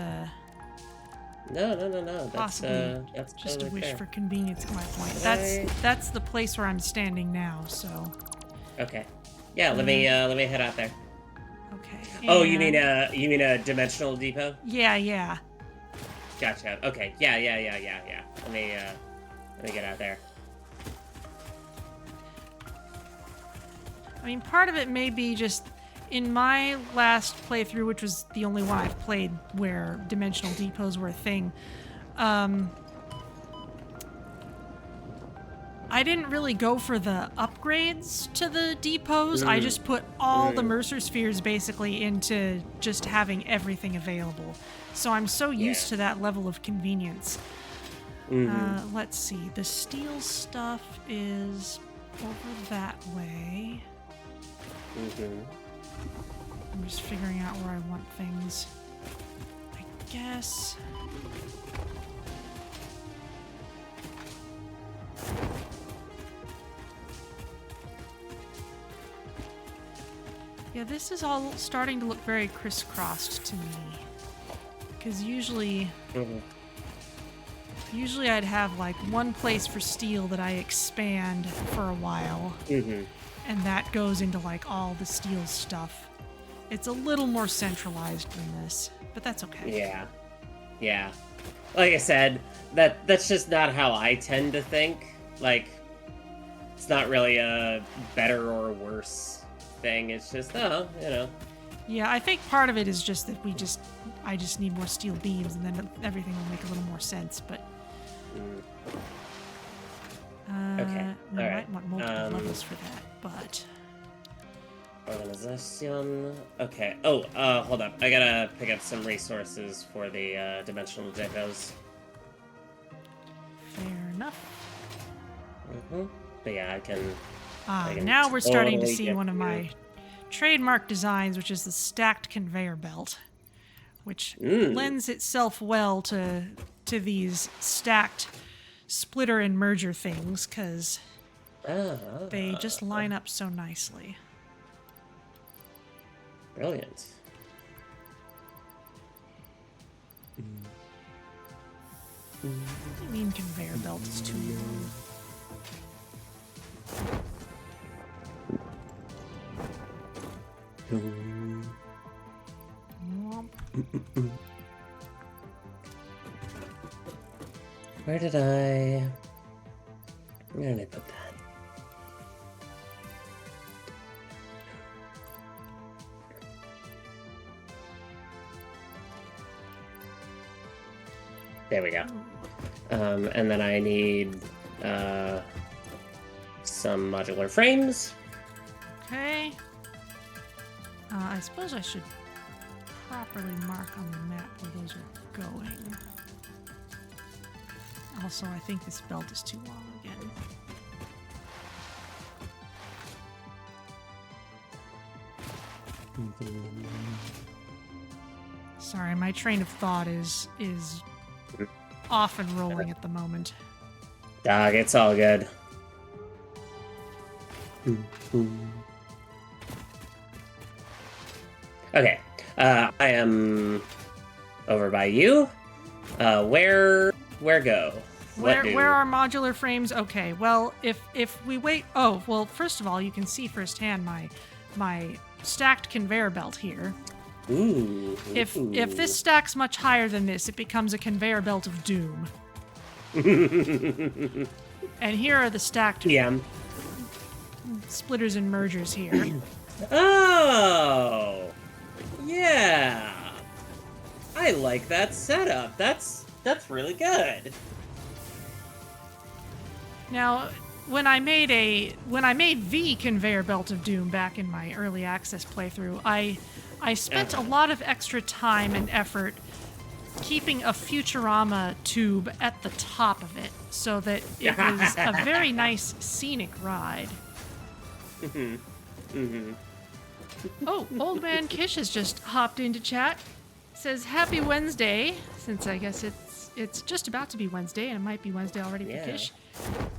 No. possibly That's just totally a wish fair. for convenience at my point. That's the place where I'm standing now, so. Okay. Yeah, let me head out there. Okay. Oh, And you mean a dimensional depot? yeah. Gotcha. Okay. Yeah. Let me get out there. I mean, part of it may be just in my last playthrough, which was the only one I've played where dimensional depots were a thing. I didn't really go for the upgrades to the depots. I just put all the Mercer spheres basically into just having everything available. So I'm so used to that level of convenience. Let's see. The steel stuff is over that way. I'm just figuring out where I want things. I guess. Yeah, this is all starting to look very crisscrossed to me. Because usually I'd have like one place for steel that I expand for a while. And that goes into like all the steel stuff. It's a little more centralized than this, but that's okay. Yeah. Like I said, that's just not how I tend to think. Like, it's not really a better or worse thing. It's just, Yeah, I think part of it is just that I just need more steel beams, and then everything will make a little more sense. But okay, we all might right. want multiple levels for that, but Organization. Okay. Oh, hold up. I gotta pick up some resources for the dimensional depots. fair enough. But yeah, I can Now we're starting to totally see get one of you. my trademark designs, which is the stacked conveyor belt, which lends itself well to these stacked splitter and merger things, because they just line up so nicely. Brilliant. What do you mean conveyor belt is too long? Where did I put that? There we go. And then I need some modular frames. Okay. I suppose I should properly mark on the map where those are going. Also, I think this belt is too long again. Sorry, my train of thought is off and rolling at the moment. Dog, it's all good. Okay, I am over by you. Where go? What do? Where are modular frames? Okay, well, if we wait... Oh, well, first of all, you can see firsthand my stacked conveyor belt here. Ooh. If this stacks much higher than this, it becomes a conveyor belt of doom. And here are the stacked splitters and mergers here. Oh, yeah. I like that setup. That's really good. Now, when I made the conveyor belt of doom back in my early access playthrough, I spent a lot of extra time and effort keeping a Futurama tube at the top of it so that it was a very nice scenic ride. Oh, Old Man Kish has just hopped into chat. Says happy Wednesday, since I guess it's just about to be Wednesday, and it might be Wednesday already for Kish.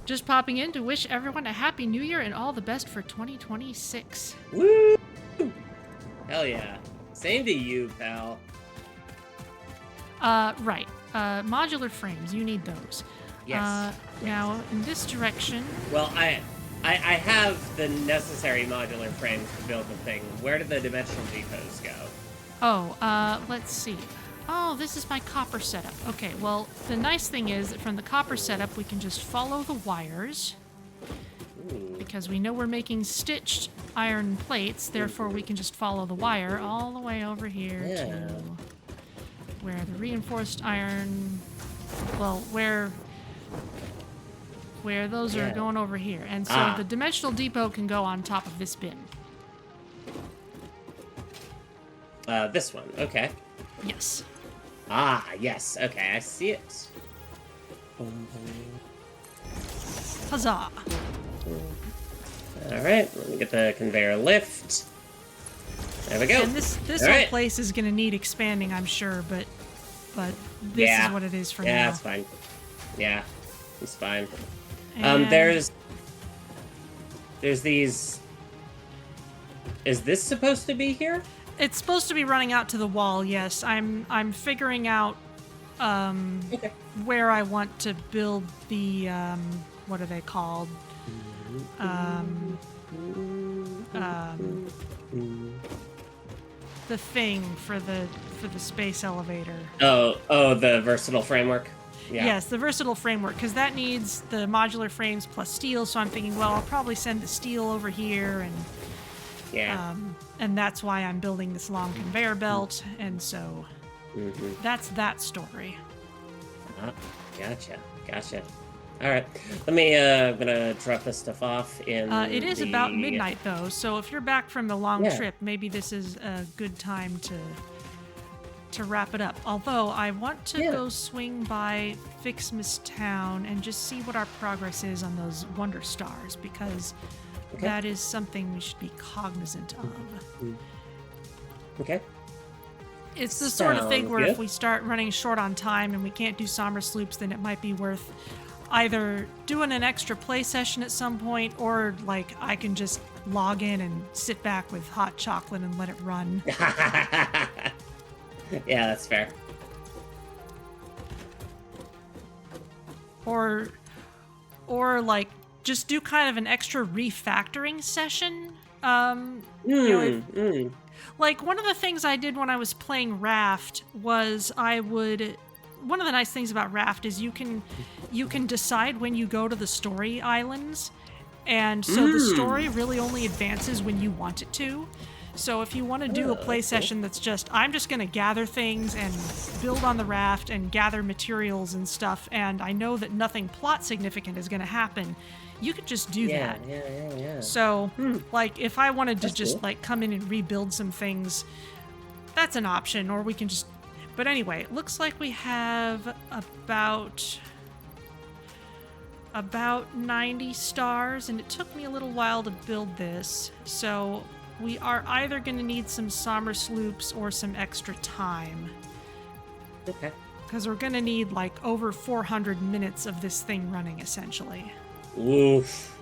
Just popping in to wish everyone a happy new year and all the best for 2026. Woo! Hell yeah. Same to you, pal. Right. Modular frames, you need those. Yes. Now, in this direction... Well, I have the necessary modular frames to build the thing. Where do the dimensional depots go? Oh, let's see. Oh, this is my copper setup. Okay, well, the nice thing is that from the copper setup, we can just follow the wires. Ooh. Because we know we're making stitched iron plates, therefore we can just follow the wire all the way over here to where the reinforced iron, well, where those are going over here. And so the dimensional depot can go on top of this bin. This one, okay. Yes. Ah, yes, okay, I see it. Huzzah. Alright, let me get the conveyor lift. There we go. And this whole place is going to need expanding, I'm sure, but this is what it is for now. Yeah, it's fine. Yeah, it's fine. And There's these... Is this supposed to be here? it's supposed to be running out to the wall, yes. I'm figuring out where I want to build the what are they called? The thing for the space elevator. Oh, the versatile framework. Yeah. Yes, the versatile framework, because that needs the modular frames plus steel. So I'm thinking, well, I'll probably send the steel over here, and that's why I'm building this long conveyor belt, and so that's that story. Gotcha. All right, let me. I'm gonna drop this stuff off in. It is about midnight though, so if you're back from the long trip, maybe this is a good time to wrap it up. Although I want to go swing by Fixmas Town and just see what our progress is on those Wonder Stars, because that is something we should be cognizant of. Okay. It's the sort of thing where if we start running short on time and we can't do Somersloops, then it might be worth either doing an extra play session at some point, or like I can just log in and sit back with hot chocolate and let it run. Yeah, that's fair. Or like just do kind of an extra refactoring session. Like one of the things I did when I was playing Raft was one of the nice things about Raft is you can decide when you go to the story islands, and so the story really only advances when you want it to. So if you want to do a play session that's just, I'm just going to gather things and build on the raft and gather materials and stuff, and I know that nothing plot significant is going to happen, you could just do that. Yeah. So, like, if I wanted to just, like, come in and rebuild some things, that's an option, or we can just... But anyway, it looks like we have about 90 stars, and it took me a little while to build this, so we are either going to need some Somersloops or some extra time. Okay. Because we're going to need, like, over 400 minutes of this thing running, essentially. Oof.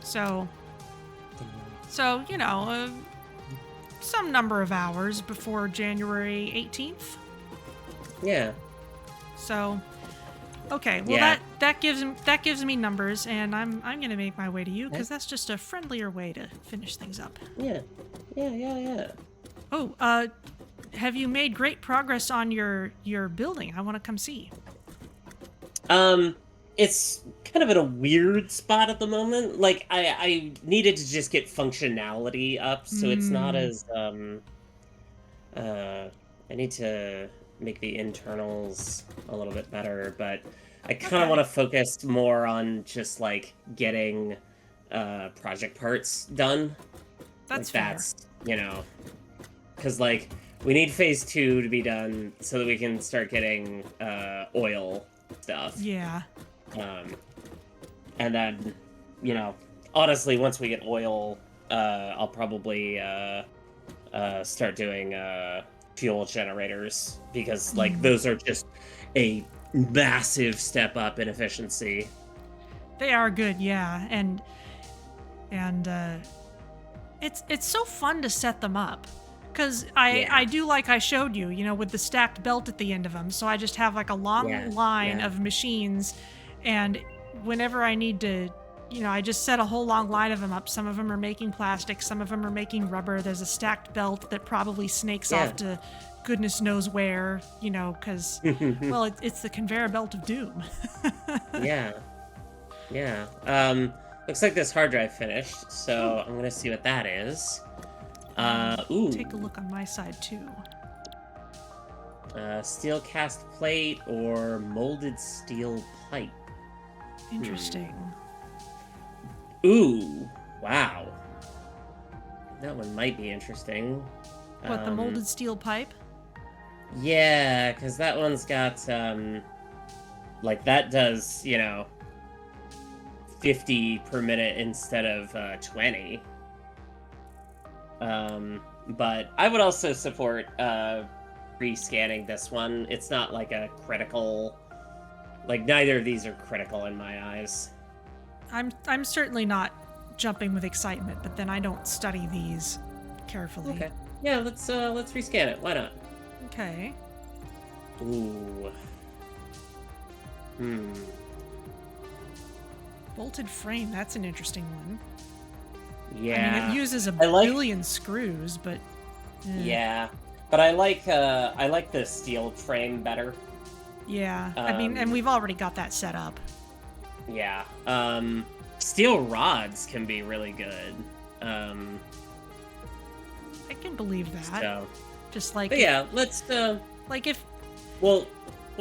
So you know, some number of hours before January 18th. Yeah. So, okay, well that gives me numbers, and I'm gonna make my way to you because that's just a friendlier way to finish things up. Yeah. Oh, have you made great progress on your building? I want to come see. It's kind of in a weird spot at the moment. Like, I needed to just get functionality up, so it's not as, I need to make the internals a little bit better, but I kind of want to focus more on just, like, getting, project parts done. That's like, fair. That's, you know, because, like, we need phase 2 to be done so that we can start getting, oil stuff. Yeah. And then, you know, honestly, once we get oil, I'll probably start doing fuel generators, because, like, those are just a massive step up in efficiency. They are good, yeah, and it's so fun to set them up. Because I do like I showed you, you know, with the stacked belt at the end of them. So I just have like a long line of machines, and whenever I need to, I just set a whole long line of them up. Some of them are making plastic, some of them are making rubber. There's a stacked belt that probably snakes off to goodness knows where, because, well, it's the conveyor belt of doom. Yeah. Looks like this hard drive finished, so I'm gonna see what that is. Ooh. Take a look on my side too. Steel cast plate or molded steel pipe. Interesting. Ooh, wow. That one might be interesting. What, the molded steel pipe? Yeah, because that one's got, like, that does, 50 per minute instead of 20. But I would also support rescanning this one. It's not like a critical, like, neither of these are critical in my eyes. I'm certainly not jumping with excitement, but then I don't study these carefully. Okay. Yeah, let's rescan it. Why not? Okay. Ooh. Bolted frame, that's an interesting one. Yeah. I mean, it uses a billion screws, but... Yeah. But I like the steel frame better. Yeah. I mean, and we've already got that set up. Yeah. Steel rods can be really good. I can believe that. So. Just like... But yeah, let's... like if... We'll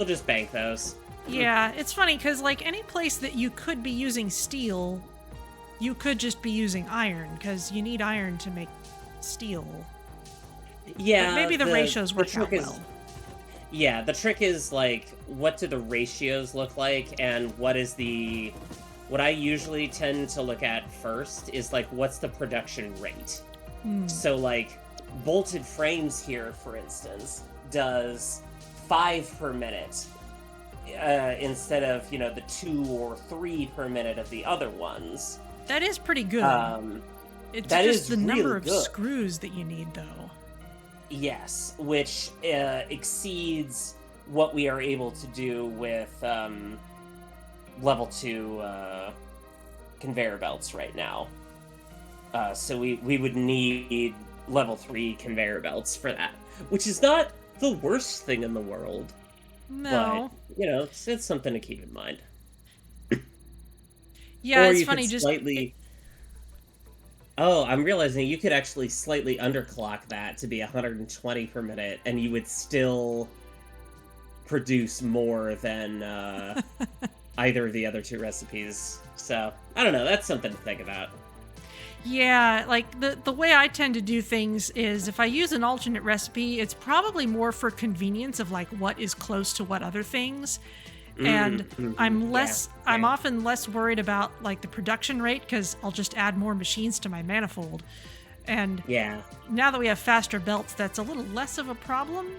just bank those. Yeah, it's funny, because like any place that you could be using steel, you could just be using iron, because you need iron to make steel. Yeah. But maybe the ratios work out well. Yeah, the trick is, like, what do the ratios look like, and what I usually tend to look at first is, like, what's the production rate? So, like, bolted frames here, for instance, does 5 per minute instead of, the 2 or 3 per minute of the other ones. That is pretty good. It's that just is the really number of good. Screws that you need, though. Yes, which exceeds what we are able to do with level 2 conveyor belts right now. So we would need level 3 conveyor belts for that, which is not the worst thing in the world. No. But, it's something to keep in mind. Yeah, or it's you funny. Could just slightly. Oh, I'm realizing you could actually slightly underclock that to be 120 per minute, and you would still produce more than either of the other 2 recipes. So, I don't know, that's something to think about. Yeah, like the way I tend to do things is if I use an alternate recipe, it's probably more for convenience of like what is close to what other things. And I'm often less worried about like the production rate because I'll just add more machines to my manifold. And now that we have faster belts, that's a little less of a problem.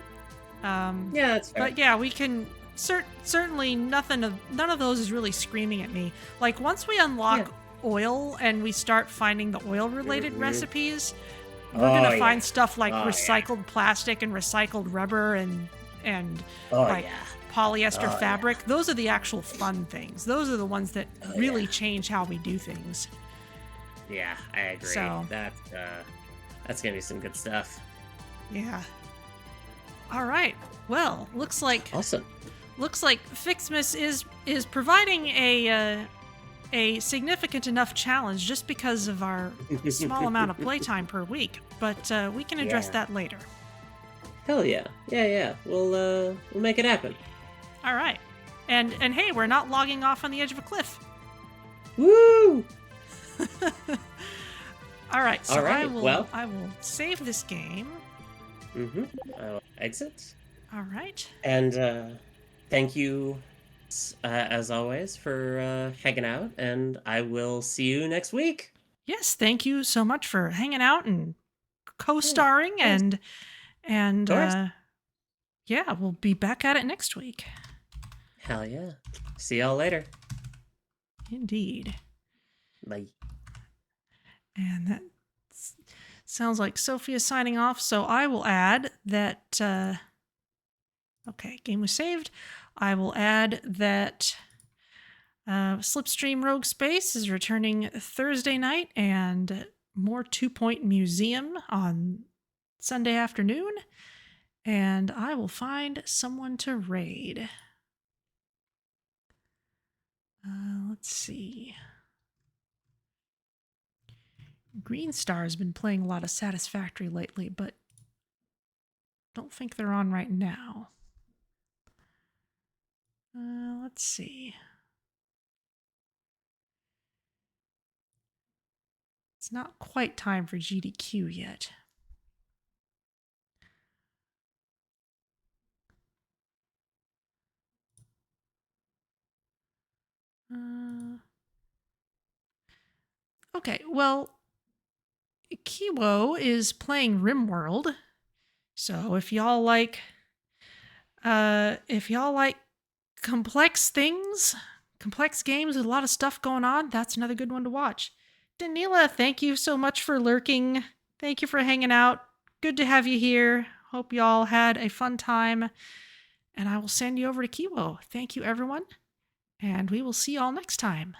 Yeah, that's fair. But yeah, we can certainly none of those is really screaming at me. Like once we unlock oil and we start finding the oil related recipes, we're gonna find stuff like recycled plastic and recycled rubber and polyester fabric. Those are the actual fun things. Those are the ones that really change how we do things. Yeah, I agree. So, that's gonna be some good stuff. Yeah. All right. Well, looks like awesome. Looks like Fixmas is providing a significant enough challenge just because of our small amount of playtime per week. But we can address that later. Hell yeah. Yeah. We'll make it happen. All right. And hey, we're not logging off on the edge of a cliff. Woo! All right. So I will save this game. I will exit. All right. And thank you, as always, for hanging out. And I will see you next week. Yes, thank you so much for hanging out and co-starring, and we'll be back at it next week. Hell yeah. See y'all later. Indeed. Bye. And that sounds like Sophia's signing off, so I will add that... okay, game was saved. I will add that Slipstream Rogue Space is returning Thursday night, and more 2-Point Museum on Sunday afternoon. And I will find someone to raid. Let's see. Green Star has been playing a lot of Satisfactory lately, but don't think they're on right now. Let's see. It's not quite time for GDQ yet. Okay, well, Kiwo is playing RimWorld, so if y'all like complex things, complex games with a lot of stuff going on, that's another good one to watch. Danila, thank you so much for lurking. Thank you for hanging out. Good to have you here. Hope y'all had a fun time. And I will send you over to Kiwo. Thank you, everyone. And we will see y'all next time.